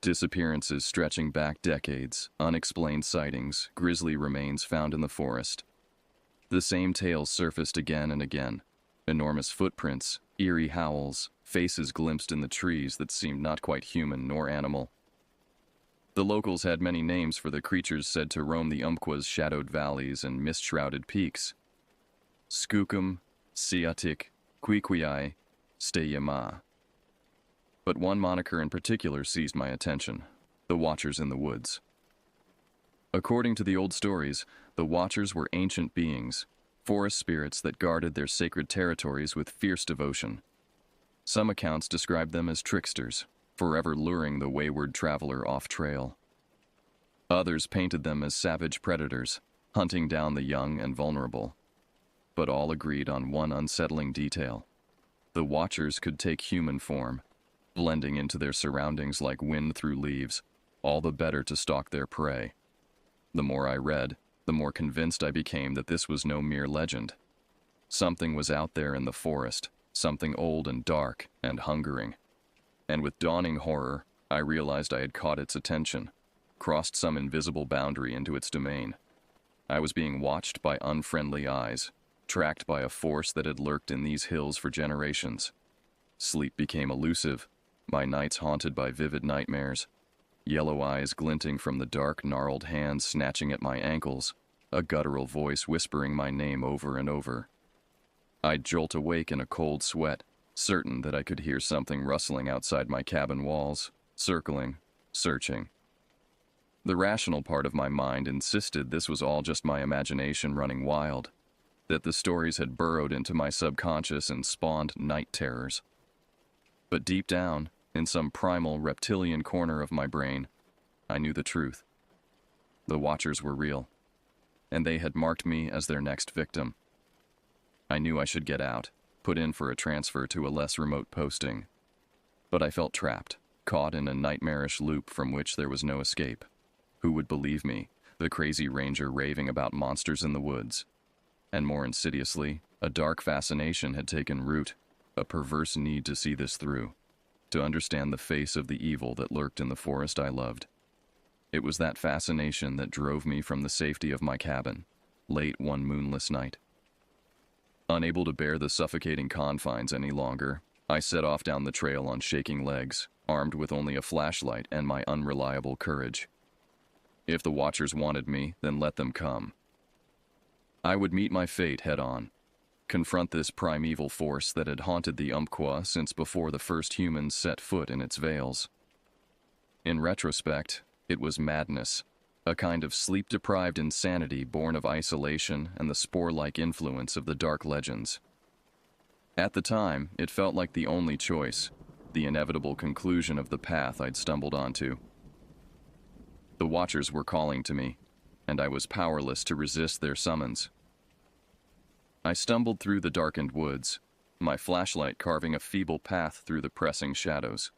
Disappearances stretching back decades, unexplained sightings, grisly remains found in the forest. The same tales surfaced again and again. Enormous footprints, eerie howls, faces glimpsed in the trees that seemed not quite human nor animal. The locals had many names for the creatures said to roam the Umpqua's shadowed valleys and mist-shrouded peaks. Skookum, Siatik, Quiquiai, Steyama. But one moniker in particular seized my attention, the Watchers in the Woods. According to the old stories, the Watchers were ancient beings, forest spirits that guarded their sacred territories with fierce devotion. Some accounts describe them as tricksters, forever luring the wayward traveler off trail. Others painted them as savage predators, hunting down the young and vulnerable. But all agreed on one unsettling detail. The Watchers could take human form, blending into their surroundings like wind through leaves, all the better to stalk their prey. The more I read, the more convinced I became that this was no mere legend. Something was out there in the forest, something old and dark and hungering. And with dawning horror, I realized I had caught its attention, crossed some invisible boundary into its domain. I was being watched by unfriendly eyes, tracked by a force that had lurked in these hills for generations. Sleep became elusive, my nights haunted by vivid nightmares. Yellow eyes glinting from the dark, gnarled hands snatching at my ankles, a guttural voice whispering my name over and over. I'd jolt awake in a cold sweat, certain that I could hear something rustling outside my cabin walls, circling, searching. The rational part of my mind insisted this was all just my imagination running wild, that the stories had burrowed into my subconscious and spawned night terrors. But deep down, in some primal reptilian corner of my brain, I knew the truth. The Watchers were real, and they had marked me as their next victim. I knew I should get out, put in for a transfer to a less remote posting. But I felt trapped, caught in a nightmarish loop from which there was no escape. Who would believe me, the crazy ranger raving about monsters in the woods? And more insidiously, a dark fascination had taken root, a perverse need to see this through, to understand the face of the evil that lurked in the forest I loved. It was that fascination that drove me from the safety of my cabin, late one moonless night. Unable to bear the suffocating confines any longer, I set off down the trail on shaking legs, armed with only a flashlight and my unreliable courage. If the Watchers wanted me, then let them come. I would meet my fate head-on, confront this primeval force that had haunted the Umpqua since before the first humans set foot in its vales. In retrospect, it was madness, a kind of sleep-deprived insanity born of isolation and the spore-like influence of the dark legends. At the time, it felt like the only choice, the inevitable conclusion of the path I'd stumbled onto. The Watchers were calling to me, and I was powerless to resist their summons. I stumbled through the darkened woods, my flashlight carving a feeble path through the pressing shadows.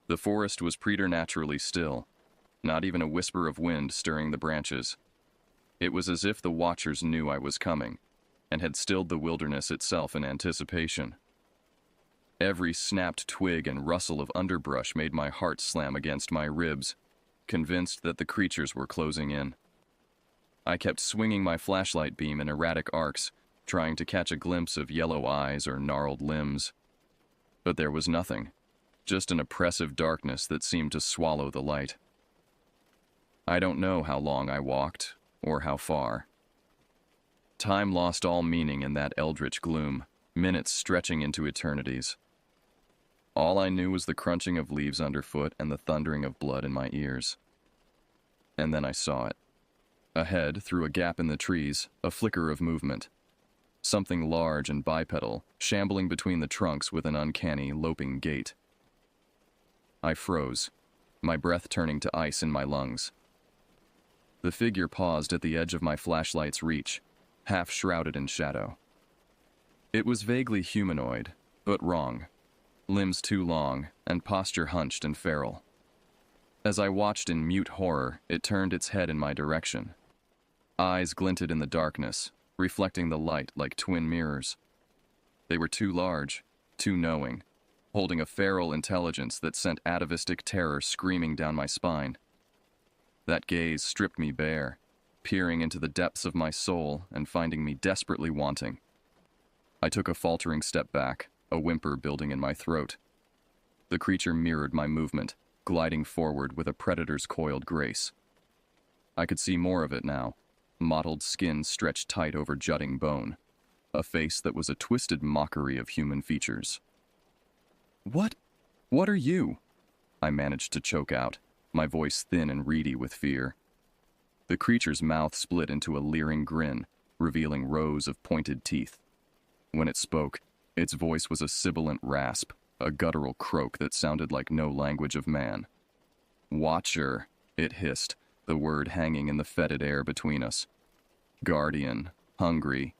The forest was preternaturally still, not even a whisper of wind stirring the branches. It was as if the Watchers knew I was coming, and had stilled the wilderness itself in anticipation. Every snapped twig and rustle of underbrush made my heart slam against my ribs, convinced that the creatures were closing in. I kept swinging my flashlight beam in erratic arcs, trying to catch a glimpse of yellow eyes or gnarled limbs. But there was nothing, just an oppressive darkness that seemed to swallow the light. I don't know how long I walked, or how far. Time lost all meaning in that eldritch gloom, minutes stretching into eternities. All I knew was the crunching of leaves underfoot and the thundering of blood in my ears. And then I saw it. Ahead, through a gap in the trees, a flicker of movement. Something large and bipedal, shambling between the trunks with an uncanny, loping gait. I froze, my breath turning to ice in my lungs. The figure paused at the edge of my flashlight's reach, half shrouded in shadow. It was vaguely humanoid, but wrong. Limbs too long, and posture hunched and feral. As I watched in mute horror, it turned its head in my direction. Eyes glinted in the darkness, reflecting the light like twin mirrors. They were too large, too knowing, holding a feral intelligence that sent atavistic terror screaming down my spine. That gaze stripped me bare, peering into the depths of my soul and finding me desperately wanting. I took a faltering step back, a whimper building in my throat. The creature mirrored my movement, gliding forward with a predator's coiled grace. I could see more of it now, mottled skin stretched tight over jutting bone, a face that was a twisted mockery of human features. What are you?" I managed to choke out, my voice thin and reedy with fear. The creature's mouth split into a leering grin, revealing rows of pointed teeth. When it spoke, its voice was a sibilant rasp, a guttural croak that sounded like no language of man. "Watcher," it hissed, the word hanging in the fetid air between us. "Guardian, hungry."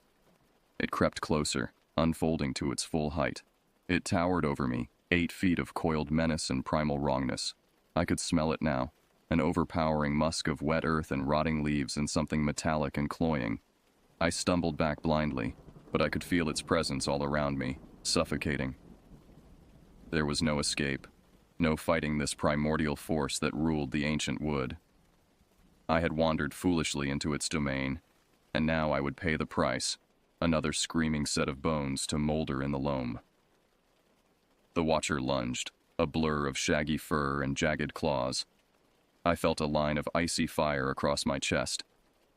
It crept closer, unfolding to its full height. It towered over me, 8 feet of coiled menace and primal wrongness. I could smell it now, an overpowering musk of wet earth and rotting leaves and something metallic and cloying. I stumbled back blindly, but I could feel its presence all around me, suffocating. There was no escape, no fighting this primordial force that ruled the ancient wood. I had wandered foolishly into its domain, and now I would pay the price, another screaming set of bones to molder in the loam. The Watcher lunged, a blur of shaggy fur and jagged claws. I felt a line of icy fire across my chest,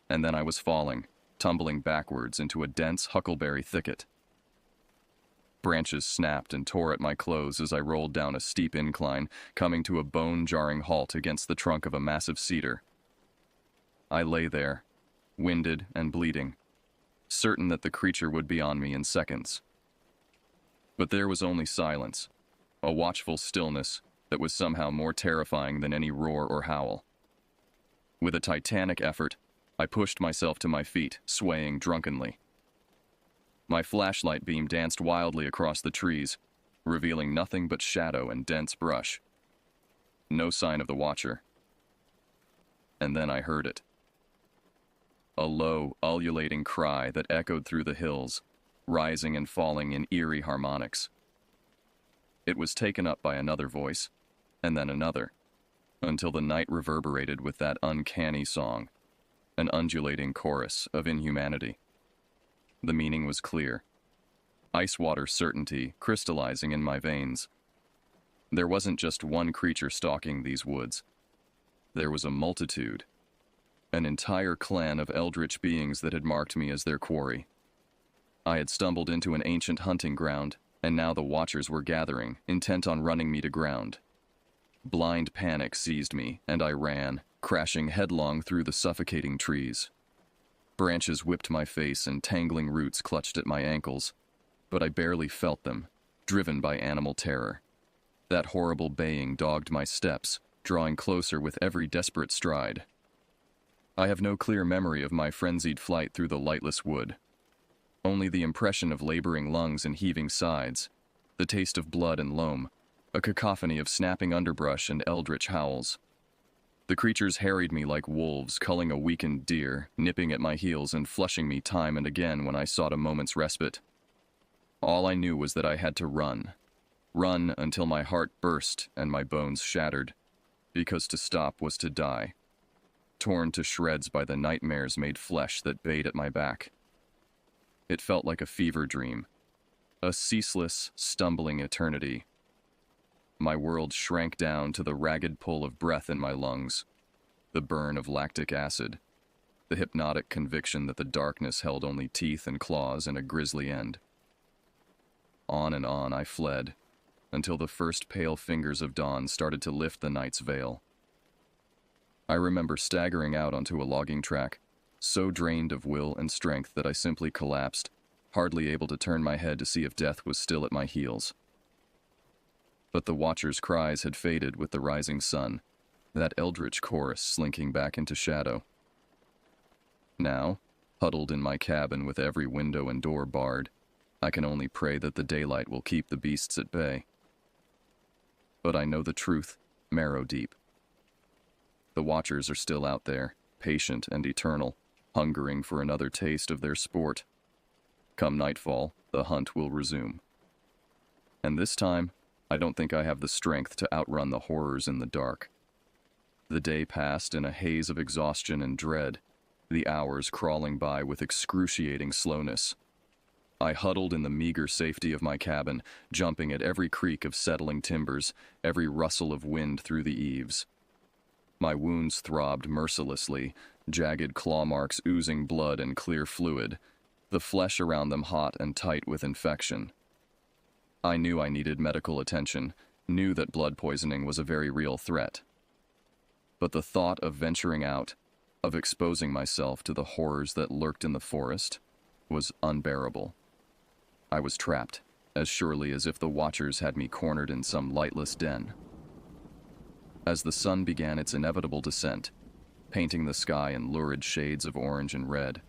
and then I was falling, tumbling backwards into a dense huckleberry thicket. Branches snapped and tore at my clothes as I rolled down a steep incline, coming to a bone-jarring halt against the trunk of a massive cedar. I lay there, winded and bleeding, certain that the creature would be on me in seconds. But there was only silence, a watchful stillness that was somehow more terrifying than any roar or howl. With a titanic effort, I pushed myself to my feet, swaying drunkenly. My flashlight beam danced wildly across the trees, revealing nothing but shadow and dense brush. No sign of the watcher. And then I heard it. A low, ululating cry that echoed through the hills, rising and falling in eerie harmonics. It was taken up by another voice, and then another, until the night reverberated with that uncanny song, an undulating chorus of inhumanity. The meaning was clear. Ice water certainty crystallizing in my veins. There wasn't just one creature stalking these woods. There was a multitude, an entire clan of eldritch beings that had marked me as their quarry. I had stumbled into an ancient hunting ground, and now the watchers were gathering, intent on running me to ground. Blind panic seized me, and I ran, crashing headlong through the suffocating trees. Branches whipped my face and tangling roots clutched at my ankles, but I barely felt them, driven by animal terror. That horrible baying dogged my steps, drawing closer with every desperate stride. I have no clear memory of my frenzied flight through the lightless wood. Only the impression of laboring lungs and heaving sides, the taste of blood and loam, a cacophony of snapping underbrush and eldritch howls. The creatures harried me like wolves, culling a weakened deer, nipping at my heels and flushing me time and again when I sought a moment's respite. All I knew was that I had to run. Run until my heart burst and my bones shattered, because to stop was to die, torn to shreds by the nightmares-made flesh that bayed at my back. It felt like a fever dream, a ceaseless, stumbling eternity. My world shrank down to the ragged pull of breath in my lungs, the burn of lactic acid, the hypnotic conviction that the darkness held only teeth and claws and a grisly end. On and on I fled, until the first pale fingers of dawn started to lift the night's veil. I remember staggering out onto a logging track, so drained of will and strength that I simply collapsed, hardly able to turn my head to see if death was still at my heels. But the watcher's cries had faded with the rising sun, that eldritch chorus slinking back into shadow. Now, huddled in my cabin with every window and door barred, I can only pray that the daylight will keep the beasts at bay. But I know the truth, marrow deep. The watchers are still out there, patient and eternal, hungering for another taste of their sport. Come nightfall, the hunt will resume. And this time, I don't think I have the strength to outrun the horrors in the dark. The day passed in a haze of exhaustion and dread, the hours crawling by with excruciating slowness. I huddled in the meager safety of my cabin, jumping at every creak of settling timbers, every rustle of wind through the eaves. My wounds throbbed mercilessly, jagged claw marks oozing blood and clear fluid, the flesh around them hot and tight with infection. I knew I needed medical attention, knew that blood poisoning was a very real threat. But the thought of venturing out, of exposing myself to the horrors that lurked in the forest, was unbearable. I was trapped, as surely as if the watchers had me cornered in some lightless den. As the sun began its inevitable descent, painting the sky in lurid shades of orange and red,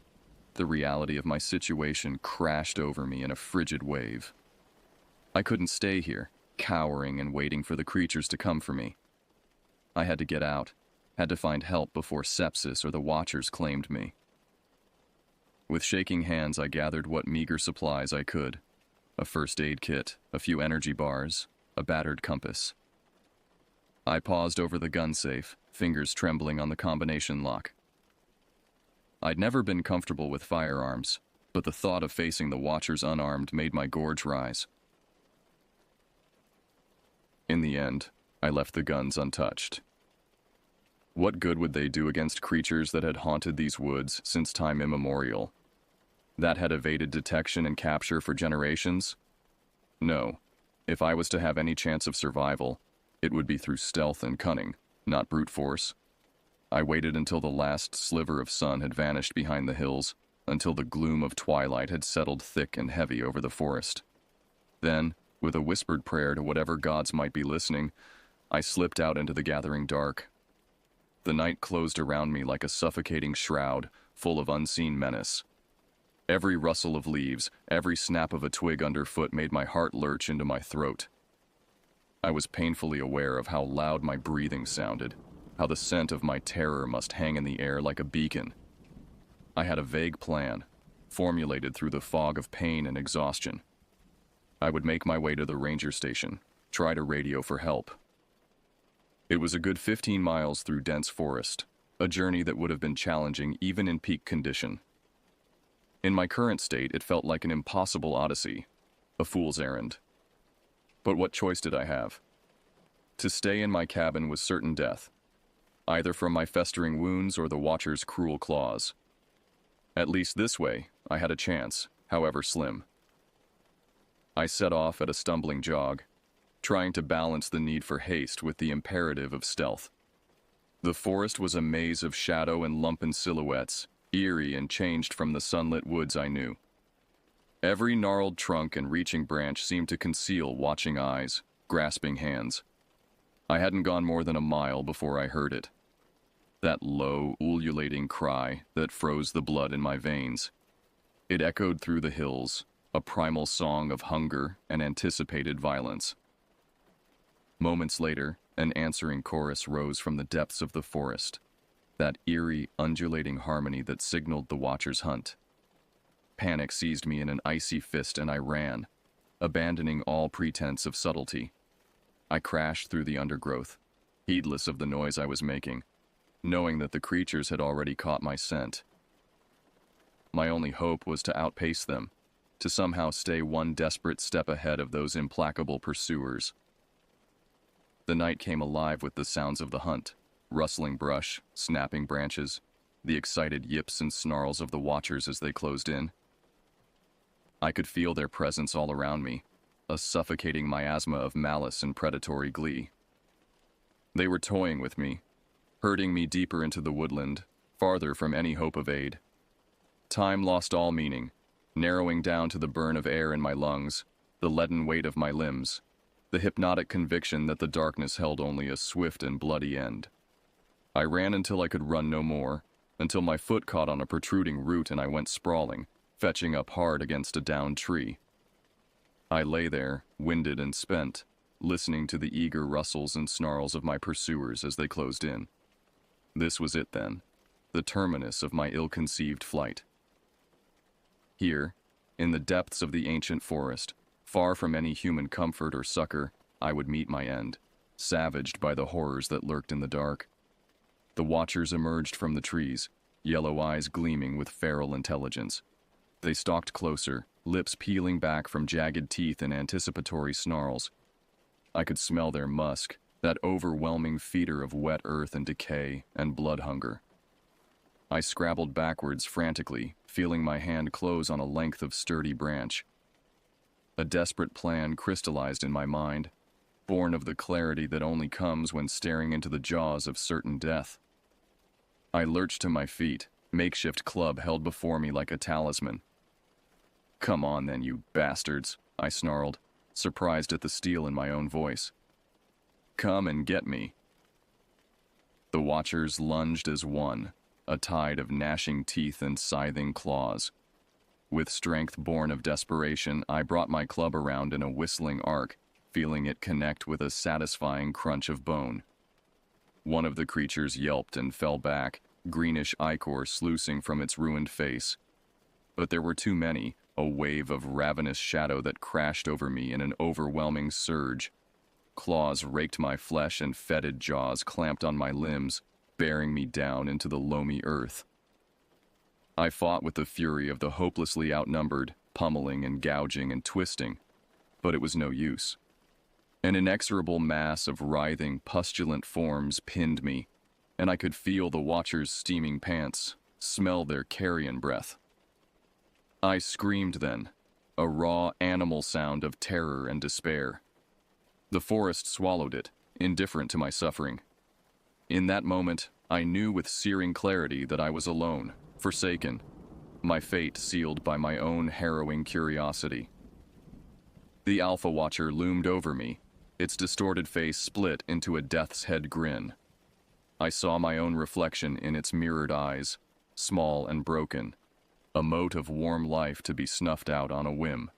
the reality of my situation crashed over me in a frigid wave. I couldn't stay here, cowering and waiting for the creatures to come for me. I had to get out, had to find help before sepsis or the watchers claimed me. With shaking hands, I gathered what meager supplies I could. A first aid kit, a few energy bars, a battered compass. I paused over the gun safe, fingers trembling on the combination lock. I'd never been comfortable with firearms, but the thought of facing the watchers unarmed made my gorge rise. In the end, I left the guns untouched. What good would they do against creatures that had haunted these woods since time immemorial? That had evaded detection and capture for generations? No. If I was to have any chance of survival, it would be through stealth and cunning, not brute force. I waited until the last sliver of sun had vanished behind the hills, until the gloom of twilight had settled thick and heavy over the forest. Then, with a whispered prayer to whatever gods might be listening, I slipped out into the gathering dark. The night closed around me like a suffocating shroud, full of unseen menace. Every rustle of leaves, every snap of a twig underfoot made my heart lurch into my throat. I was painfully aware of how loud my breathing sounded, how the scent of my terror must hang in the air like a beacon. I had a vague plan, formulated through the fog of pain and exhaustion. I would make my way to the ranger station, try to radio for help. It was a good 15 miles through dense forest, a journey that would have been challenging even in peak condition. In my current state, it felt like an impossible odyssey, a fool's errand. But what choice did I have? To stay in my cabin was certain death, either from my festering wounds or the Watcher's cruel claws. At least this way, I had a chance, however slim. I set off at a stumbling jog, trying to balance the need for haste with the imperative of stealth. The forest was a maze of shadow and lumpen silhouettes, eerie and changed from the sunlit woods I knew. Every gnarled trunk and reaching branch seemed to conceal watching eyes, grasping hands. I hadn't gone more than a mile before I heard it. That low, ululating cry that froze the blood in my veins. It echoed through the hills, a primal song of hunger and anticipated violence. Moments later, an answering chorus rose from the depths of the forest, that eerie, undulating harmony that signaled the Watcher's hunt. Panic seized me in an icy fist and I ran, abandoning all pretense of subtlety. I crashed through the undergrowth, heedless of the noise I was making, knowing that the creatures had already caught my scent. My only hope was to outpace them, to somehow stay one desperate step ahead of those implacable pursuers. The night came alive with the sounds of the hunt, rustling brush, snapping branches, the excited yips and snarls of the Watchers as they closed in. I could feel their presence all around me, a suffocating miasma of malice and predatory glee. They were toying with me, herding me deeper into the woodland, farther from any hope of aid. Time lost all meaning, narrowing down to the burn of air in my lungs, the leaden weight of my limbs, the hypnotic conviction that the darkness held only a swift and bloody end. I ran until I could run no more, until my foot caught on a protruding root and I went sprawling, fetching up hard against a downed tree. I lay there, winded and spent, listening to the eager rustles and snarls of my pursuers as they closed in. This was it then, the terminus of my ill-conceived flight. Here, in the depths of the ancient forest, far from any human comfort or succor, I would meet my end, savaged by the horrors that lurked in the dark. The Watchers emerged from the trees, yellow eyes gleaming with feral intelligence. They stalked closer, lips peeling back from jagged teeth in anticipatory snarls. I could smell their musk, that overwhelming feeder of wet earth and decay and blood hunger. I scrabbled backwards frantically, feeling my hand close on a length of sturdy branch. A desperate plan crystallized in my mind, born of the clarity that only comes when staring into the jaws of certain death. I lurched to my feet, makeshift club held before me like a talisman. "Come on then, you bastards," I snarled, surprised at the steel in my own voice. "Come and get me." The Watchers lunged as one, a tide of gnashing teeth and scything claws. With strength born of desperation, I brought my club around in a whistling arc, feeling it connect with a satisfying crunch of bone. One of the creatures yelped and fell back, greenish ichor sluicing from its ruined face. But there were too many, a wave of ravenous shadow that crashed over me in an overwhelming surge. Claws raked my flesh and fetid jaws clamped on my limbs, bearing me down into the loamy earth. I fought with the fury of the hopelessly outnumbered, pummeling and gouging and twisting, but it was no use. An inexorable mass of writhing, pustulant forms pinned me, and I could feel the Watchers' steaming pants, smell their carrion breath. I screamed then, a raw animal sound of terror and despair. The forest swallowed it, indifferent to my suffering. In that moment, I knew with searing clarity that I was alone, forsaken, my fate sealed by my own harrowing curiosity. The Alpha Watcher loomed over me, its distorted face split into a death's head grin. I saw my own reflection in its mirrored eyes, small and broken, a mote of warm life to be snuffed out on a whim.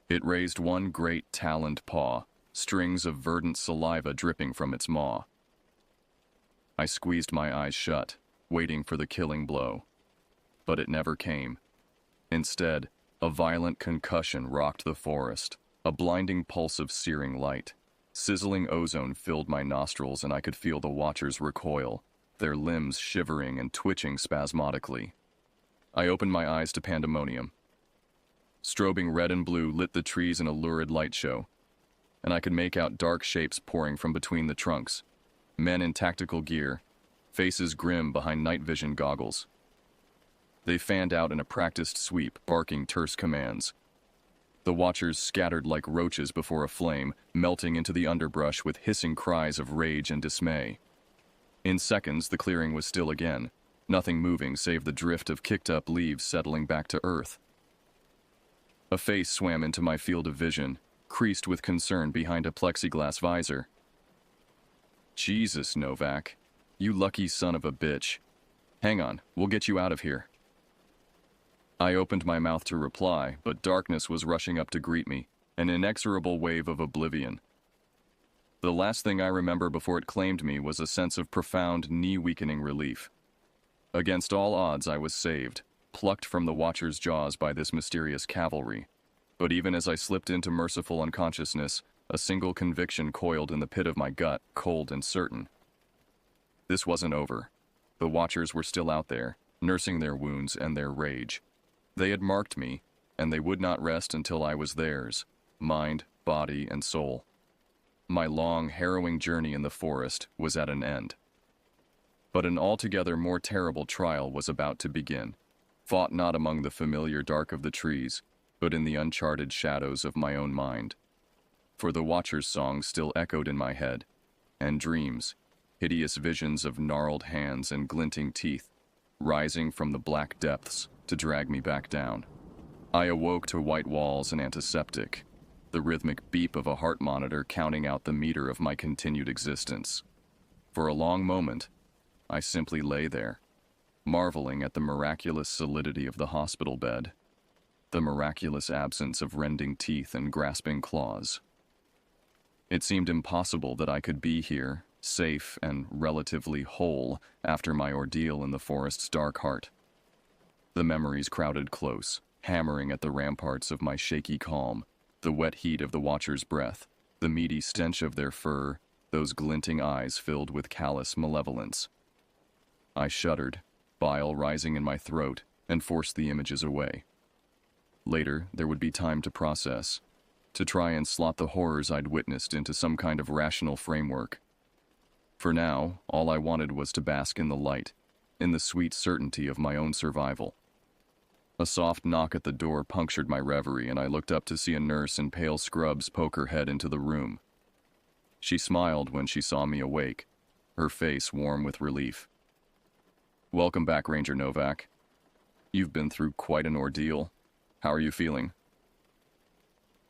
It raised one great taloned paw, strings of verdant saliva dripping from its maw. I squeezed my eyes shut, waiting for the killing blow. But it never came. Instead, a violent concussion rocked the forest, a blinding pulse of searing light. Sizzling ozone filled my nostrils and I could feel the watchers recoil, their limbs shivering and twitching spasmodically. I opened my eyes to pandemonium. Strobing red and blue lit the trees in a lurid light show, and I could make out dark shapes pouring from between the trunks. Men in tactical gear, faces grim behind night vision goggles. They fanned out in a practiced sweep, barking terse commands. The watchers scattered like roaches before a flame, melting into the underbrush with hissing cries of rage and dismay. In seconds, the clearing was still again, nothing moving save the drift of kicked-up leaves settling back to earth. A face swam into my field of vision, creased with concern behind a plexiglass visor. Jesus, Novak. You lucky son of a bitch. Hang on, we'll get you out of here. I opened my mouth to reply, but darkness was rushing up to greet me, an inexorable wave of oblivion. The last thing I remember before it claimed me was a sense of profound, knee-weakening relief. Against all odds, I was saved, plucked from the Watcher's jaws by this mysterious cavalry. But even as I slipped into merciful unconsciousness, a single conviction coiled in the pit of my gut, cold and certain. This wasn't over. The Watchers were still out there, nursing their wounds and their rage. They had marked me, and they would not rest until I was theirs, mind, body, and soul. My long, harrowing journey in the forest was at an end. But an altogether more terrible trial was about to begin, fought not among the familiar dark of the trees, but in the uncharted shadows of my own mind. For the Watcher's song still echoed in my head, and dreams, hideous visions of gnarled hands and glinting teeth, rising from the black depths to drag me back down. I awoke to white walls and antiseptic, the rhythmic beep of a heart monitor counting out the meter of my continued existence. For a long moment, I simply lay there, marveling at the miraculous solidity of the hospital bed, the miraculous absence of rending teeth and grasping claws. It seemed impossible that I could be here, safe and relatively whole, after my ordeal in the forest's dark heart. The memories crowded close, hammering at the ramparts of my shaky calm, the wet heat of the Watcher's breath, the meaty stench of their fur, those glinting eyes filled with callous malevolence. I shuddered, bile rising in my throat, and forced the images away. Later, there would be time to process, to try and slot the horrors I'd witnessed into some kind of rational framework. For now, all I wanted was to bask in the light, in the sweet certainty of my own survival. A soft knock at the door punctured my reverie, and I looked up to see a nurse in pale scrubs poke her head into the room. She smiled when she saw me awake, her face warm with relief. "Welcome back, Ranger Novak. You've been through quite an ordeal. How are you feeling?"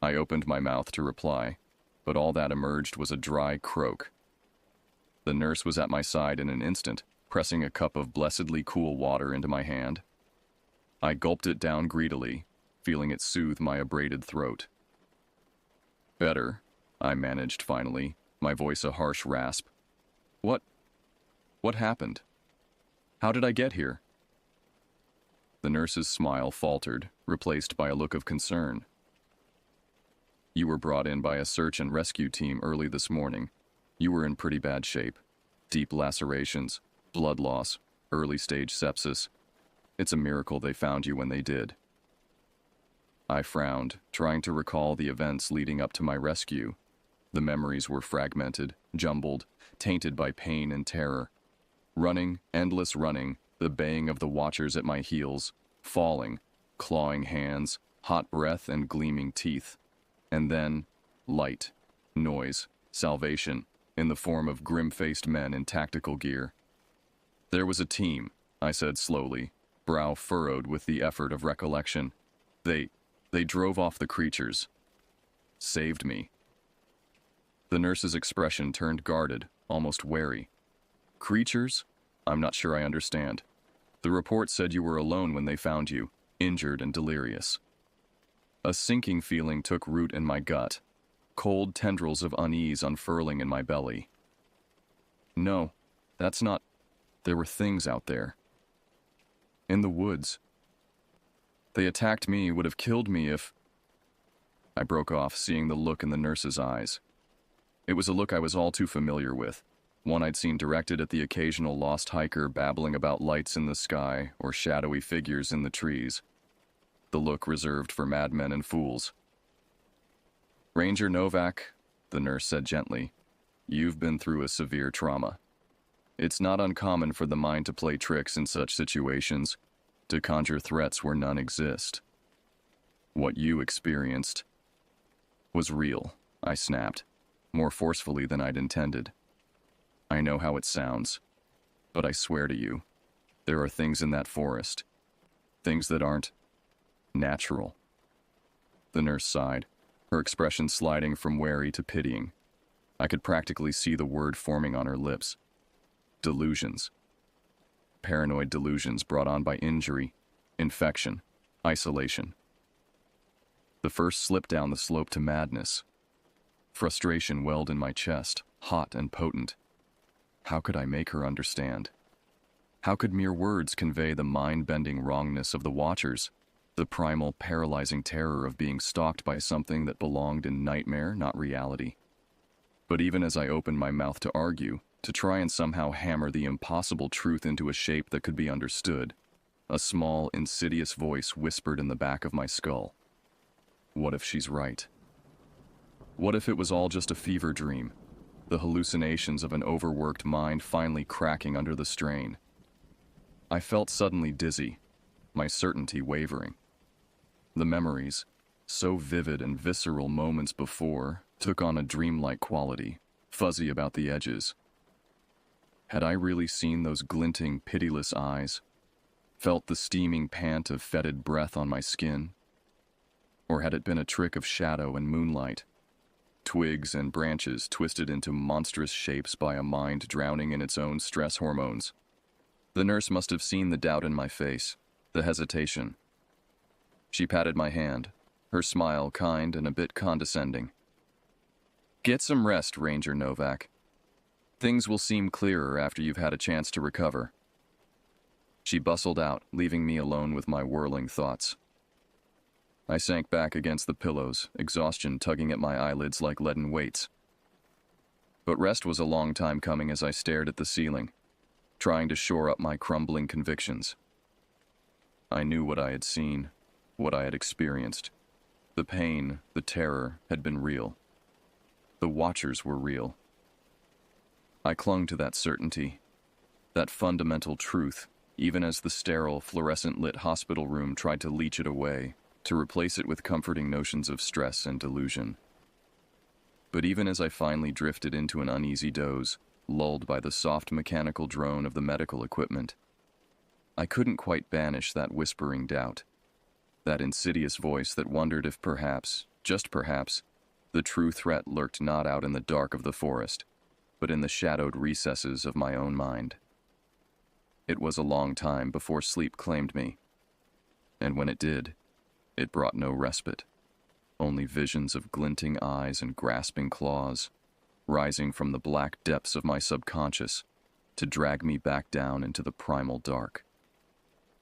I opened my mouth to reply, but all that emerged was a dry croak. The nurse was at my side in an instant, pressing a cup of blessedly cool water into my hand. I gulped it down greedily, feeling it soothe my abraded throat. "Better," I managed finally, my voice a harsh rasp. What happened? How did I get here?" The nurse's smile faltered, replaced by a look of concern. "You were brought in by a search and rescue team early this morning. You were in pretty bad shape. Deep lacerations, blood loss, early-stage sepsis. It's a miracle they found you when they did." I frowned, trying to recall the events leading up to my rescue. The memories were fragmented, jumbled, tainted by pain and terror. Running, endless running, the baying of the Watchers at my heels, falling, clawing hands, hot breath and gleaming teeth. And then, light, noise, salvation, in the form of grim-faced men in tactical gear. "There was a team," I said slowly, brow furrowed with the effort of recollection. They drove off the creatures. Saved me." The nurse's expression turned guarded, almost wary. "Creatures? I'm not sure I understand." The report said you were alone when they found you, injured and delirious. A sinking feeling took root in my gut, cold tendrils of unease unfurling in my belly. No, that's not. There were things out there. In the woods. They attacked me, would have killed me if... I broke off, seeing the look in the nurse's eyes. It was a look I was all too familiar with, one I'd seen directed at the occasional lost hiker babbling about lights in the sky or shadowy figures in the trees. The look reserved for madmen and fools. "Ranger Novak," the nurse said gently, "you've been through a severe trauma. It's not uncommon for the mind to play tricks in such situations, to conjure threats where none exist. What you experienced was real," I snapped, more forcefully than I'd intended. "I know how it sounds, but I swear to you, there are things in that forest, things that aren't natural." The nurse sighed, her expression sliding from wary to pitying. I could practically see the word forming on her lips. Delusions. Paranoid delusions brought on by injury, infection, isolation. The first slip down the slope to madness. Frustration welled in my chest, hot and potent. How could I make her understand? How could mere words convey the mind-bending wrongness of the Watchers, the primal, paralyzing terror of being stalked by something that belonged in nightmare, not reality? But even as I opened my mouth to argue, to try and somehow hammer the impossible truth into a shape that could be understood, a small, insidious voice whispered in the back of my skull. What if she's right? What if it was all just a fever dream, the hallucinations of an overworked mind finally cracking under the strain? I felt suddenly dizzy, my certainty wavering. The memories, so vivid and visceral moments before, took on a dreamlike quality, fuzzy about the edges. Had I really seen those glinting, pitiless eyes? Felt the steaming pant of fetid breath on my skin? Or had it been a trick of shadow and moonlight? Twigs and branches twisted into monstrous shapes by a mind drowning in its own stress hormones. The nurse must have seen the doubt in my face, the hesitation. She patted my hand, her smile kind and a bit condescending. "Get some rest, Ranger Novak. Things will seem clearer after you've had a chance to recover." She bustled out, leaving me alone with my whirling thoughts. I sank back against the pillows, exhaustion tugging at my eyelids like leaden weights. But rest was a long time coming as I stared at the ceiling, trying to shore up my crumbling convictions. I knew what I had seen, what I had experienced. The pain, the terror, had been real. The Watchers were real. I clung to that certainty, that fundamental truth, even as the sterile, fluorescent-lit hospital room tried to leech it away, to replace it with comforting notions of stress and delusion. But even as I finally drifted into an uneasy doze, lulled by the soft mechanical drone of the medical equipment, I couldn't quite banish that whispering doubt, that insidious voice that wondered if perhaps, just perhaps, the true threat lurked not out in the dark of the forest, but in the shadowed recesses of my own mind. It was a long time before sleep claimed me, and when it did, it brought no respite, only visions of glinting eyes and grasping claws, rising from the black depths of my subconscious to drag me back down into the primal dark.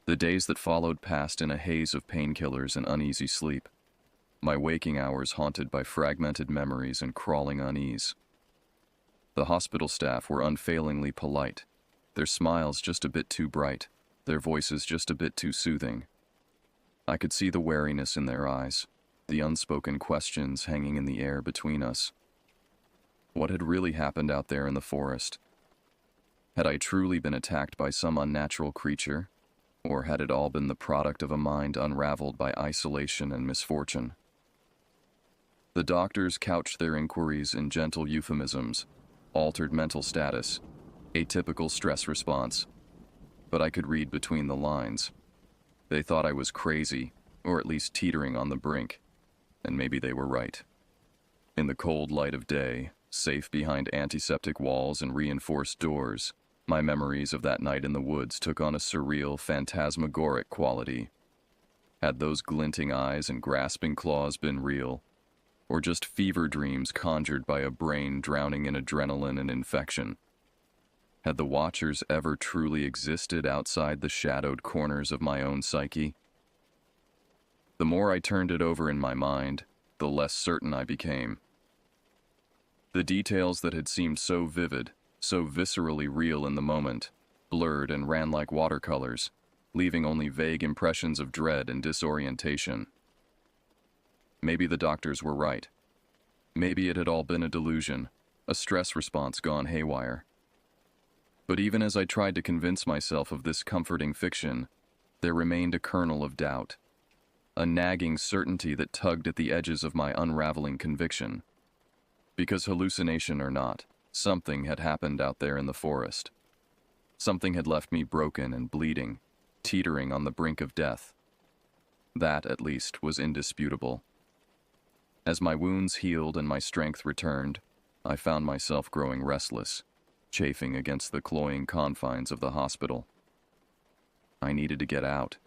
The days that followed passed in a haze of painkillers and uneasy sleep, my waking hours haunted by fragmented memories and crawling unease. The hospital staff were unfailingly polite, their smiles just a bit too bright, their voices just a bit too soothing. I could see the wariness in their eyes, the unspoken questions hanging in the air between us. What had really happened out there in the forest? Had I truly been attacked by some unnatural creature, or had it all been the product of a mind unraveled by isolation and misfortune? The doctors couched their inquiries in gentle euphemisms, altered mental status, atypical stress response, but I could read between the lines. They thought I was crazy, or at least teetering on the brink, and maybe they were right. In the cold light of day, safe behind antiseptic walls and reinforced doors, My memories of that night in the woods took on a surreal, phantasmagoric quality. Had those glinting eyes and grasping claws been real, or just fever dreams conjured by a brain drowning in adrenaline and infection? Had the Watchers ever truly existed outside the shadowed corners of my own psyche? The more I turned it over in my mind, the less certain I became. The details that had seemed so vivid, so viscerally real in the moment, blurred and ran like watercolors, leaving only vague impressions of dread and disorientation. Maybe the doctors were right. Maybe it had all been a delusion, a stress response gone haywire. But even as I tried to convince myself of this comforting fiction, there remained a kernel of doubt, a nagging certainty that tugged at the edges of my unraveling conviction. Because hallucination or not, something had happened out there in the forest. Something had left me broken and bleeding, teetering on the brink of death. That, at least, was indisputable. As my wounds healed and my strength returned, I found myself growing restless, chafing against the cloying confines of the hospital. I needed to get out,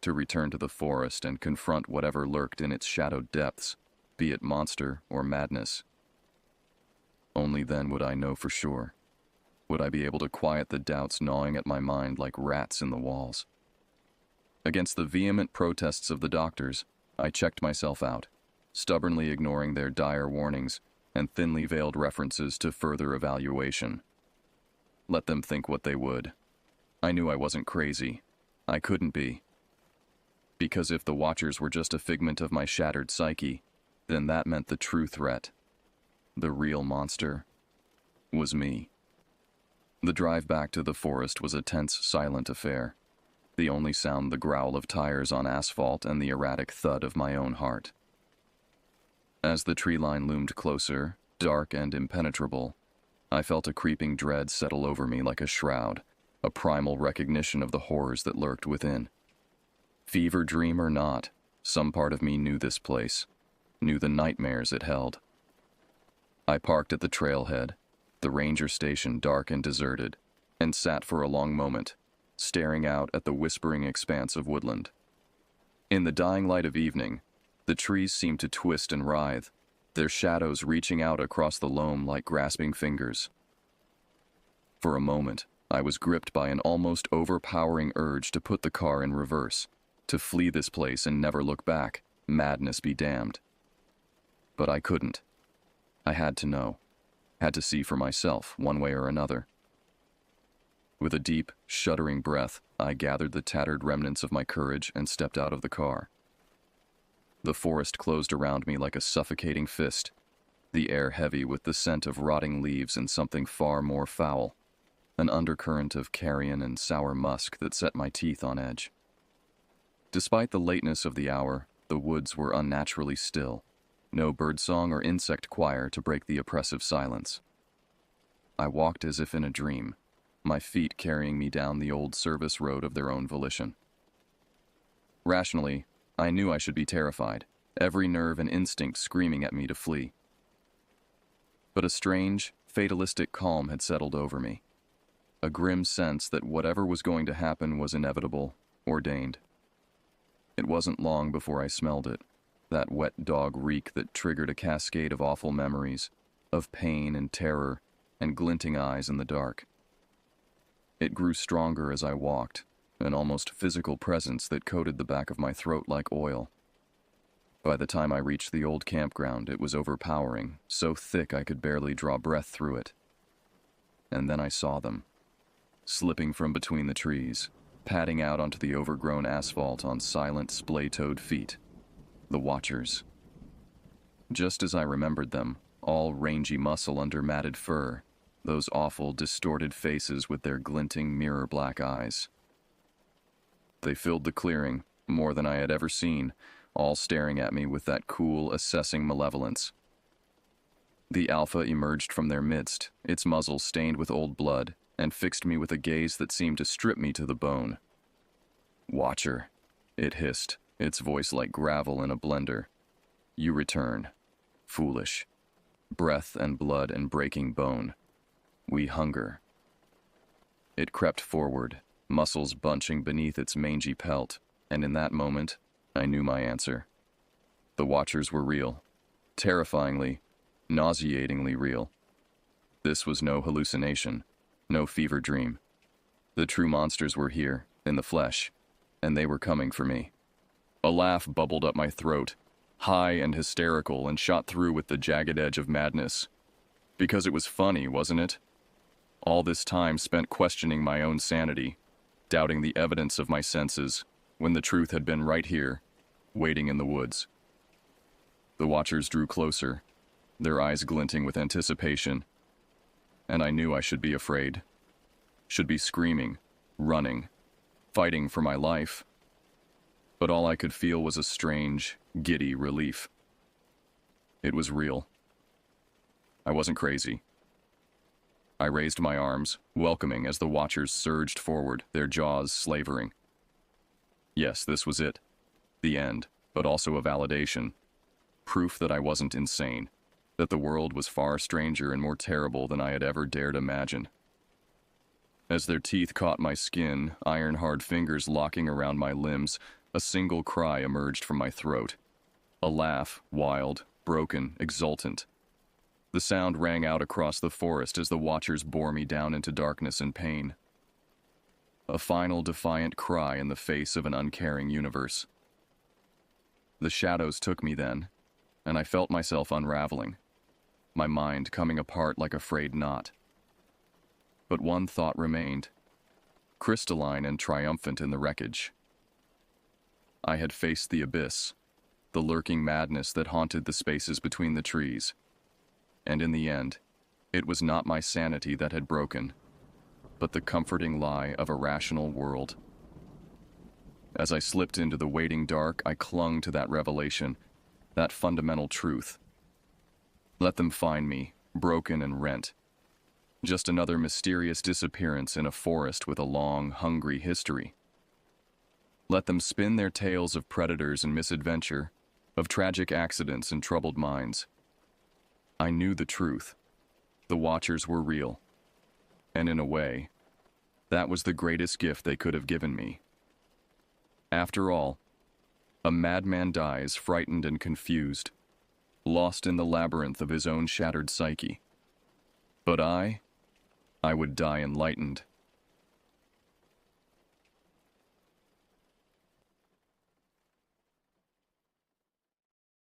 to return to the forest and confront whatever lurked in its shadowed depths, be it monster or madness. Only then would I know for sure. Would I be able to quiet the doubts gnawing at my mind like rats in the walls? Against the vehement protests of the doctors, I checked myself out, stubbornly ignoring their dire warnings and thinly veiled references to further evaluation. Let them think what they would. I knew I wasn't crazy. I couldn't be. Because if the Watchers were just a figment of my shattered psyche, then that meant the true threat, the real monster, was me. The drive back to the forest was a tense, silent affair. The only sound the growl of tires on asphalt and the erratic thud of my own heart. As the tree line loomed closer, dark and impenetrable, I felt a creeping dread settle over me like a shroud, a primal recognition of the horrors that lurked within. Fever dream or not, some part of me knew this place, knew the nightmares it held. I parked at the trailhead, the ranger station dark and deserted, and sat for a long moment, staring out at the whispering expanse of woodland. In the dying light of evening, the trees seemed to twist and writhe, their shadows reaching out across the loam like grasping fingers. For a moment, I was gripped by an almost overpowering urge to put the car in reverse, to flee this place and never look back, madness be damned. But I couldn't. I had to know, had to see for myself, one way or another. With a deep, shuddering breath, I gathered the tattered remnants of my courage and stepped out of the car. The forest closed around me like a suffocating fist, the air heavy with the scent of rotting leaves and something far more foul, an undercurrent of carrion and sour musk that set my teeth on edge. Despite the lateness of the hour, the woods were unnaturally still, no birdsong or insect choir to break the oppressive silence. I walked as if in a dream, my feet carrying me down the old service road of their own volition. Rationally, I knew I should be terrified, every nerve and instinct screaming at me to flee. But a strange, fatalistic calm had settled over me, a grim sense that whatever was going to happen was inevitable, ordained. It wasn't long before I smelled it, that wet dog reek that triggered a cascade of awful memories, of pain and terror and glinting eyes in the dark. It grew stronger as I walked, an almost physical presence that coated the back of my throat like oil. By the time I reached the old campground, it was overpowering, so thick I could barely draw breath through it. And then I saw them, slipping from between the trees, padding out onto the overgrown asphalt on silent, splay-toed feet. The Watchers. Just as I remembered them, all rangy muscle under matted fur, those awful, distorted faces with their glinting, mirror-black eyes. They filled the clearing, more than I had ever seen, all staring at me with that cool, assessing malevolence. The Alpha emerged from their midst, its muzzle stained with old blood, and fixed me with a gaze that seemed to strip me to the bone. "Watcher," it hissed, its voice like gravel in a blender. "You return. Foolish. Breath and blood and breaking bone. We hunger." It crept forward, muscles bunching beneath its mangy pelt, and in that moment, I knew my answer. The Watchers were real. Terrifyingly, nauseatingly real. This was no hallucination, no fever dream. The true monsters were here, in the flesh, and they were coming for me. A laugh bubbled up my throat, high and hysterical, and shot through with the jagged edge of madness. Because it was funny, wasn't it? All this time spent questioning my own sanity, doubting the evidence of my senses, when the truth had been right here, waiting in the woods. The Watchers drew closer, their eyes glinting with anticipation, and I knew I should be afraid. Should be screaming, running, fighting for my life. But all I could feel was a strange, giddy relief. It was real. I wasn't crazy. I raised my arms, welcoming as the Watchers surged forward, their jaws slavering. Yes, this was it. The end, but also a validation. Proof that I wasn't insane, that the world was far stranger and more terrible than I had ever dared imagine. As their teeth caught my skin, iron-hard fingers locking around my limbs, a single cry emerged from my throat. A laugh, wild, broken, exultant. The sound rang out across the forest as the Watchers bore me down into darkness and pain. A final defiant cry in the face of an uncaring universe. The shadows took me then, and I felt myself unraveling, my mind coming apart like a frayed knot. But one thought remained, crystalline and triumphant in the wreckage. I had faced the abyss, the lurking madness that haunted the spaces between the trees. And in the end, it was not my sanity that had broken, but the comforting lie of a rational world. As I slipped into the waiting dark, I clung to that revelation, that fundamental truth. Let them find me, broken and rent. Just another mysterious disappearance in a forest with a long, hungry history. Let them spin their tales of predators and misadventure, of tragic accidents and troubled minds. I knew the truth. The Watchers were real. And in a way, that was the greatest gift they could have given me. After all, a madman dies frightened and confused, lost in the labyrinth of his own shattered psyche. But I would die enlightened,